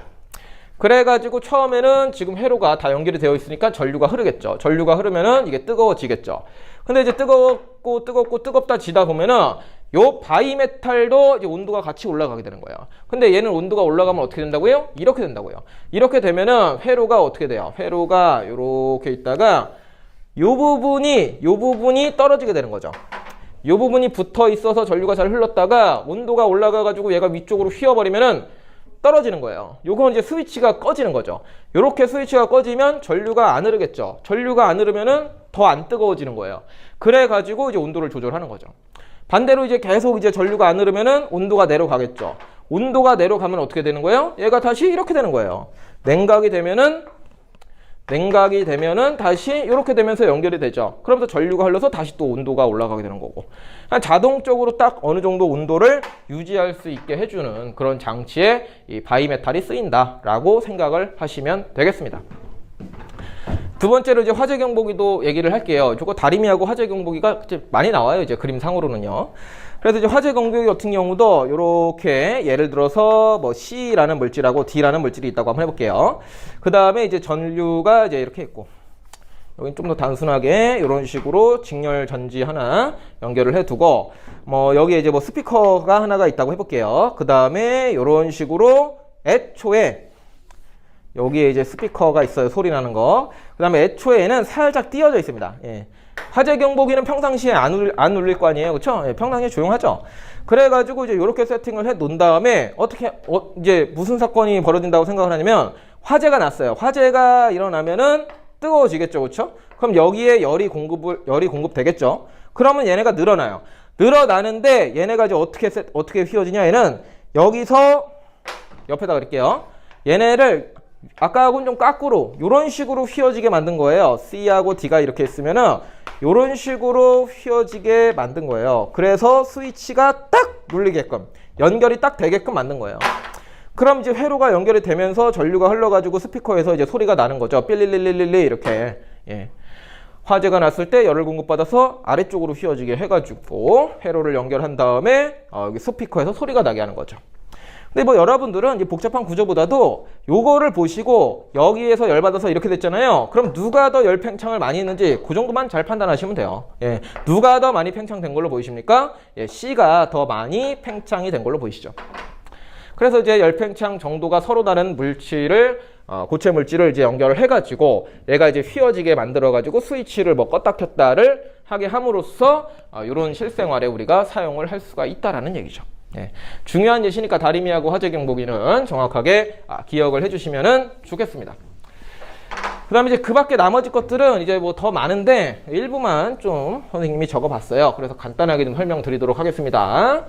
그래가지고 처음에는 지금 회로가 다 연결이 되어 있으니까 전류가 흐르겠죠. 전류가 흐르면은 이게 뜨거워지겠죠. 근데 이제 뜨겁다 지다 보면은 요 바이메탈도 이제 온도가 같이 올라가게 되는 거예요. 근데 얘는 온도가 올라가면 어떻게 된다고요? 이렇게 된다고요. 이렇게 되면은 회로가 어떻게 돼요? 회로가 요렇게 있다가 요 부분이 떨어지게 되는 거죠. 요 부분이 붙어 있어서 전류가 잘 흘렀다가 온도가 올라가가지고 얘가 위쪽으로 휘어버리면은 떨어지는 거예요. 요건 이제 스위치가 꺼지는 거죠. 요렇게 스위치가 꺼지면 전류가 안 흐르겠죠. 전류가 안 흐르면은 더 안 뜨거워지는 거예요. 그래가지고 이제 온도를 조절하는 거죠. 반대로 이제 계속 이제 전류가 안 흐르면은 온도가 내려가겠죠. 온도가 내려가면 어떻게 되는 거예요? 얘가 다시 이렇게 되는 거예요. 냉각이 되면은 다시 이렇게 되면서 연결이 되죠. 그러면서 전류가 흘러서 다시 또 온도가 올라가게 되는 거고, 자동적으로 딱 어느 정도 온도를 유지할 수 있게 해주는 그런 장치에 이 바이메탈이 쓰인다라고 생각을 하시면 되겠습니다. 두 번째로 이제 화재 경보기도 얘기를 할게요. 저거 다림이하고 화재 경보기가 많이 나와요. 이제 그림상으로는요. 그래서 이제 화재 경보기 같은 경우도 이렇게 예를 들어서 뭐 C라는 물질하고 D라는 물질이 있다고 한번 해볼게요. 그 다음에 이제 전류가 이제 이렇게 있고, 여긴 좀 더 단순하게 이런 식으로 직렬 전지 하나 연결을 해두고, 뭐 여기에 이제 뭐 스피커가 하나가 있다고 해볼게요. 그 다음에 이런 식으로 애초에 여기에 이제 스피커가 있어요. 소리 나는 거. 그 다음에 애초에는 살짝 띄어져 있습니다. 예. 화재 경보기는 평상시에 안 울릴 거 아니에요. 그쵸? 예, 평상시에 조용하죠? 그래가지고 이제 이렇게 세팅을 해 놓은 다음에 어떻게, 이제 무슨 사건이 벌어진다고 생각을 하냐면, 화재가 났어요. 화재가 일어나면은 뜨거워지겠죠. 그쵸? 그럼 여기에 열이 공급되겠죠? 그러면 얘네가 늘어나요. 늘어나는데 얘네가 이제 어떻게 휘어지냐? 얘는 여기서 옆에다 그릴게요. 얘네를 아까하고는 좀 거꾸로 이런 식으로 휘어지게 만든 거예요. C하고 D가 이렇게 있으면은 이런 식으로 휘어지게 만든 거예요. 그래서 스위치가 딱 눌리게끔, 연결이 딱 되게끔 만든 거예요. 그럼 이제 회로가 연결이 되면서 전류가 흘러가지고 스피커에서 이제 소리가 나는 거죠. 삘릴릴릴릴리 이렇게. 예. 화재가 났을 때 열을 공급받아서 아래쪽으로 휘어지게 해가지고 회로를 연결한 다음에 여기 스피커에서 소리가 나게 하는 거죠. 근데 뭐 여러분들은 이제 복잡한 구조보다도 요거를 보시고 여기에서 열받아서 이렇게 됐잖아요. 그럼 누가 더 열 팽창을 많이 했는지 그 정도만 잘 판단하시면 돼요. 예. 누가 더 많이 팽창된 걸로 보이십니까? 예, C가 더 많이 팽창이 된 걸로 보이시죠. 그래서 이제 열 팽창 정도가 서로 다른 물질을 고체 물질을 이제 연결을 해가지고 얘가 이제 휘어지게 만들어가지고 스위치를 뭐 껐다 켰다를 하게 함으로써 이런 실생활에 우리가 사용을 할 수가 있다라는 얘기죠. 예, 중요한 예시니까 다림이하고 화재 경보기는 정확하게 기억을 해주시면 좋겠습니다. 그 다음에 이제 그 밖에 나머지 것들은 이제 뭐 더 많은데 일부만 좀 선생님이 적어봤어요. 그래서 간단하게 좀 설명드리도록 하겠습니다.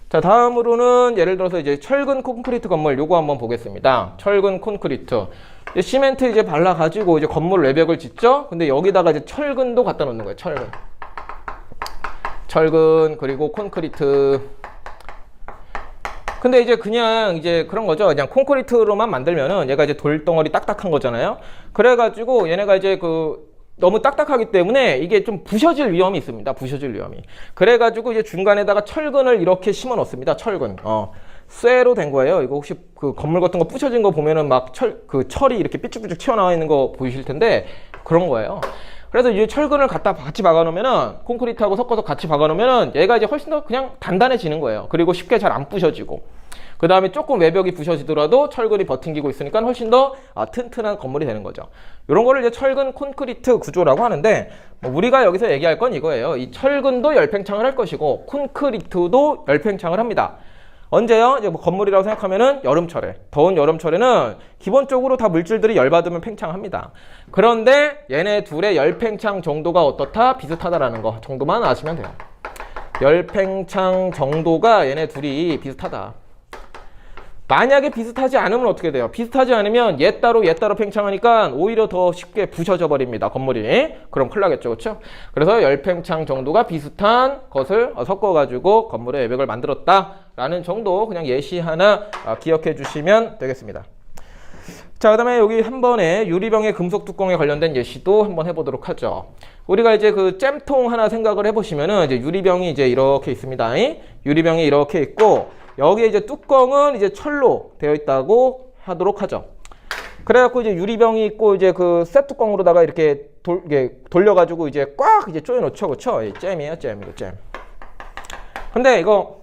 자, 다음으로는 예를 들어서 이제 철근 콘크리트 건물 요거 한번 보겠습니다. 철근 콘크리트. 이제 시멘트 이제 발라가지고 이제 건물 외벽을 짓죠? 근데 여기다가 이제 철근도 갖다 놓는 거예요. 철근. 철근, 그리고 콘크리트. 근데 이제 그냥 이제 그런 거죠. 그냥 콘크리트로만 만들면은 얘가 이제 돌덩어리 딱딱한 거잖아요. 그래가지고 얘네가 이제 너무 딱딱하기 때문에 이게 좀 부셔질 위험이 있습니다. 부셔질 위험이. 그래가지고 이제 중간에다가 철근을 이렇게 심어 놓습니다. 철근. 쇠로 된 거예요. 이거 혹시 그 건물 같은 거 부셔진 거 보면은 막 철이 이렇게 삐쭉삐쭉 튀어나와 있는 거 보이실 텐데 그런 거예요. 그래서 이제 철근을 갖다 같이 박아 놓으면은 콘크리트하고 섞어서 같이 박아 놓으면은 얘가 이제 훨씬 더 그냥 단단해지는 거예요. 그리고 쉽게 잘 안 부셔지고. 그 다음에 조금 외벽이 부셔지더라도 철근이 버팅기고 있으니까 훨씬 더 튼튼한 건물이 되는 거죠. 이런 거를 이제 철근 콘크리트 구조라고 하는데 우리가 여기서 얘기할 건 이거예요. 이 철근도 열팽창을 할 것이고 콘크리트도 열팽창을 합니다. 언제요? 이제 뭐 건물이라고 생각하면은 여름철에, 더운 여름철에는 기본적으로 다 물질들이 열받으면 팽창합니다. 그런데 얘네 둘의 열팽창 정도가 어떻다? 비슷하다라는 거 정도만 아시면 돼요. 열팽창 정도가 얘네 둘이 비슷하다. 만약에 비슷하지 않으면 어떻게 돼요? 비슷하지 않으면 얘 따로 팽창하니까 오히려 더 쉽게 부셔져 버립니다. 건물이. 그럼 큰일 나겠죠. 그렇죠? 그래서 열팽창 정도가 비슷한 것을 섞어가지고 건물의 외벽을 만들었다라는 정도 그냥 예시 하나 기억해 주시면 되겠습니다. 자, 그 다음에 여기 한 번에 유리병의 금속 뚜껑에 관련된 예시도 한번 해보도록 하죠. 우리가 이제 그 잼통 하나 생각을 해보시면은 이제 유리병이 이제 이렇게 있습니다. 유리병이 이렇게 있고 여기에 이제 뚜껑은 이제 철로 되어 있다고 하도록 하죠. 그래갖고 이제 유리병이 있고 이제 그 쇠 뚜껑으로다가 이렇게 돌려가지고 이제 꽉 이제 조여놓죠. 그쵸? 잼이에요, 잼. 이거 잼. 근데 이거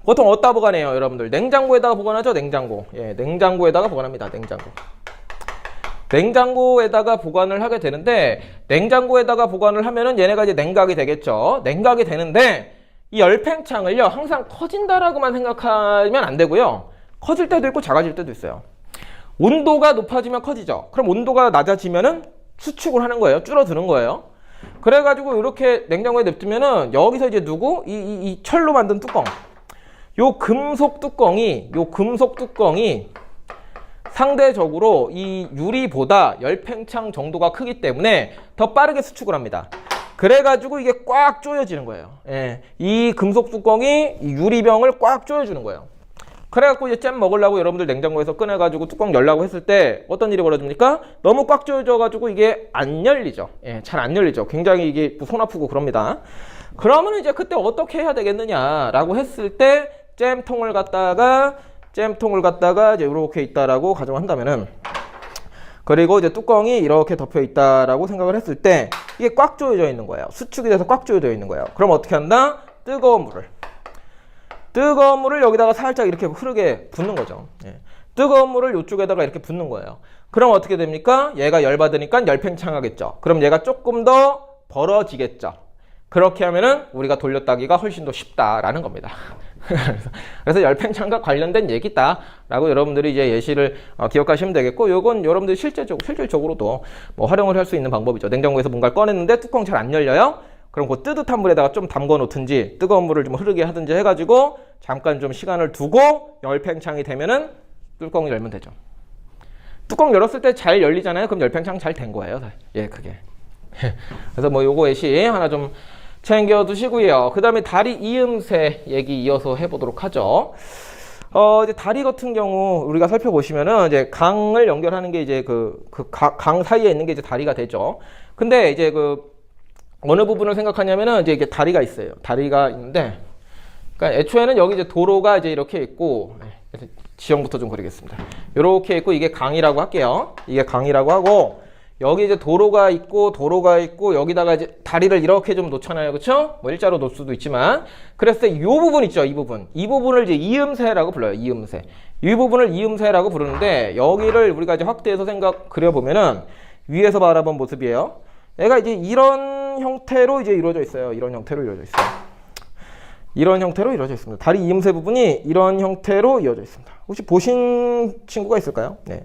보통 어디다 보관해요, 여러분들? 냉장고에다가 보관하죠, 냉장고. 예, 냉장고에다가 보관합니다, 냉장고. 냉장고에다가 보관을 하게 되는데 냉장고에다가 보관을 하면은 얘네가 이제 냉각이 되겠죠. 냉각이 되는데 이 열팽창을요 항상 커진다라고만 생각하면 안 되고요. 커질 때도 있고 작아질 때도 있어요. 온도가 높아지면 커지죠. 그럼 온도가 낮아지면은 수축을 하는 거예요. 줄어드는 거예요. 그래가지고 이렇게 냉장고에 냅두면은 여기서 이제 이 철로 만든 뚜껑, 요 금속 뚜껑이 상대적으로 이 유리보다 열팽창 정도가 크기 때문에 더 빠르게 수축을 합니다. 그래가지고 이게 꽉 조여지는 거예요. 예, 이 금속 뚜껑이 이 유리병을 꽉 조여주는 거예요. 그래갖고 이제 잼 먹으려고 여러분들 냉장고에서 꺼내가지고 뚜껑 열라고 했을 때 어떤 일이 벌어집니까? 너무 꽉 조여져가지고 이게 안 열리죠. 예, 잘 안 열리죠. 굉장히 이게 손 아프고 그럽니다. 그러면 이제 그때 어떻게 해야 되겠느냐라고 했을 때 잼통을 갖다가 이제 이렇게 있다라고 가정한다면은, 그리고 이제 뚜껑이 이렇게 덮여 있다라고 생각을 했을 때 이게 꽉 조여져 있는 거예요. 수축이 돼서 꽉 조여져 있는 거예요. 그럼 어떻게 한다? 뜨거운 물을 여기다가 살짝 이렇게 흐르게 붓는 거죠. 예. 뜨거운 물을 이쪽에다가 이렇게 붓는 거예요. 그럼 어떻게 됩니까? 얘가 열받으니까 열팽창하겠죠. 그럼 얘가 조금 더 벌어지겠죠. 그렇게 하면은 우리가 돌려따기가 훨씬 더 쉽다라는 겁니다. 그래서 열팽창과 관련된 얘기다라고 여러분들이 이제 예시를 기억하시면 되겠고, 요건 여러분들이 실질적으로도 뭐 활용을 할 수 있는 방법이죠. 냉장고에서 뭔가를 꺼냈는데 뚜껑 잘 안 열려요? 그럼 그 뜨뜻한 물에다가 좀 담궈 놓든지 뜨거운 물을 좀 흐르게 하든지 해가지고 잠깐 좀 시간을 두고 열팽창이 되면은 뚜껑을 열면 되죠. 뚜껑 열었을 때 잘 열리잖아요. 그럼 열팽창 잘 된 거예요. 예, 그게. 그래서 뭐 요거 예시 하나 좀 챙겨 두시고요. 그 다음에 다리 이음새 얘기 이어서 해보도록 하죠. 이제 다리 같은 경우 우리가 살펴보시면은 이제 강을 연결하는 게 이제 강 사이에 있는 게 이제 다리가 되죠. 근데 이제 어느 부분을 생각하냐면은 이제 이게 다리가 있어요. 다리가 있는데, 그러니까 애초에는 여기 이제 도로가 이제 이렇게 있고, 지형부터 좀 그리겠습니다. 이렇게 있고 이게 강이라고 할게요. 이게 강이라고 하고, 여기 이제 도로가 있고 여기다가 이제 다리를 이렇게 좀 놓잖아요. 그쵸? 뭐 일자로 놓을 수도 있지만, 그랬을 때 이 부분 있죠. 이 부분을 이제 이음새라고 불러요. 이음새. 이 부분을 이음새라고 부르는데, 여기를 우리가 이제 확대해서 그려보면은 위에서 바라본 모습이에요. 얘가 이제 이런 형태로 이제 이루어져 있어요. 이런 형태로 이루어져 있습니다. 다리 이음새 부분이 이런 형태로 이어져 있습니다. 혹시 보신 친구가 있을까요? 네.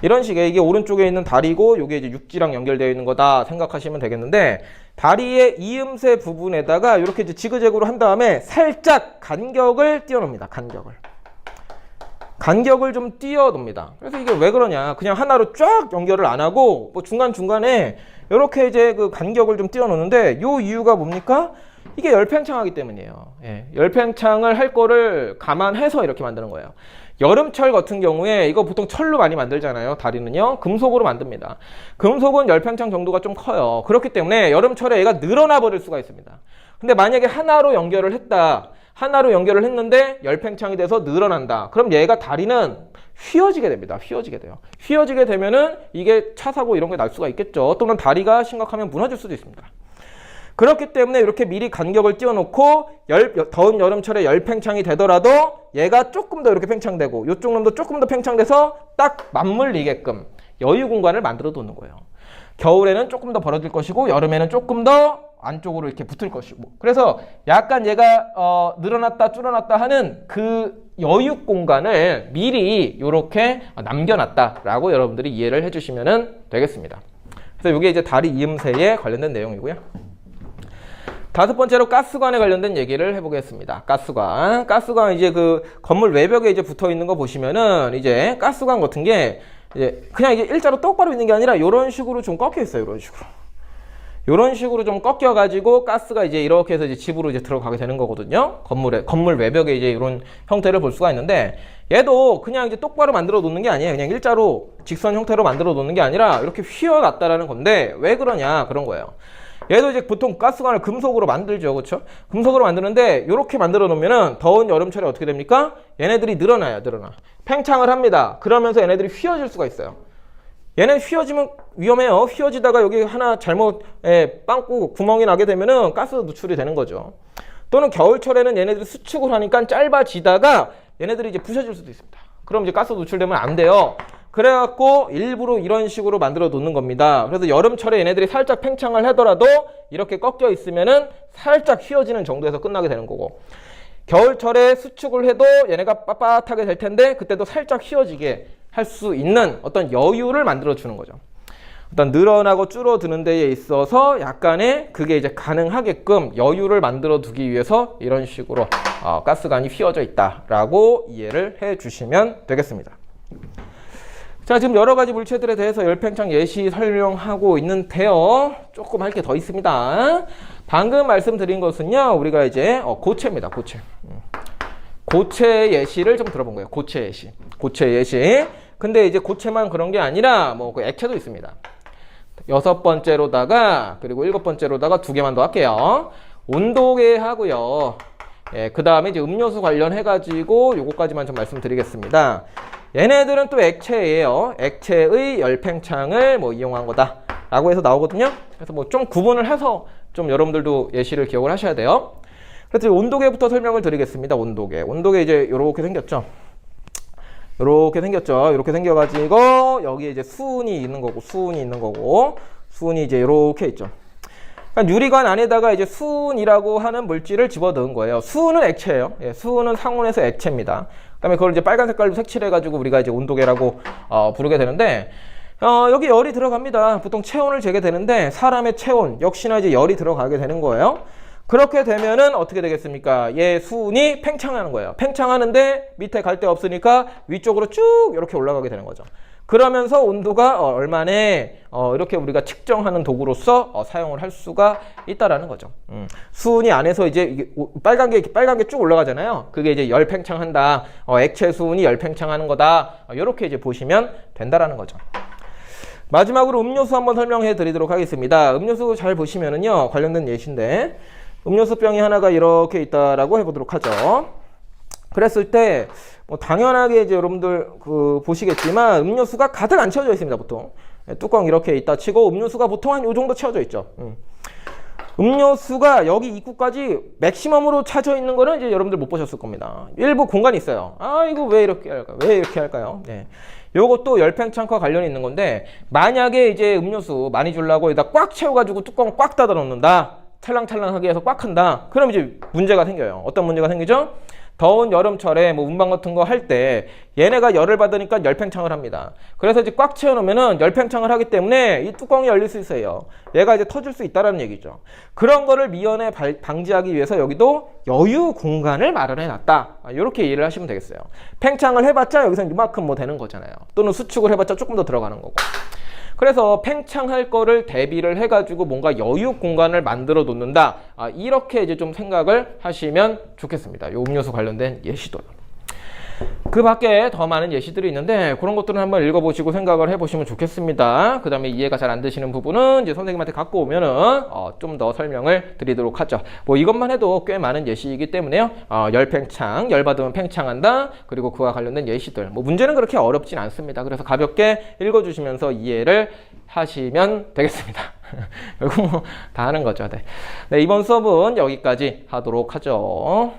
이런 식의 이게 오른쪽에 있는 다리고 이게 이제 육지랑 연결되어 있는 거다 생각하시면 되겠는데 다리의 이음새 부분에다가 이렇게 이제 지그재그로 한 다음에 살짝 간격을 띄워놓습니다. 간격을 좀 띄워놓습니다. 그래서 이게 왜 그러냐? 그냥 하나로 쫙 연결을 안 하고 뭐 중간중간에 이렇게 이제 그 간격을 좀 띄워놓는데 요 이유가 뭡니까? 이게 열팽창하기 때문이에요. 예, 열팽창을 할 거를 감안해서 이렇게 만드는 거예요. 여름철 같은 경우에 이거 보통 철로 많이 만들잖아요. 다리는요. 금속으로 만듭니다. 금속은 열팽창 정도가 좀 커요. 그렇기 때문에 여름철에 얘가 늘어나 버릴 수가 있습니다. 근데 만약에 하나로 연결을 했다. 하나로 연결을 했는데 열팽창이 돼서 늘어난다. 그럼 얘가 다리는 휘어지게 됩니다. 휘어지게 돼요. 휘어지게 되면은 이게 차 사고 이런 게 날 수가 있겠죠. 또는 다리가 심각하면 무너질 수도 있습니다. 그렇기 때문에 이렇게 미리 간격을 띄워놓고 더운 여름철에 열팽창이 되더라도 얘가 조금 더 이렇게 팽창되고 이쪽 놈도 조금 더 팽창돼서 딱 맞물리게끔 여유 공간을 만들어 두는 거예요. 겨울에는 조금 더 벌어질 것이고 여름에는 조금 더 안쪽으로 이렇게 붙을 것이고 그래서 약간 얘가 늘어났다 줄어났다 하는 그 여유 공간을 미리 이렇게 남겨놨다라고 여러분들이 이해를 해주시면 되겠습니다. 그래서 이게 이제 다리 이음새에 관련된 내용이고요. 다섯 번째로 가스관에 관련된 얘기를 해보겠습니다. 가스관 이제 그 건물 외벽에 이제 붙어 있는 거 보시면은 이제 가스관 같은 게 이제 그냥 이게 일자로 똑바로 있는 게 아니라 이런 식으로 좀 꺾여 있어요. 이런 식으로 좀 꺾여 가지고 가스가 이제 이렇게 해서 이제 집으로 이제 들어가게 되는 거거든요. 건물 외벽에 이제 이런 형태를 볼 수가 있는데 얘도 그냥 이제 똑바로 만들어 놓는 게 아니에요. 그냥 일자로 직선 형태로 만들어 놓는 게 아니라 이렇게 휘어놨다라는 건데 왜 그러냐 그런 거예요. 얘도 이제 보통 가스관을 금속으로 만들죠. 그렇죠? 금속으로 만드는데 이렇게 만들어 놓으면은 더운 여름철에 어떻게 됩니까? 얘네들이 늘어나. 팽창을 합니다. 그러면서 얘네들이 휘어질 수가 있어요. 얘네 휘어지면 위험해요. 휘어지다가 여기 하나 잘못 빵꾸 구멍이 나게 되면은 가스 누출이 되는 거죠. 또는 겨울철에는 얘네들이 수축을 하니까 짧아지다가 얘네들이 이제 부셔질 수도 있습니다. 그럼 이제 가스 누출되면 안 돼요. 그래갖고 일부러 이런 식으로 만들어 놓는 겁니다. 그래서 여름철에 얘네들이 살짝 팽창을 하더라도 이렇게 꺾여 있으면은 살짝 휘어지는 정도에서 끝나게 되는 거고 겨울철에 수축을 해도 얘네가 빳빳하게 될 텐데 그때도 살짝 휘어지게 할 수 있는 어떤 여유를 만들어 주는 거죠. 어떤 늘어나고 줄어드는 데에 있어서 약간의 그게 이제 가능하게끔 여유를 만들어 두기 위해서 이런 식으로 가스관이 휘어져 있다라고 이해를 해 주시면 되겠습니다. 자, 지금 여러 가지 물체들에 대해서 열팽창 예시 설명하고 있는데요. 조금 할 게 더 있습니다. 방금 말씀드린 것은요, 우리가 이제 고체입니다. 고체 예시를 좀 들어본 거예요. 고체 예시. 근데 이제 고체만 그런 게 아니라 뭐 그 액체도 있습니다. 6번째로다가 그리고 7번째로다가 2개만 더 할게요. 온도계 하고요. 그 다음에 이제 음료수 관련해가지고 요거까지만 좀 말씀드리겠습니다. 얘네들은 또 액체예요. 액체의 열팽창을 뭐 이용한 거다라고 해서 나오거든요. 그래서 뭐 좀 구분을 해서 좀 여러분들도 예시를 기억을 하셔야 돼요. 그래서 온도계부터 설명을 드리겠습니다. 온도계 이제 요렇게 생겼죠. 이렇게 생겨가지고 여기에 이제 수은이 있는 거고 수은이 이제 이렇게 있죠. 그러니까 유리관 안에다가 이제 수은이라고 하는 물질을 집어넣은 거예요. 수은은 액체예요. 수은은 상온에서 액체입니다. 그다음에 그걸 이제 빨간 색깔로 색칠해가지고 우리가 이제 온도계라고 부르게 되는데 여기 열이 들어갑니다. 보통 체온을 재게 되는데 사람의 체온 역시나 이제 열이 들어가게 되는 거예요. 그렇게 되면은 어떻게 되겠습니까? 얘 수은이 팽창하는 거예요. 팽창하는데 밑에 갈 데 없으니까 위쪽으로 쭉 이렇게 올라가게 되는 거죠. 그러면서 온도가 얼마네 이렇게 우리가 측정하는 도구로서 사용을 할 수가 있다라는 거죠. 수은이 안에서 이제 이게 빨간 게 쭉 올라가잖아요. 그게 이제 열 팽창한다. 액체 수은이 열 팽창하는 거다. 이렇게 이제 보시면 된다라는 거죠. 마지막으로 음료수 한번 설명해 드리도록 하겠습니다. 음료수 잘 보시면은요, 관련된 예시인데, 음료수 병이 하나가 이렇게 있다라고 해보도록 하죠. 그랬을 때, 뭐 당연하게 이제 여러분들 보시겠지만, 음료수가 가득 안 채워져 있습니다, 보통. 뚜껑 이렇게 있다 치고, 음료수가 보통 한 요 정도 채워져 있죠. 음료수가 여기 입구까지 맥시멈으로 차져 있는 거는 이제 여러분들 못 보셨을 겁니다. 일부 공간이 있어요. 이거 왜 이렇게 할까요? 네. 요것도 열팽창과 관련이 있는 건데, 만약에 이제 음료수 많이 주려고 여기다 꽉 채워가지고 뚜껑을 꽉 닫아 놓는다. 찰랑찰랑하게 해서 꽉 한다. 그럼 이제 문제가 생겨요. 어떤 문제가 생기죠? 더운 여름철에 뭐 운반 같은 거 할 때 얘네가 열을 받으니까 열팽창을 합니다. 그래서 이제 꽉 채워놓으면은 열팽창을 하기 때문에 이 뚜껑이 열릴 수 있어요. 얘가 이제 터질 수 있다라는 얘기죠. 그런 거를 미연에 방지하기 위해서 여기도 여유 공간을 마련해 놨다. 이렇게 이해를 하시면 되겠어요. 팽창을 해봤자 여기서 이만큼 뭐 되는 거잖아요. 또는 수축을 해봤자 조금 더 들어가는 거고. 그래서 팽창할 거를 대비를 해가지고 뭔가 여유 공간을 만들어 놓는다. 이렇게 이제 좀 생각을 하시면 좋겠습니다. 이 음료수 관련된 예시도. 그 밖에 더 많은 예시들이 있는데 그런 것들은 한번 읽어보시고 생각을 해보시면 좋겠습니다. 그 다음에 이해가 잘 안 되시는 부분은 이제 선생님한테 갖고 오면은 좀 더 설명을 드리도록 하죠. 뭐 이것만 해도 꽤 많은 예시이기 때문에요. 열팽창, 열받으면 팽창한다. 그리고 그와 관련된 예시들. 뭐 문제는 그렇게 어렵진 않습니다. 그래서 가볍게 읽어주시면서 이해를 하시면 되겠습니다. 결국 뭐 다 하는 거죠. 네. 네, 이번 수업은 여기까지 하도록 하죠.